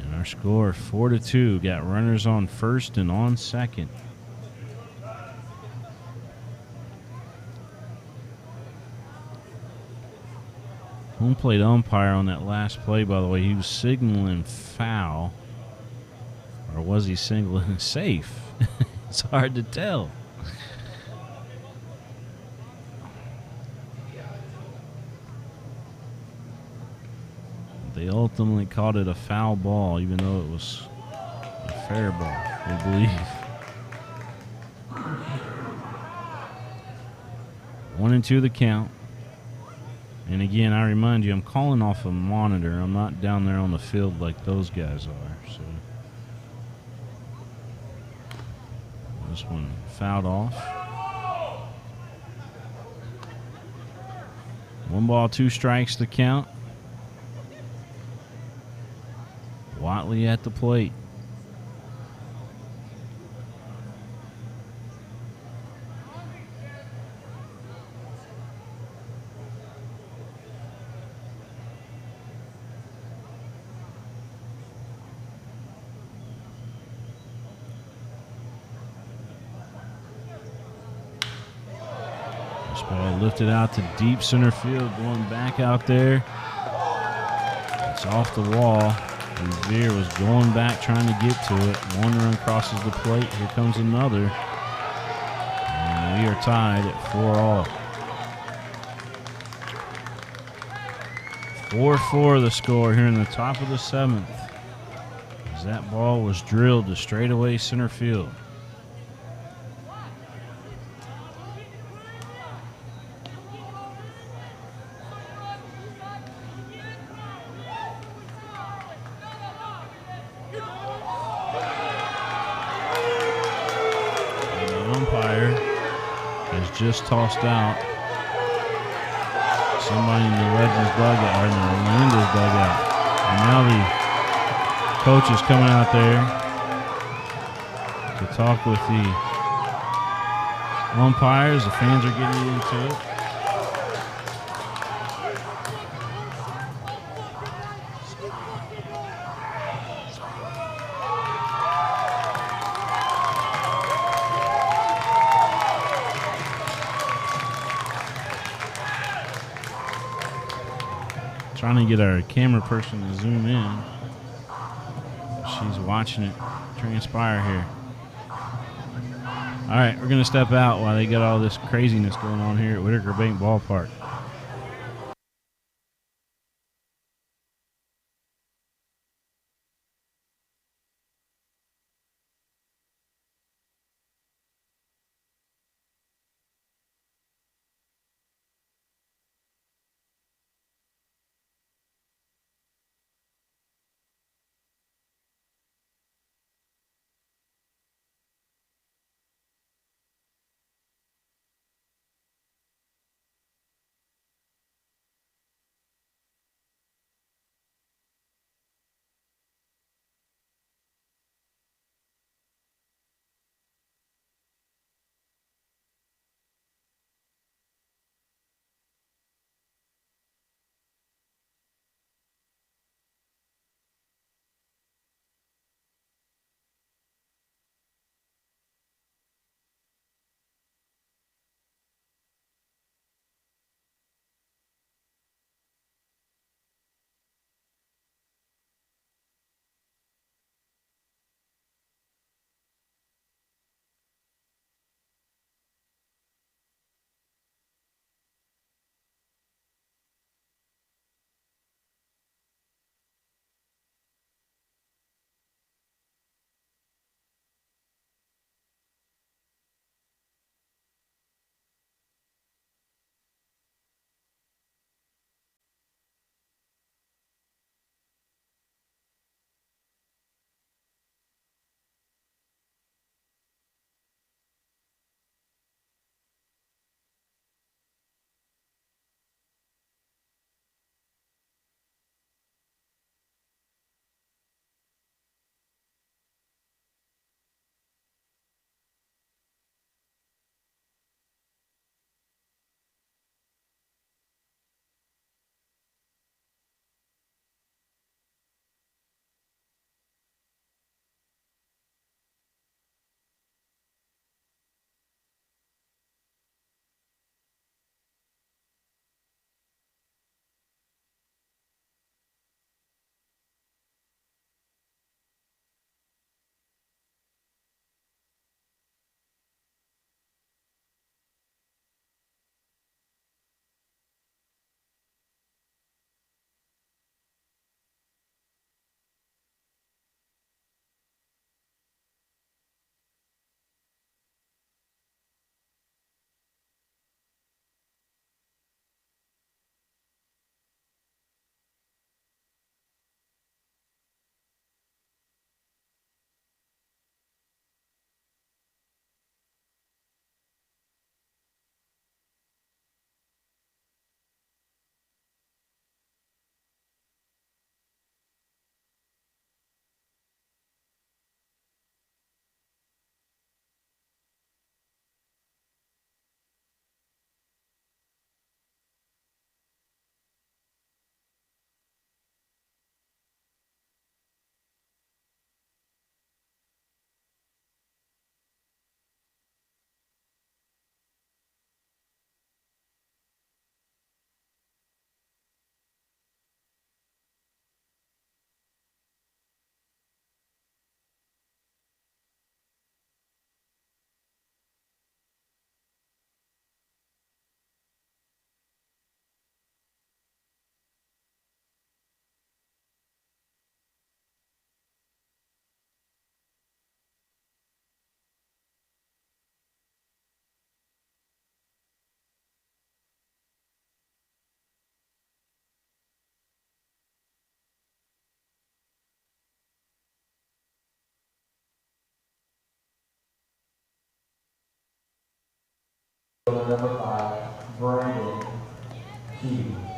And our score 4-2. Got runners on first and on second. Home plate umpire on that last play, by the way, he was signaling foul. Or was he signaling safe? It's hard to tell. They ultimately called it a foul ball, even though it was a fair ball, we believe. 1-2 the count. And again, I remind you, I'm calling off a monitor. I'm not down there on the field like those guys are. So this one fouled off. 1 ball, 2 strikes to count. Watley at the plate. This ball lifted out to deep center field, going back out there. It's off the wall. Revere was going back trying to get to it. One run crosses the plate. Here comes another. And we are tied at 4-all. 4-4 the score here in the top of the seventh. As that ball was drilled to straightaway center field. And the umpire has just tossed out somebody in the Legends dugout, or in the Leyendas dugout. And now the coach is coming out there to talk with the umpires. The fans are getting into it. Trying to get our camera person to zoom in. She's watching it transpire here. All right, we're going to step out while they got all this craziness going on here at Whitaker Bank Ballpark.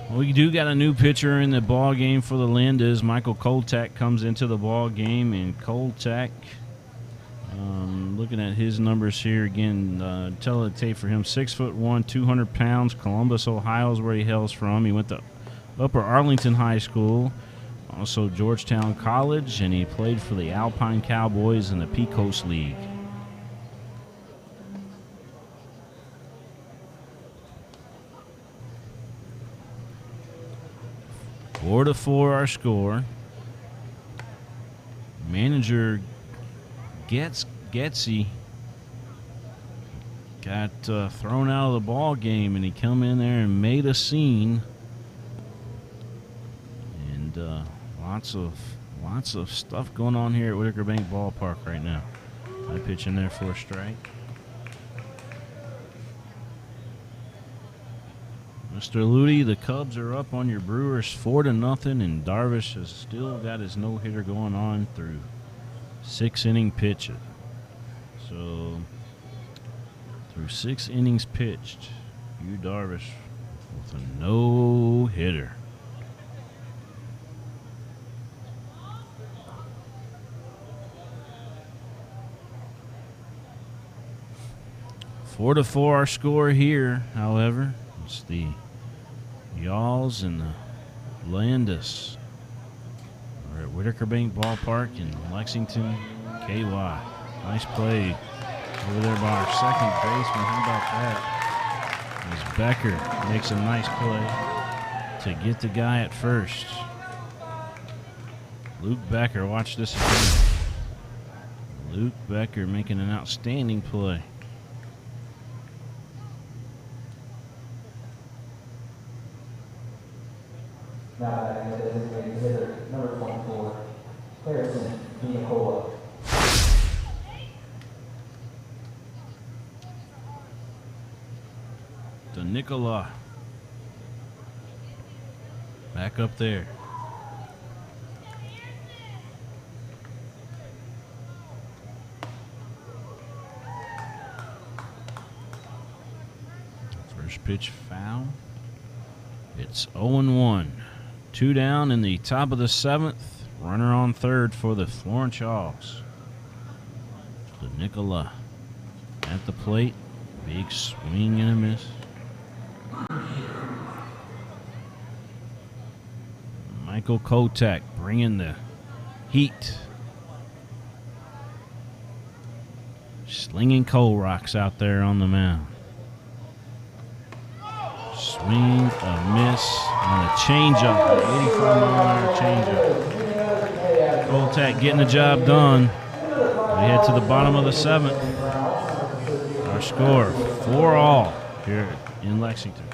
We do got a new pitcher in the ball game for the Leyendas. Michael Koltak comes into the ball game, and Koltak, looking at his numbers here again, teletape for him: 6'1", 200 pounds. Columbus, Ohio is where he hails from. He went to Upper Arlington High School, also Georgetown College, and he played for the Alpine Cowboys in the Pecos League. Four to four, our score. Manager Getsy got thrown out of the ball game, and he come in there and made a scene. And lots of stuff going on here at Whitaker Bank Ballpark right now. I pitch in there for a strike. Mr. Ludi, the Cubs are up on your Brewers 4-0, and Darvish has still got his no-hitter going on through 6 inning pitches. So, through 6 innings pitched, you Darvish with a no-hitter. Four to four, our score here. However, it's the Yalls and the Leyendas. We're at Whitaker Bank Ballpark in Lexington, KY. Nice play over there by our second baseman. How about that? As Becker makes a nice play to get the guy at first. Luke Becker, watch this again. Luke Becker making an outstanding play. Now batting the designated hitter, number 24, Harrison Nicola. To Nicola. Back up there. First pitch foul. It's 0-1. 2 down in the top of the 7th. Runner on third for the Florence Yalls. To Nicola at the plate. Big swing and a miss. Michael Koltak bringing the heat. Slinging coal rocks out there on the mound. Swing, a miss, and a changeup. 85-mile-an-hour changeup. Koltak getting the job done. We head to the bottom of the 7th. Our score, 4-all here in Lexington.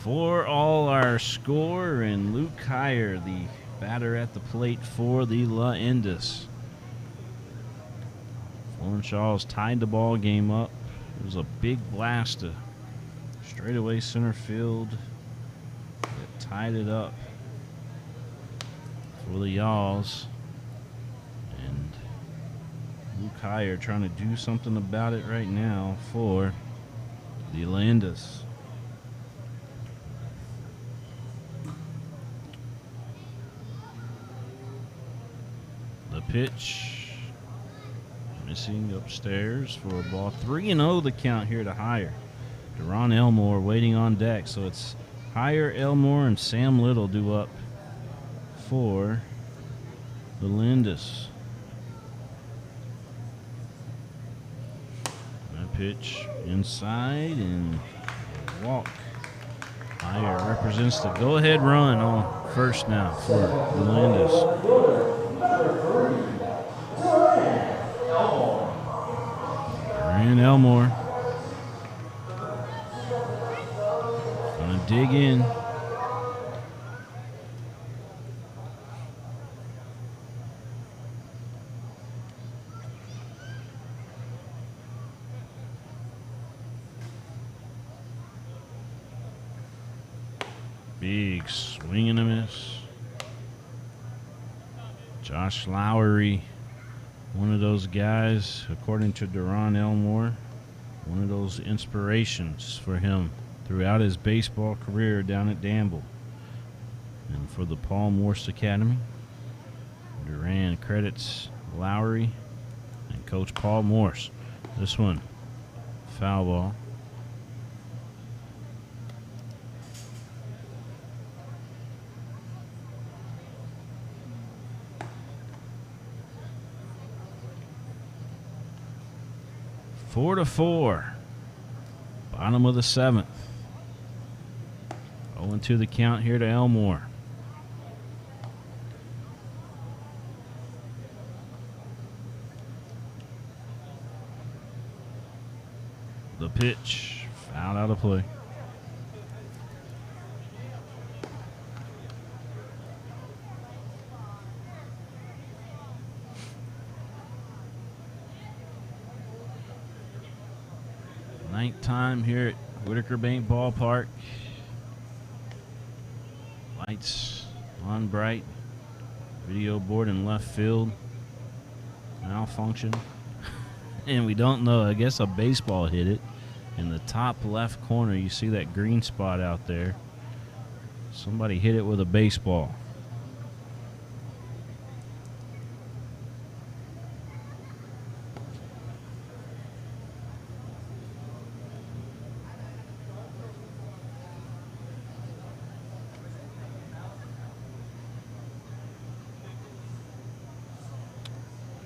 For all our score, and Luke Heyer, the batter at the plate for the Leyendas. Florence Yalls tied the ball game up. It was a big blast to straightaway center field that tied it up for the Yalls. And Luke Heyer trying to do something about it right now for the Leyendas. The pitch, missing upstairs for a ball. 3-0 the count here to Heyer. Deron Elmore waiting on deck. So it's Heyer, Elmore, and Sam Little due up for the Leyendas. That pitch inside and walk. Heyer represents the go-ahead run on first now for the Leyendas. Ryan Elmore gonna dig in. Big swing and a miss. Josh Lowry, one of those guys, according to Deron Elmore, one of those inspirations for him throughout his baseball career down at Danville. And for the Paul Morse Academy, Duran credits Lowry and Coach Paul Morse. This one, foul ball. Four to 4. Bottom of the 7th. 0-2 the count here to Elmore. The pitch. Foul out of play. Nighttime here at Whitaker Bank Ballpark. Lights on bright. Video board in left field malfunction. And we don't know. I guess a baseball hit it. In the top left corner, you see that green spot out there. Somebody hit it with a baseball.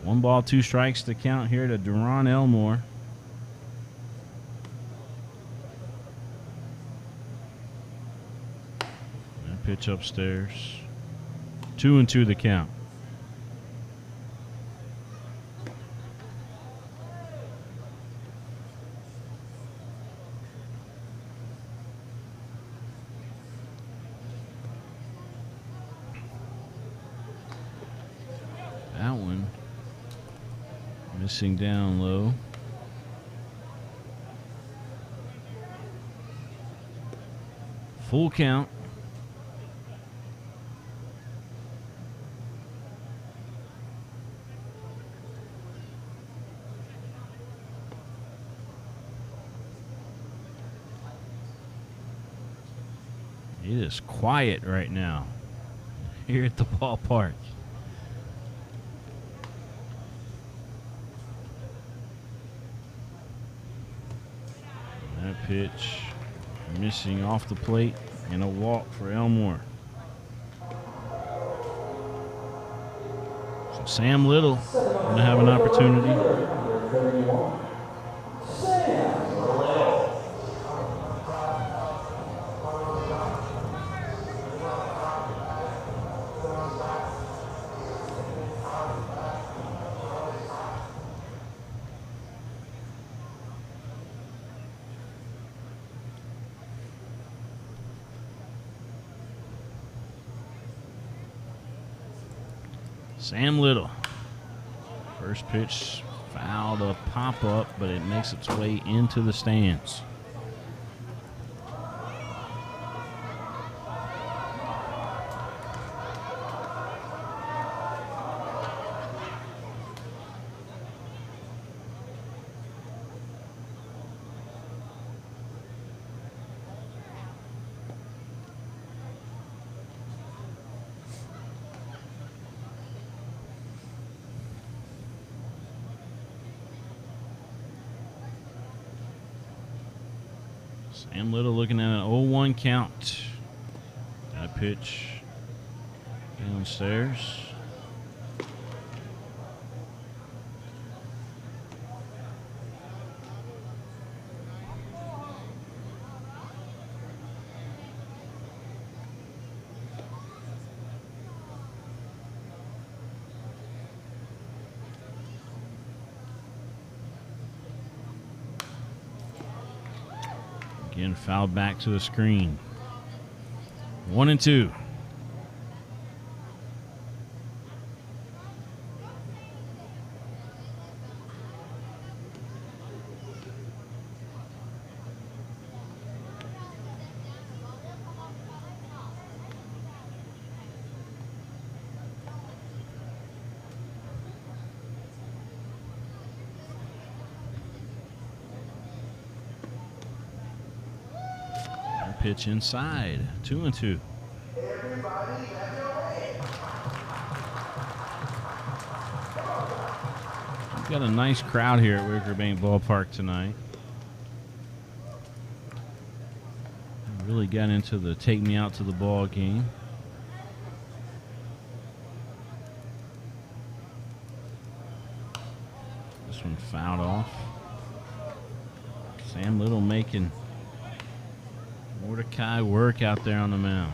One ball, 2 strikes to count here to Deron Elmore. That pitch upstairs. 2-2 the count. That one missing down low. Full count. It is quiet right now here at the ballpark. That pitch missing off the plate and a walk for Elmore. So Sam Little going to have an opportunity. Sam Little. First pitch fouled a pop up, but it makes its way into the stands. Sam Little looking at an 0-1 count. That pitch downstairs. Again, fouled back to the screen. 1-2. Pitch inside. 2-2. We've got a nice crowd here at Wicker Bank Ballpark tonight. Really got into the take me out to the ball game. This one fouled off. Sam Little making Mordecai work out there on the mound.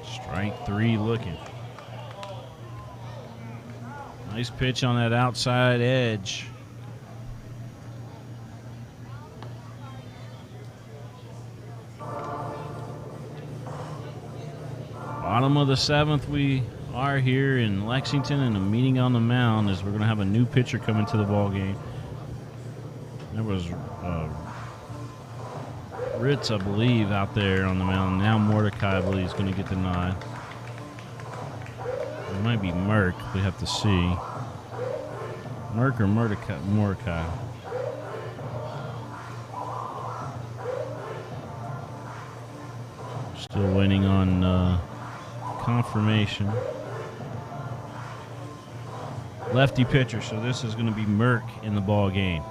Strike 3 looking. Nice pitch on that outside edge. Bottom of the 7th, we are here in Lexington, and a meeting on the mound as we're going to have a new pitcher come into the ball game. There was Ritz, I believe, out there on the mound. Now Mordecai, I believe, is going to get the nod. It might be Merck. We have to see. Merck or Mordecai. Still waiting on confirmation. Lefty pitcher, so this is going to be Merck in the ball game.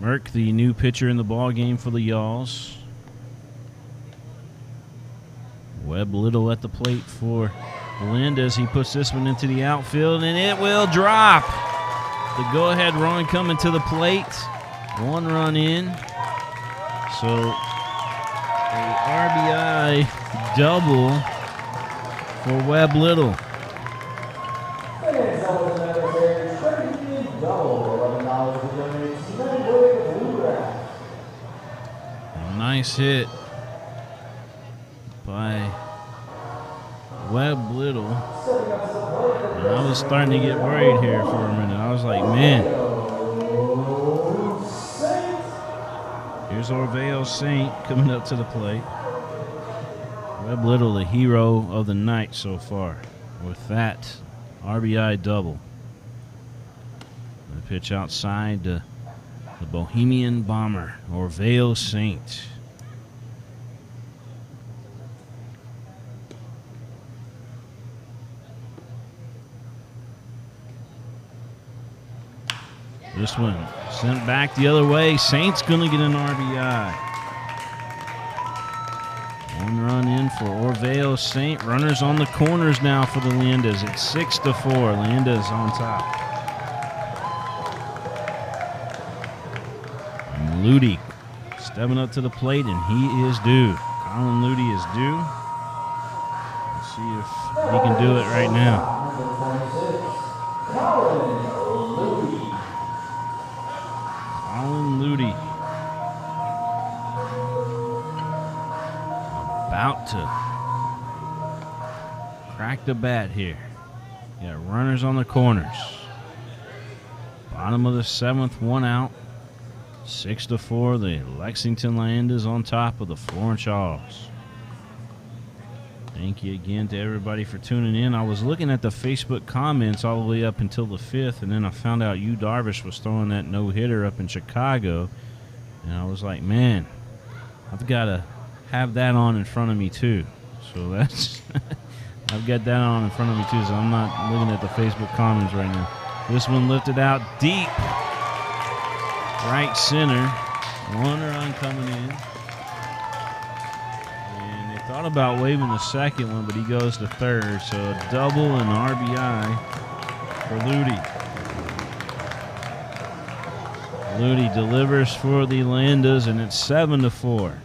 Merck, the new pitcher in the ball game for the Yalls. Webb Little at the plate for Leyendas. He puts this one into the outfield, and it will drop. The go-ahead run coming to the plate. 1 run in. So a RBI double for Webb Little. A nice hit by Webb Little. And I was starting to get worried here for a minute. I was like, man. Here's Orveo Saint coming up to the plate. Webb Little, the hero of the night so far, with that RBI double. The pitch outside to the Bohemian Bomber, Orveo Saint. This one sent back the other way. Saint's going to get an RBI. 1 run in for Orveo Saint. Runners on the corners now for the Leyendas. It's 6-4. Leyendas on top. And Ludi stepping up to the plate, and he is due. Colin Ludi is due. Let's see if he can do it right now. Colin Ludi about to crack the bat here. Got runners on the corners. Bottom of the 7th, 1 out. 6-4. The Lexington Leyendas on top of the Florence Yalls. Thank you again to everybody for tuning in. I was looking at the Facebook comments all the way up until the 5th, and then I found out Yu Darvish was throwing that no-hitter up in Chicago, and I was like, man, I've got to have that on in front of me too. So that's I've got that on in front of me too, so I'm not looking at the Facebook comments right now. This one lifted out deep, right center. 1 run coming in. Thought about waving the second one, but he goes to third. So a double and RBI for Ludi. Ludi delivers for the Leyendas, and it's 7-4.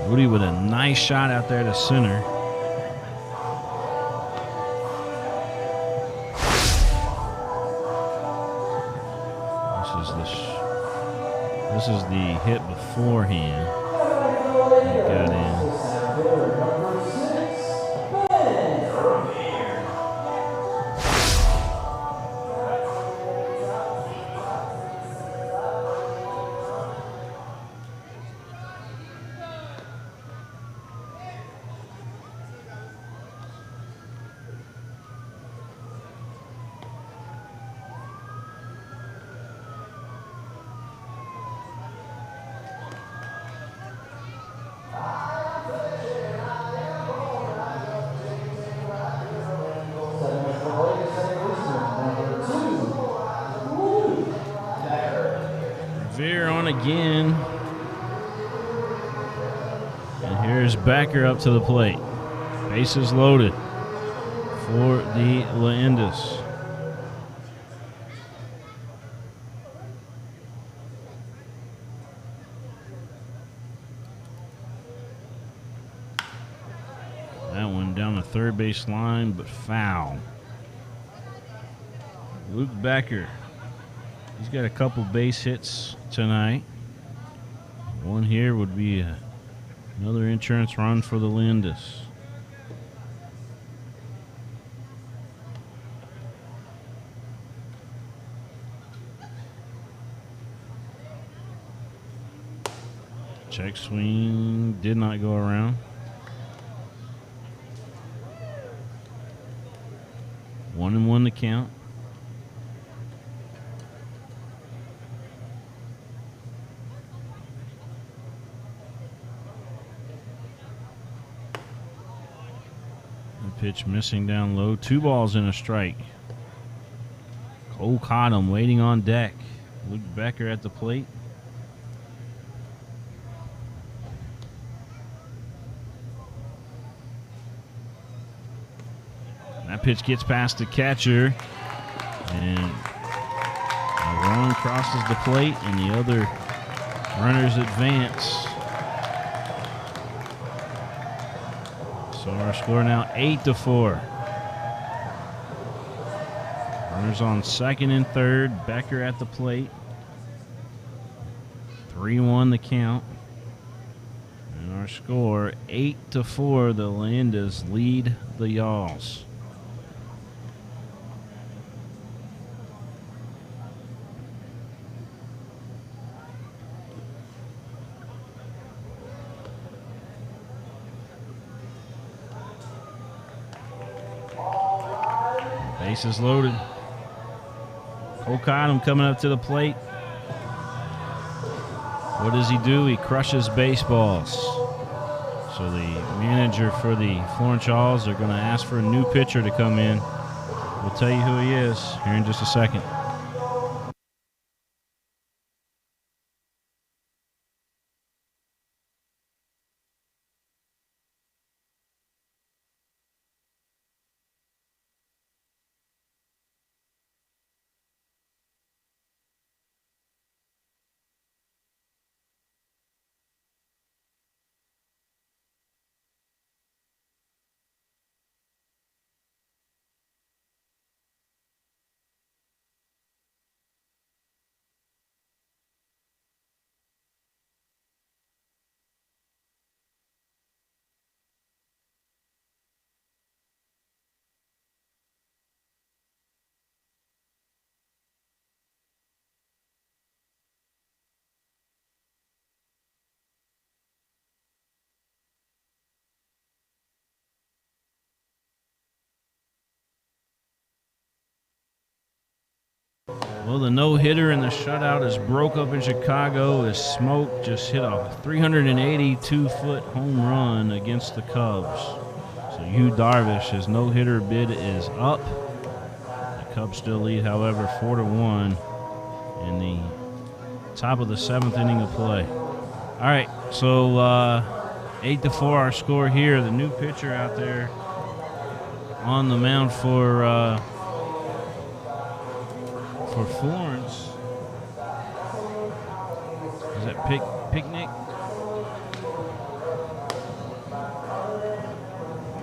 Ludi with a nice shot out there to center. This is the hit beforehand. He got in. Veer on again. And here's Becker up to the plate. Bases loaded for the Leyendas. That one down the third base line, but foul. Luke Becker. He's got a couple base hits tonight. One here would be another insurance run for the Leyendas. Check swing did not go around. 1-1 to count. pitch missing down low. 2 balls and a strike. Cole Cottom waiting on deck. Luke Becker at the plate. That pitch gets past the catcher, and a run crosses the plate, and the other runners advance. So our score now 8-4. Runners on second and third. Becker at the plate. 3-1 the count. And our score 8-4. The Leyendas lead the Yalls. Bases loaded. Cole Cottom coming up to the plate. What does he do? He crushes baseballs. So the manager for the Florence Yalls are going to ask for a new pitcher to come in. We'll tell you who he is here in just a second. Well, the no-hitter and the shutout is broke up in Chicago as Smoke just hit a 382-foot home run against the Cubs. So Yu Darvish, his no-hitter bid is up. The Cubs still lead, however, 4-1 in the top of the 7th inning of play. All right, so 8-4 our score here. The new pitcher out there on the mound for Florence. Is that Picnic?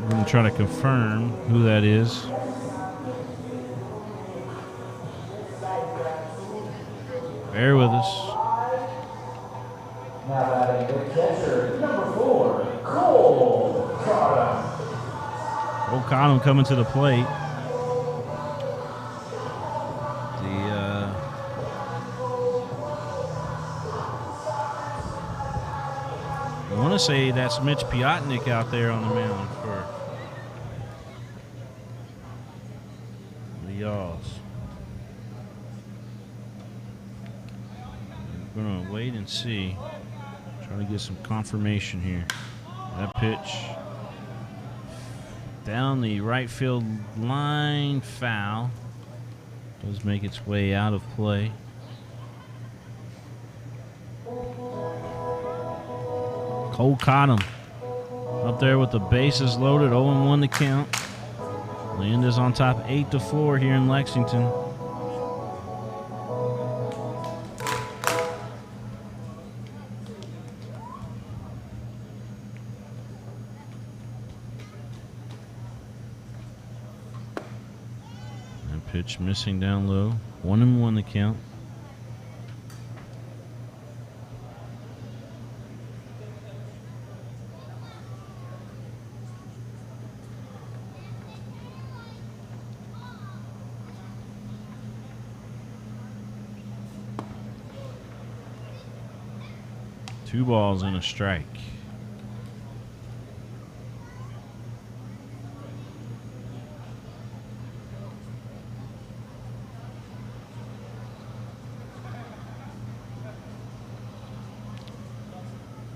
We're going to try to confirm who that is. Bear with us. Now batting the catcher, number 4, Cole Cottom. Cole Cottom coming to the plate. I want to say that's Mitch Piotnik out there on the mound for the Yalls. We're going to wait and see. Try to get some confirmation here. That pitch down the right field line, foul. Does make its way out of play. Cole Cottom up there with the bases loaded, 0-1 the count. Leyendas on top 8-4 here in Lexington. That pitch missing down low, 1-1 the count. Two balls and a strike.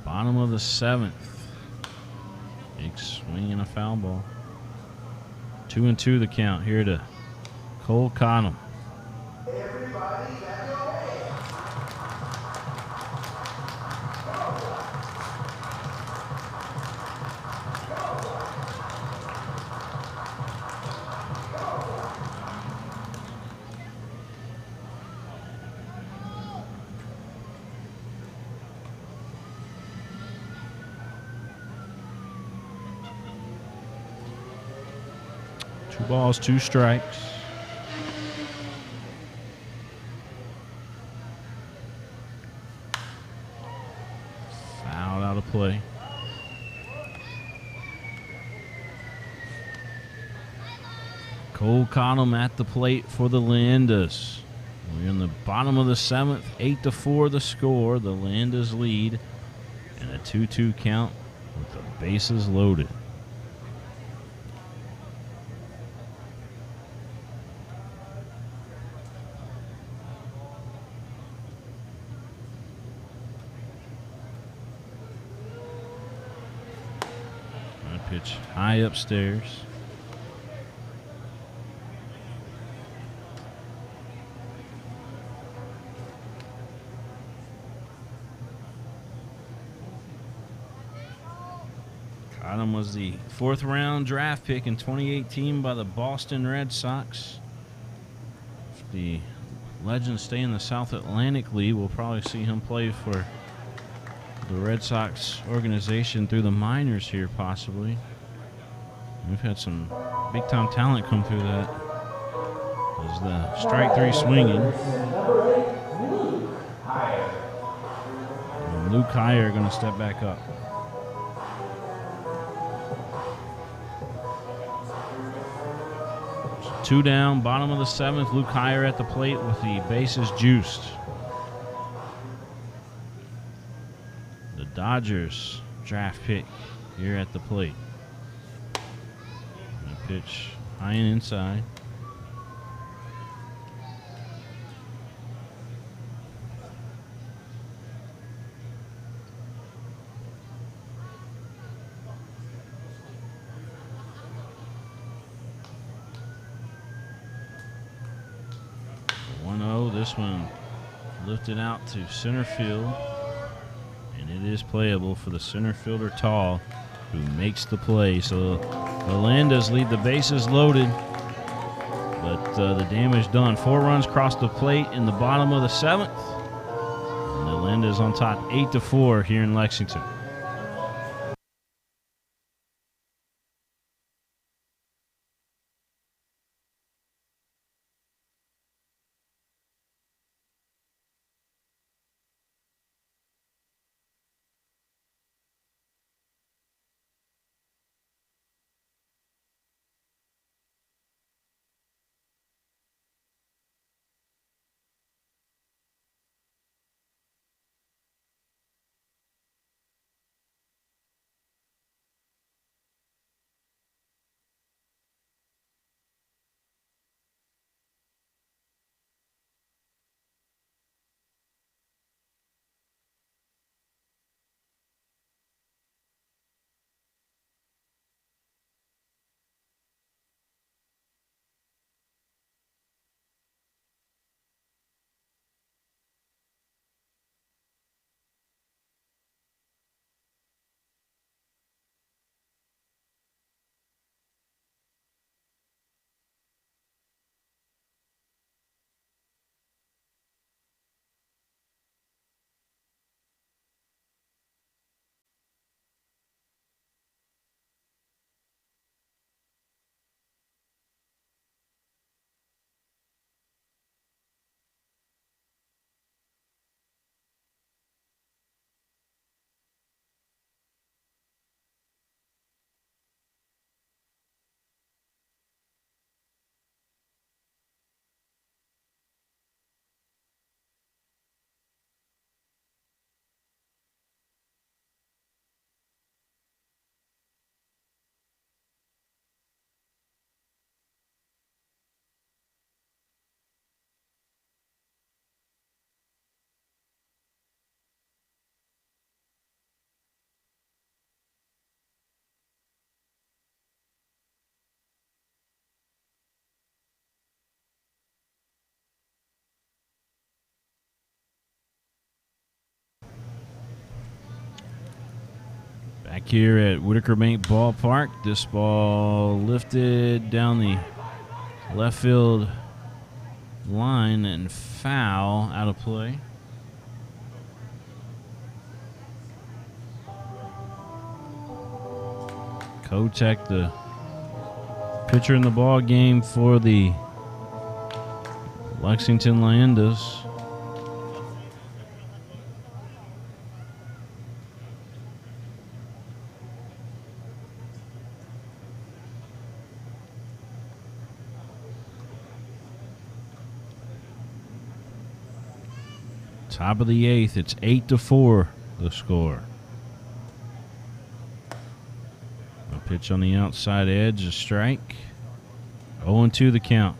Bottom of the 7th. Big swing and a foul ball. 2-2 the count here to Cole Connell. Two balls, two strikes. Fouled out of play. Cole Connell at the plate for the Leyendas. We're in the bottom of the 7th, 8-4 the score. The Leyendas lead, and a 2-2 count with the bases loaded. Pitch high upstairs. Cottom was the 4th round draft pick in 2018 by the Boston Red Sox. If the Legends stay in the South Atlantic League, we'll probably see him play for the Red Sox organization through the minors here, possibly. We've had some big-time talent come through that. As the strike 3 swinging. And Luke Heyer going to step back up. Two down, bottom of the 7th. Luke Heyer at the plate with the bases juiced. The Dodgers draft pick here at the plate. And a pitch high and inside. This one lifted out to center field, and it is playable for the center fielder Tall, who makes the play. So the Leyendas lead the bases loaded, but the damage done. 4 runs crossed the plate in the bottom of the 7th, and the Leyendas on top 8-4 here in Lexington. Back here at Whitaker Bank Ballpark, this ball lifted down the left field line and foul, out of play. Kotek, the pitcher in the ball game for the Lexington Leyendas. Top of the 8th, it's 8-4 the score. A pitch on the outside edge, a strike. 0-2 the count.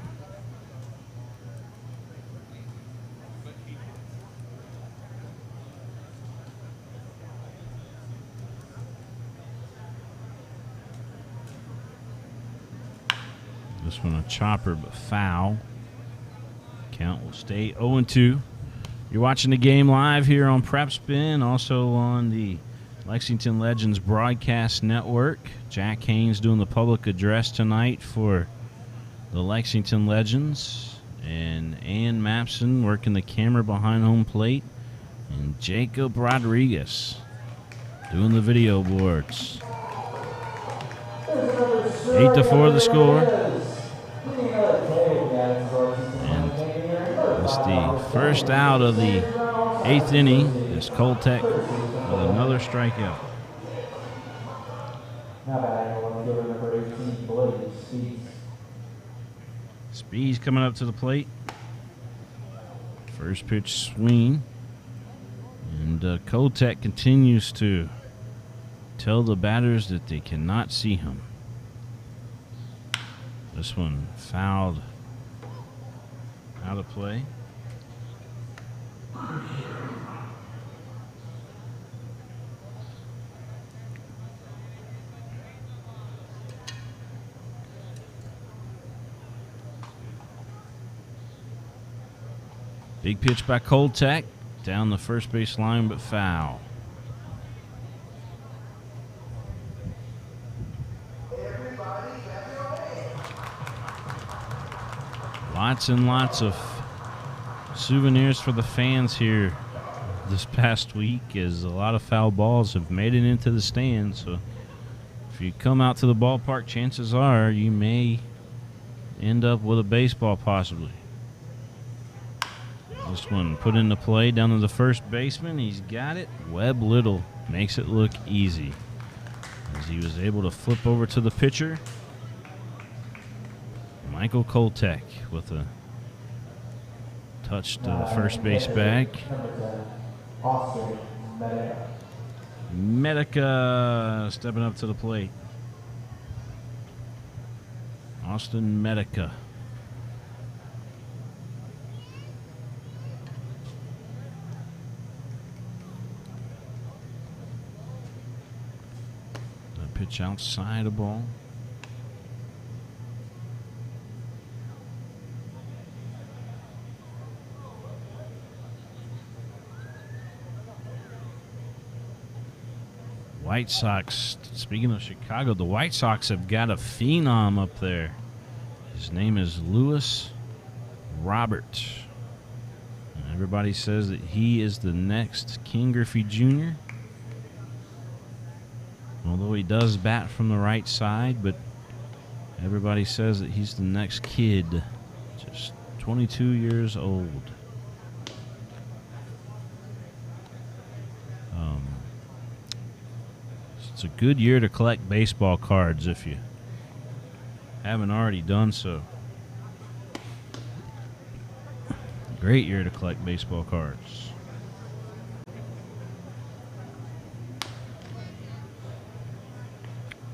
This one a chopper, but foul. Count will stay 0-2. You're watching the game live here on Prep Spin, also on the Lexington Legends Broadcast Network. Jack Haynes doing the public address tonight for the Lexington Legends. And Ann Mapson working the camera behind home plate. And Jacob Rodriguez doing the video boards. 8-4 the score. And it's the first out of the 8th inning. It's Kotek with another strikeout. Now batting on number 18, Blake Speeds. Speeds coming up to the plate. First pitch swing. And Kotek continues to tell the batters that they cannot see him. This one fouled out of play. Big pitch by Kotek down the first base line, but foul. Lots and lots of souvenirs for the fans here this past week, as a lot of foul balls have made it into the stands. So if you come out to the ballpark, chances are you may end up with a baseball possibly. This one put into play down to the first baseman. He's got it. Webb Little makes it look easy as he was able to flip over to the pitcher. Michael Kotek with a touch to the first base bag. Medica stepping up to the plate. Austin Medica. The pitch outside the ball. White Sox, speaking of Chicago, the White Sox have got a phenom up there. His name is Lewis Robert. And everybody says that he is the next King Griffey Jr. Although he does bat from the right side, but everybody says that he's the next kid. Just 22 years old. It's a good year to collect baseball cards if you haven't already done so. Great year to collect baseball cards.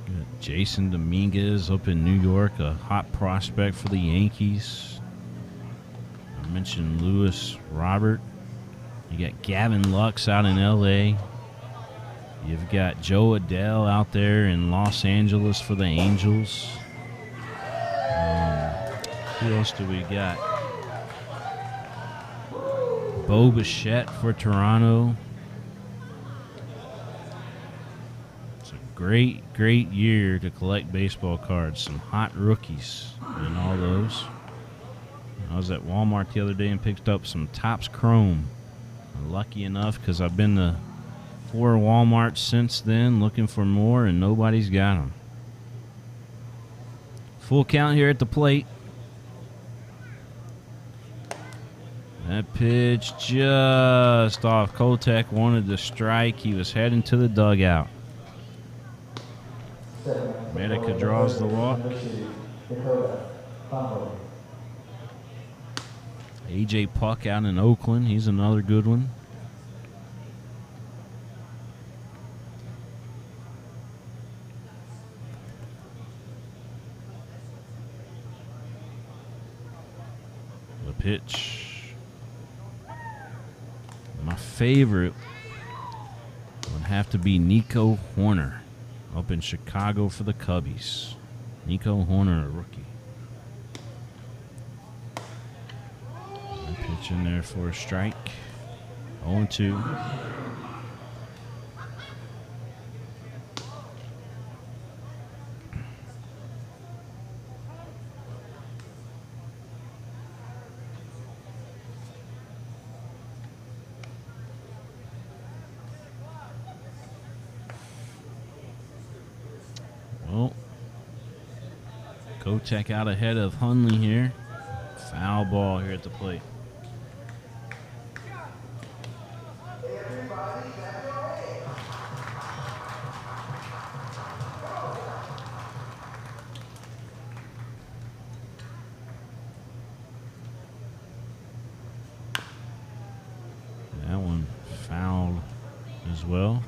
Got Jason Dominguez up in New York, a hot prospect for the Yankees. I mentioned Lewis Robert. You got Gavin Lux out in L.A. You've got Joe Adele out there in Los Angeles for the Angels. Who else do we got? Bo Bichette for Toronto. It's a great year to collect baseball cards. Some hot rookies and all those. I was at Walmart the other day and picked up some Topps Chrome. Lucky enough because I've been to 4 Walmarts since then looking for more, and nobody's got them. Full count here at the plate. That pitch just off. Kotek wanted to strike. He was heading to the dugout. Medica draws the walk. A.J. Puck out in Oakland. He's another good one. The pitch. My favorite would have to be Nico Horner up in Chicago for the Cubbies. Nico Horner, a rookie. Pitch in there for a strike. 0-2. Well, Kotek out ahead of Hundley here. Foul ball here at the plate. That one fouled as well.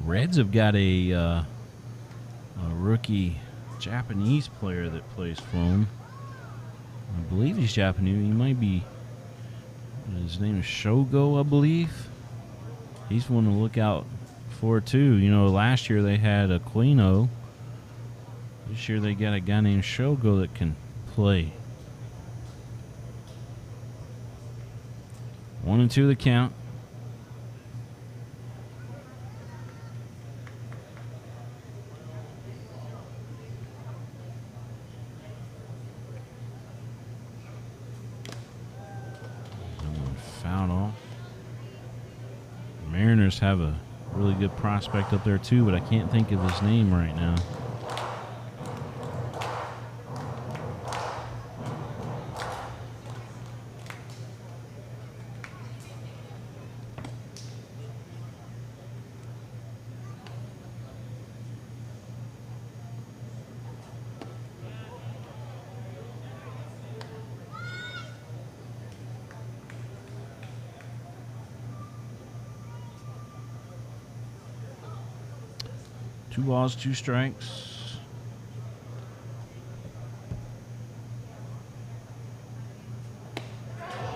Reds have got a rookie Japanese player that plays for them. I believe he's Japanese. He might be. His name is Shogo, I believe. He's one to look out for too. You know, last year they had Aquino. This year they got a guy named Shogo that can play. 1-2 the count. Foul off. The Mariners have a really good prospect up there too, but I can't think of his name right now. Two balls, 2 strikes.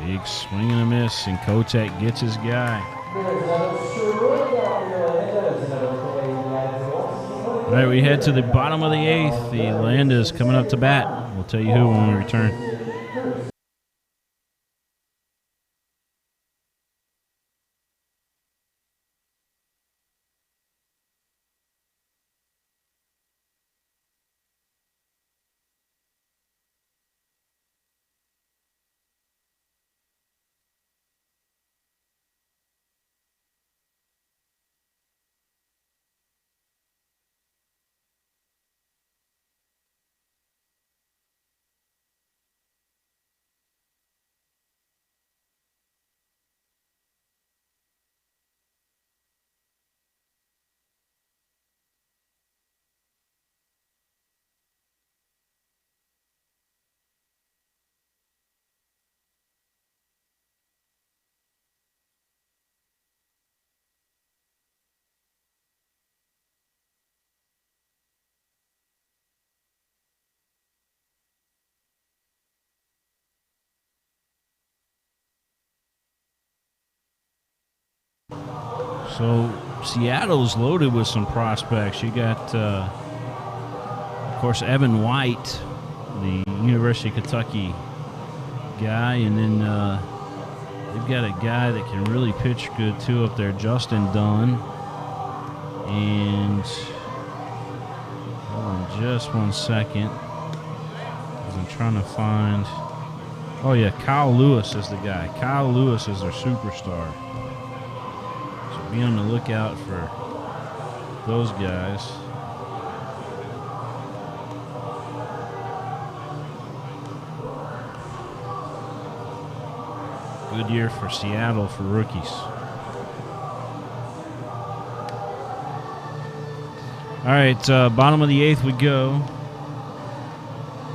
Big swing and a miss, and Kotek gets his guy. All right, we head to the bottom of the 8th. The Leyendas coming up to bat. We'll tell you who when we return. So Seattle's loaded with some prospects. You got, of course, Evan White, the University of Kentucky guy, and then They've got a guy that can really pitch good, too, up there, Justin Dunn. And hold on just 1 second. I'm trying to find. Oh, yeah, Kyle Lewis is the guy. Kyle Lewis is their superstar. So be on the lookout for those guys. Good year for Seattle for rookies. All right, bottom of the 8th we go.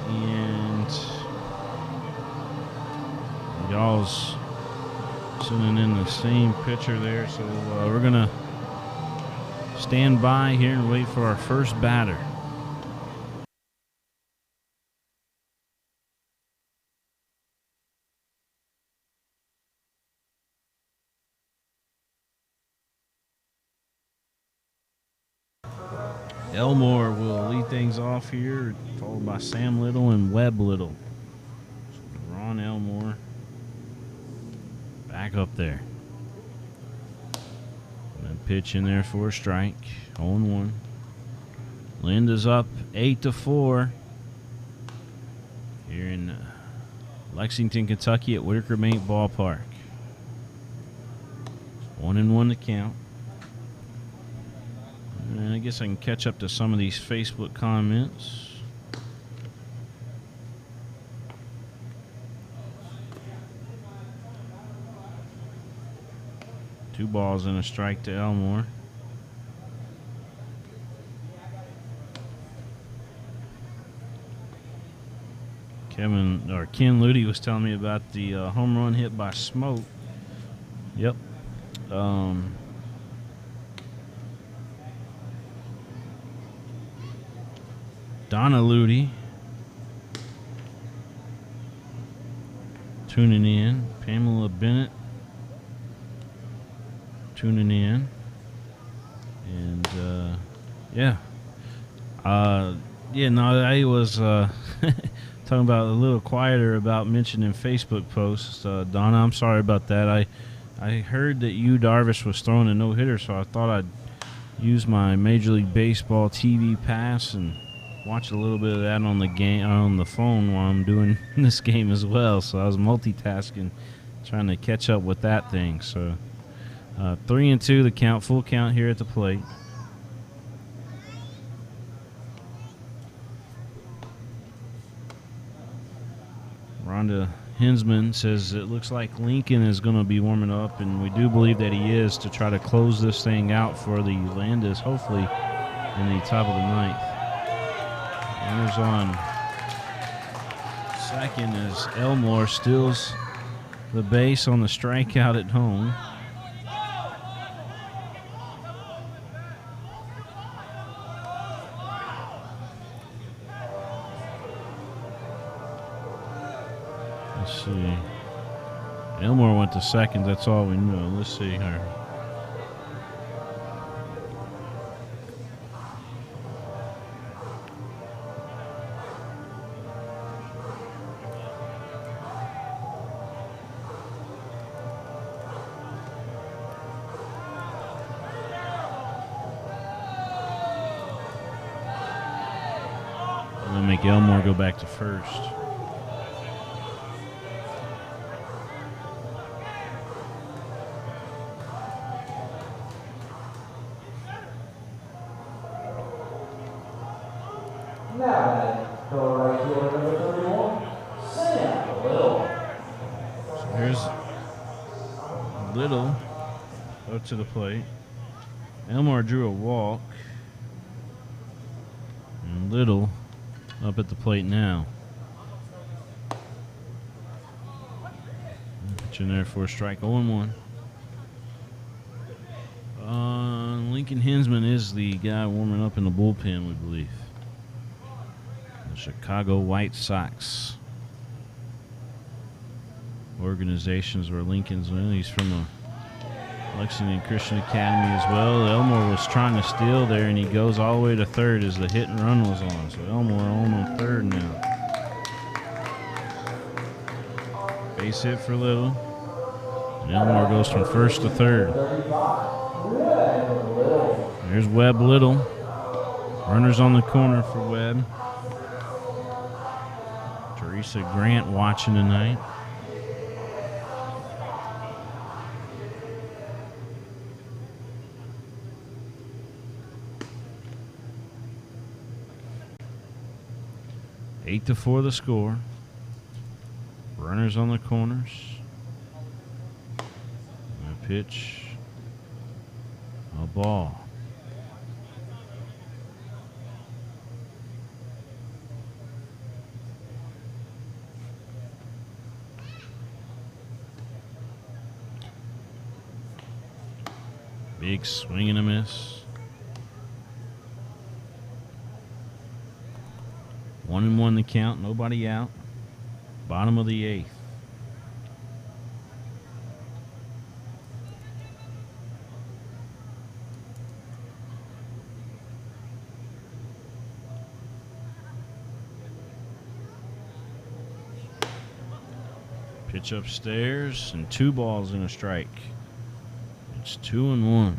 And y'all's sending in the same pitcher there. So we're going to stand by here and wait for our first batter. Elmore will lead things off here, followed by Sam Little and Webb Little. So Ron Elmore back up there. And then pitch in there for a strike. 0-1. Linda's up 8-4 here in Lexington, Kentucky at Whitaker Bank Ballpark. 1-1 to count. And I guess I can catch up to some of these Facebook comments. Two balls and a strike to Elmore. Ken Ludy was telling me about the home run hit by Smoke. Yep. Donna Ludy tuning in. Pamela Bennett tuning in. And I was talking about a little quieter about mentioning Facebook posts. Donna, I'm sorry about that. I heard that Yu Darvish was throwing a no-hitter, so I thought I'd use my Major League Baseball TV pass and watch a little bit of that on the game on the phone while I'm doing this game as well. So I was multitasking, trying to catch up with that thing. So 3-2 the count, full count here at the plate. Rhonda Hinsman says it looks like Lincoln is going to be warming up, and we do believe that he is, to try to close this thing out for the Leyendas, hopefully in the top of the 9th. Runners on second as Elmore steals the base on the strikeout at home. Let's see. Elmore went to second. That's all we know. Let's see here. Make Elmore go back to first. So here's Little up to the plate. Elmore drew a walk. And Little up at the plate now. Pitch in there for a strike. 0-1. Lincoln Hinsman is the guy warming up in the bullpen, we believe. The Chicago White Sox organizations where Lincoln's in. He's from the Lexington Christian Academy as well. Elmore was trying to steal there, and he goes all the way to third as the hit and run was on. So Elmore on third now. Base hit for Little. Elmore goes from first to third. There's Webb Little. Runners on the corner for Webb. Teresa Grant watching tonight. Eight to 4 the score. Runners on the corners. A pitch. A ball. Big swing and a miss. 1-1 the count, nobody out. Bottom of the 8th. Pitch upstairs and 2 balls and a strike. It's 2-1.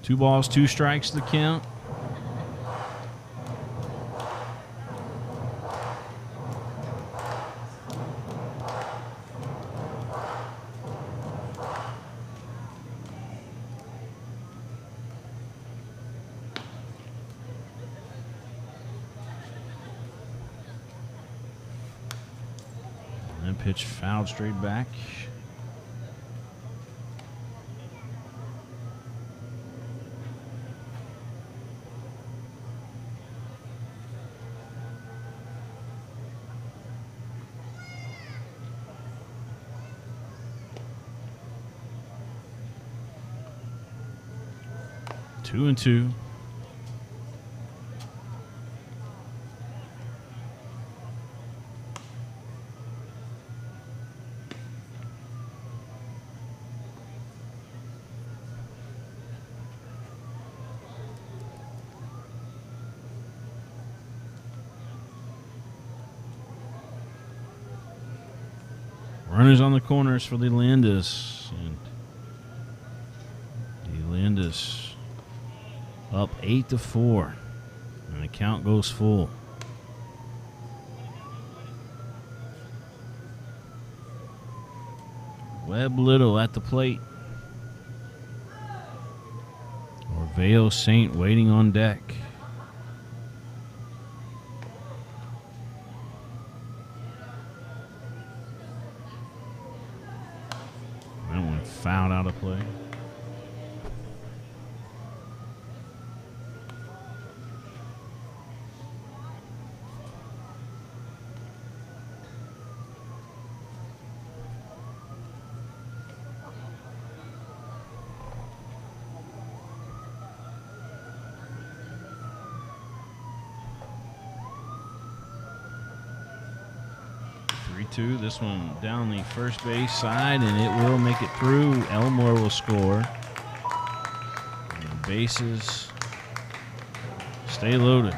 Two balls, 2 strikes to the count. And pitch fouled straight back. Two and two. Runners on the corners for the Leyendas. And the Leyendas up 8-4, and the count goes full. Webb Little at the plate. Orveo Saint waiting on deck. That one fouled out of play. This one down the first base side, and it will make it through. Elmore will score. And the bases stay loaded.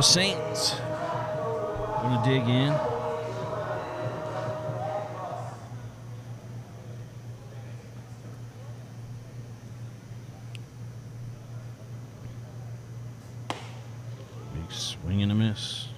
Saints gonna dig in. Big swing and a miss.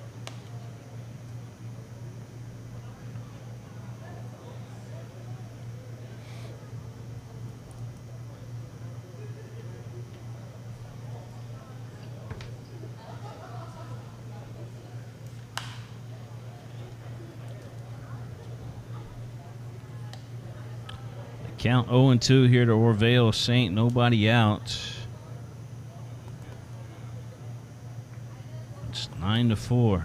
count 0-2 here to Orvale St. Nobody out. It's 9-4.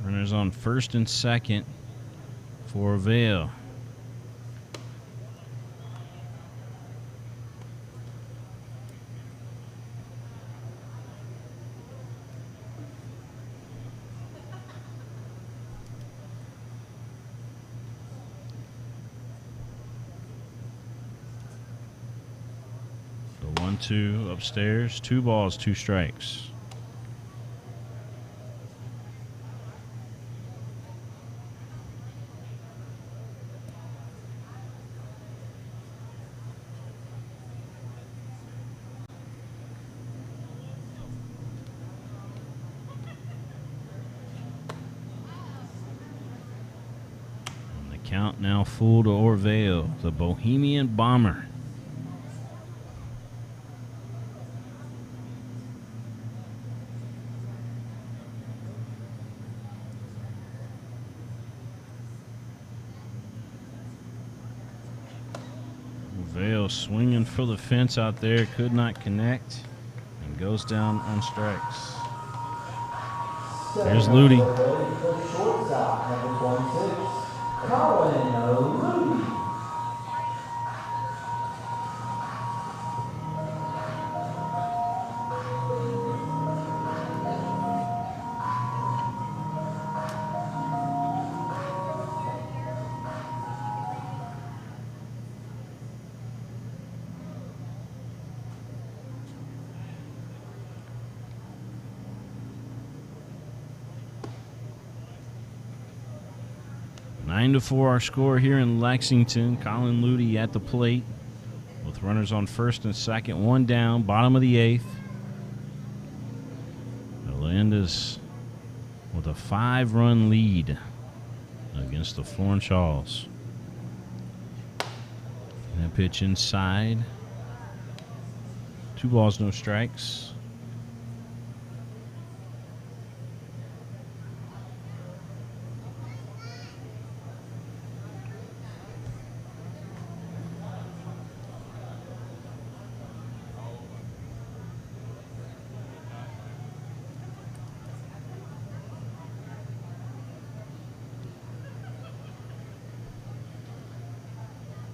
Runners on first and second for Orvale. The 1-2 upstairs. 2 balls, 2 strikes. Count now full to Orvale, the Bohemian Bomber. Orvale swinging for the fence out there, could not connect, and goes down on strikes. There's Ludi. Shortstop, number 26. Colin Ludi. Nine to 4 our score here in Lexington. Colin Ludi at the plate with runners on first and second, 1 down, bottom of the 8th. The Leyendas with a 5-run lead against the Florence Yalls. That pitch inside. 2 balls, no strikes.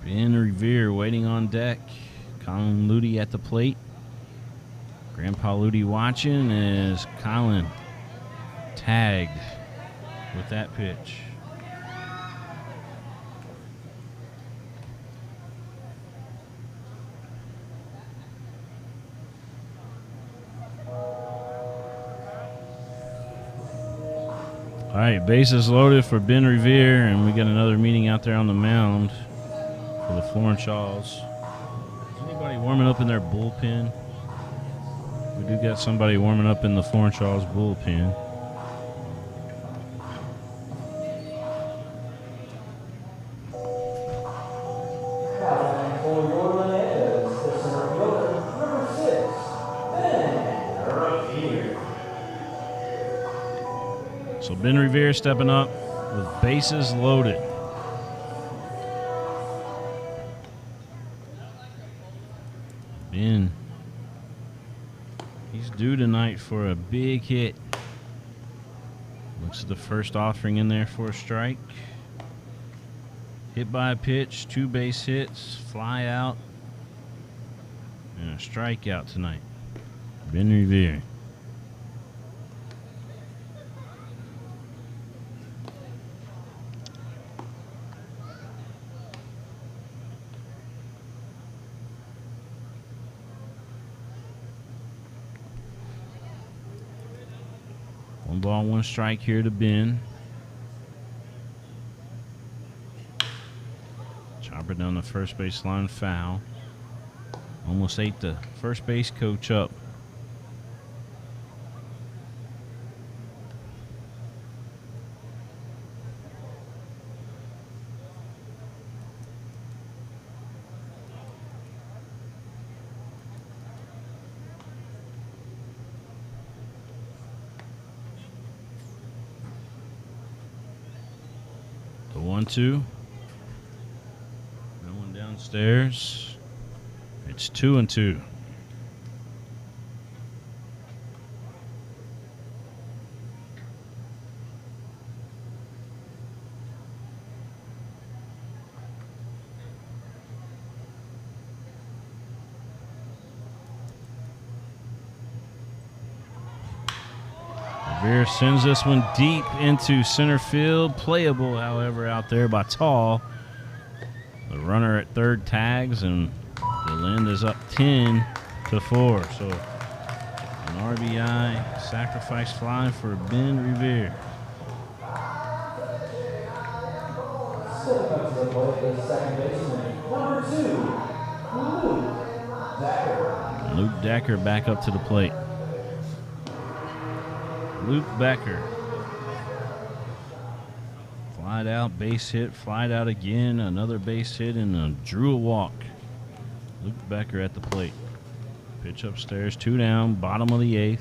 Ben Revere waiting on deck. Colin Ludi at the plate. Grandpa Ludi watching as Colin tagged with that pitch. All right, bases loaded for Ben Revere, and we got another meeting out there on the mound for the Florence Yalls. Is anybody warming up in their bullpen? We do got somebody warming up in the Florence Yalls bullpen. Batting for your Leyendas, the center fielder, number 6, Ben Revere. So Ben Revere stepping up with bases loaded. Ben, he's due tonight for a big hit. Looks at the first offering in there for a strike. Hit by a pitch, 2 base hits, fly out, and a strikeout tonight. Ben Revere. One ball, 1 strike here to Ben. Chopper down the first base line, foul. Almost ate the first base coach up. The 1-2. upstairs. It's 2-2. Revere sends this one deep into center field. Playable, however, out there by Tall. The runner at third tags, and the Lind is up 10-4. So an RBI sacrifice fly for Ben Revere. Stepping up to the plate is second baseman, number 2, Luke Decker. Luke Decker back up to the plate. Luke Becker. Flied out, base hit, flied out again, another base hit, and drew a walk. Luke Becker at the plate. Pitch upstairs, 2 down, bottom of the 8th.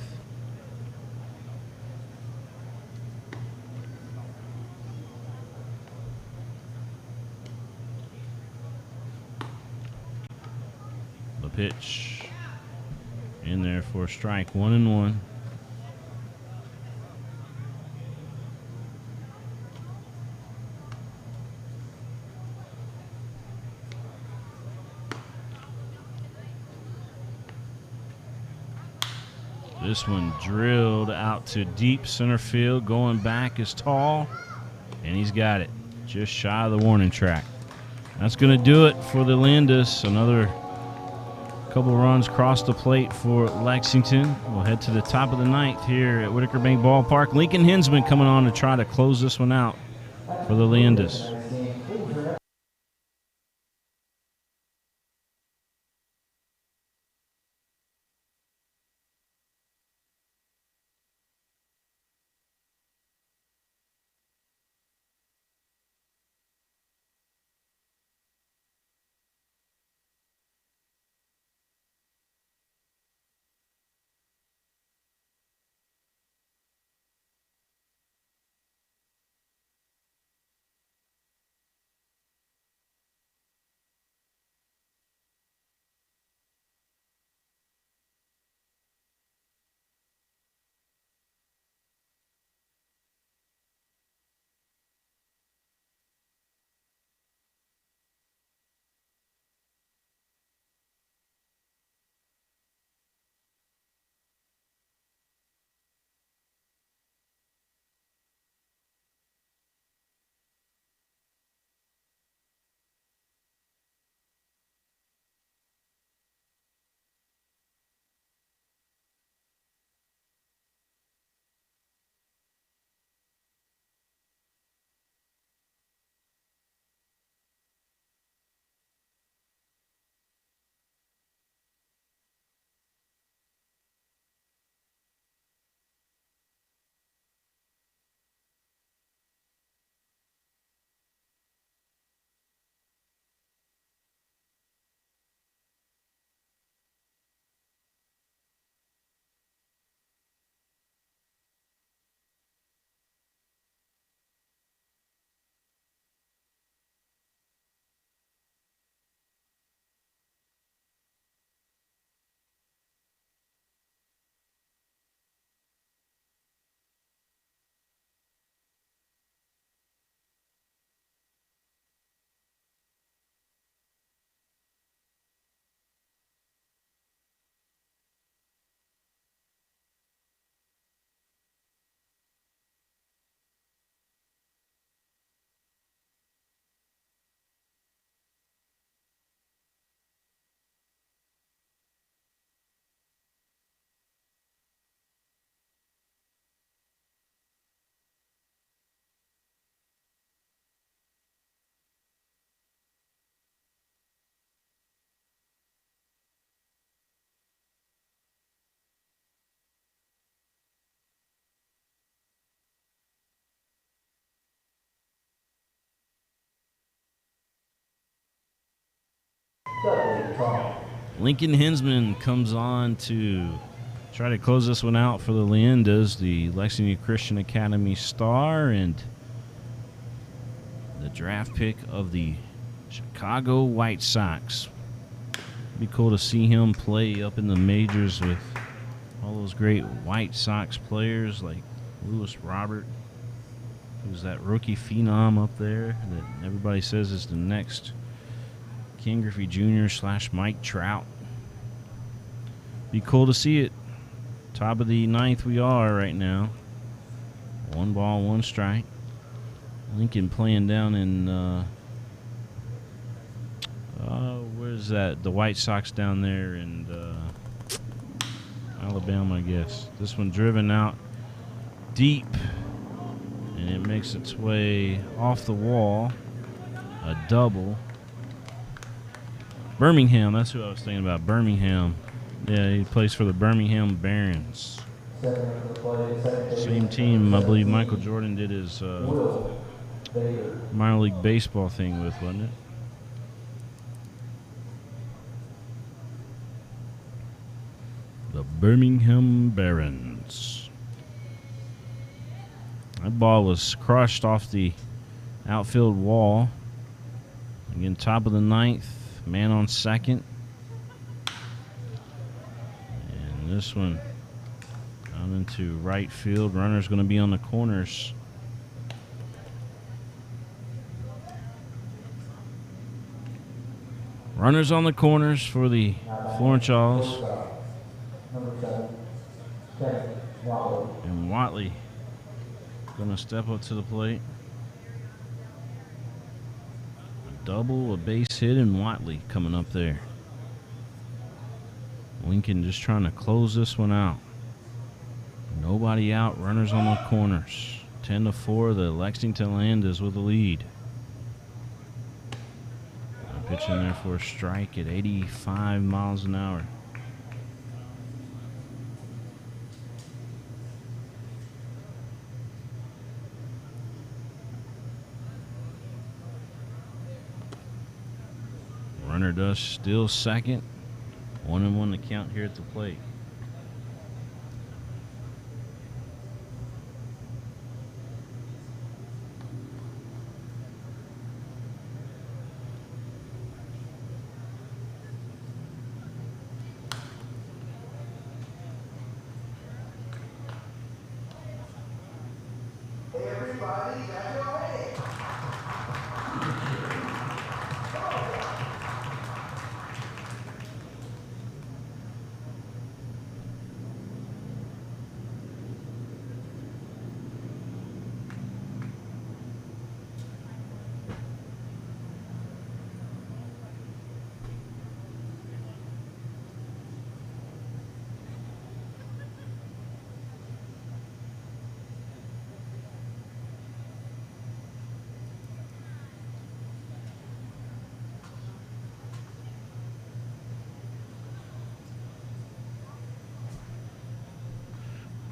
The pitch in there for a strike, 1-1. This one drilled out to deep center field. Going back is Tall, and he's got it just shy of the warning track. That's going to do it for the Leyendas. Another couple runs across the plate for Lexington. We'll head to the top of the ninth here at Whitaker Bank Ballpark. Lincoln Hensman coming on to try to close this one out for the Leyendas. Lincoln Hensman comes on to try to close this one out for the Leyendas, the Lexington Christian Academy star and the draft pick of the Chicago White Sox. Be cool to see him play up in the majors with all those great White Sox players like Lewis Robert, who's that rookie phenom up there that everybody says is the next Ken Griffey Jr. / Mike Trout. Be cool to see it. Top of the ninth we are right now. 1 ball, 1 strike. Lincoln playing down in where's that? The White Sox down there in Alabama, I guess. This one driven out deep, and it makes its way off the wall. A double. Birmingham, that's who I was thinking about. Birmingham. Yeah, he plays for the Birmingham Barons. Same team, I believe Michael Jordan did his minor league baseball thing with, wasn't it? The Birmingham Barons. That ball was crushed off the outfield wall. Again, top of the ninth, man on second. And this one down into right field. Runner's going to be on the corners. Runners on the corners for the Florence Yalls. And Watley going to step up to the plate. A double, a base hit, and Watley coming up there. Lincoln just trying to close this one out. Nobody out, runners on the corners. 10-4, the Lexington Leyendas with the lead. Pitching there for a strike at 85 miles an hour. Runner does still second. 1-1 to count here at the plate.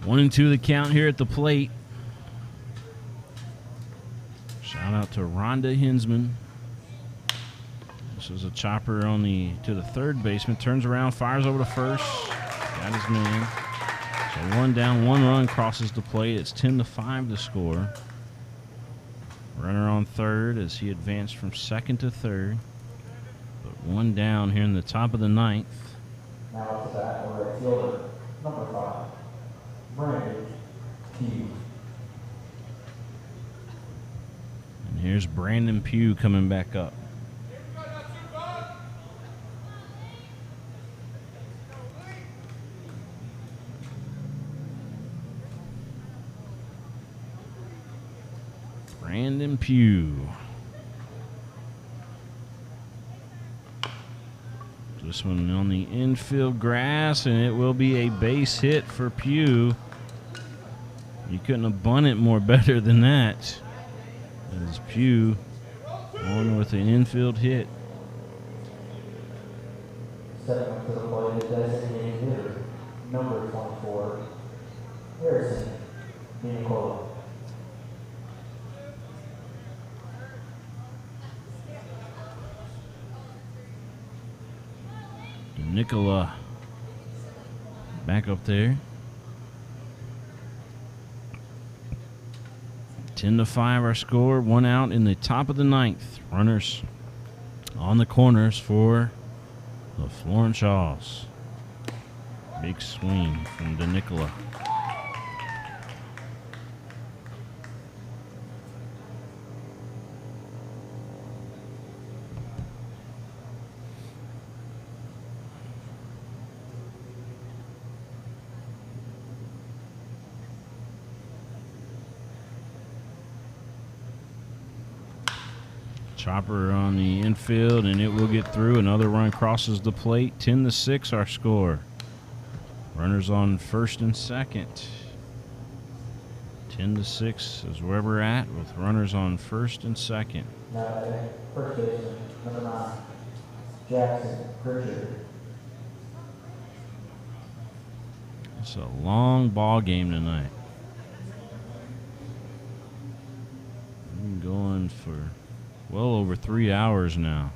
One and two the count here at the plate. Shout out to Rhonda Hinsman. This is a chopper on to the third baseman. Turns around, fires over to first. Got his man. So 1 down, 1 run crosses the plate. It's 10-5 the score. Runner on third as he advanced from second to third. But 1 down here in the top of the ninth. Now up to bat, right fielder, number 5, Brandon Pugh. And here's Brandon Pugh coming back up. Brandon Pugh. This one on the infield grass, and it will be a base hit for Pugh. You couldn't have bunt it more better than that. As Pugh on with an infield hit. Stepping up to the plate, the designated hitter, number 24, Harrison Nicola. Nicola back up there. 10-5 our score. 1 out in the top of the ninth. Runners on the corners for the Florence Yalls. Big swing from DeNicola. Chopper on the infield, and it will get through. Another run crosses the plate. 10-6 our score. Runners on first and second. 10-6 is where we're at with runners on first and second. Now, first baseman, number 9, Jackson Pritchard. It's a long ball game tonight. We've been going for well over 3 hours now.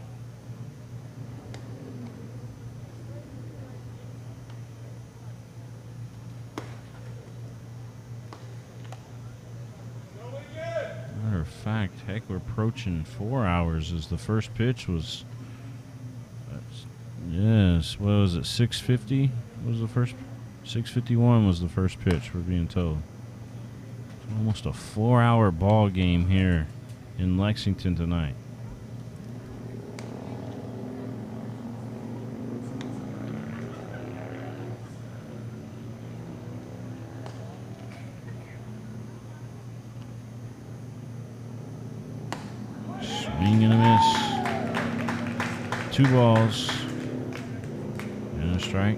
Matter of fact, heck, we're approaching 4 hours as the first pitch was, yes, what was it, 6:50 was the first, 6:51 was the first pitch, we're being told. It's almost a 4-hour ball game here in Lexington tonight. Swing and a miss. 2 balls and a strike.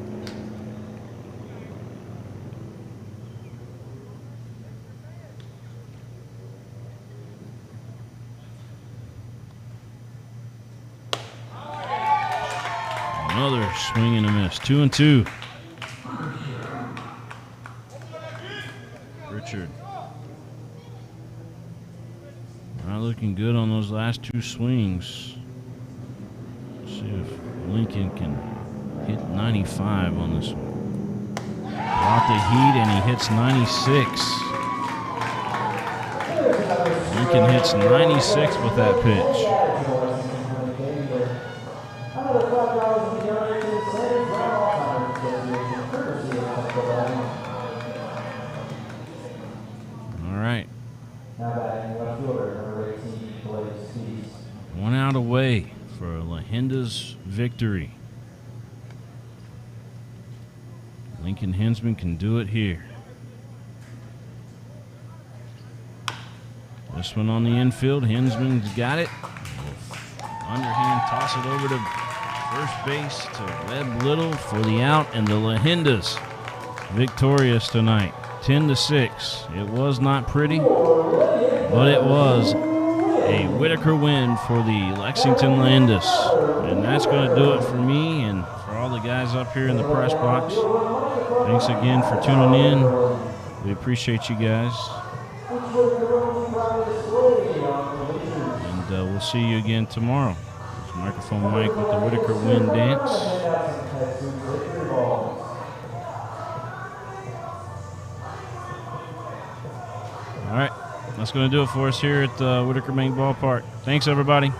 Another swing and a miss. 2-2. Richard. Not looking good on those last 2 swings. Let's see if Lincoln can hit 95 on this one. Brought the heat and he hits 96. Lincoln hits 96 with that pitch. All right. 1 out away for Leyendas' victory. Lincoln Hensman can do it here. This one on the infield. Hensman's got it. Underhand toss it over to first base to Webb Little for the out, and the Leyendas victorious tonight. 10-6. It was not pretty, but it was a Whitaker win for the Lexington Leyendas. And that's going to do it for me and for all the guys up here in the press box. Thanks again for tuning in. We appreciate you guys. And we'll see you again tomorrow. It's Microphone Mike with the Whitaker Win Dance. All right, that's going to do it for us here at the Whitaker Bank Ballpark. Thanks, everybody.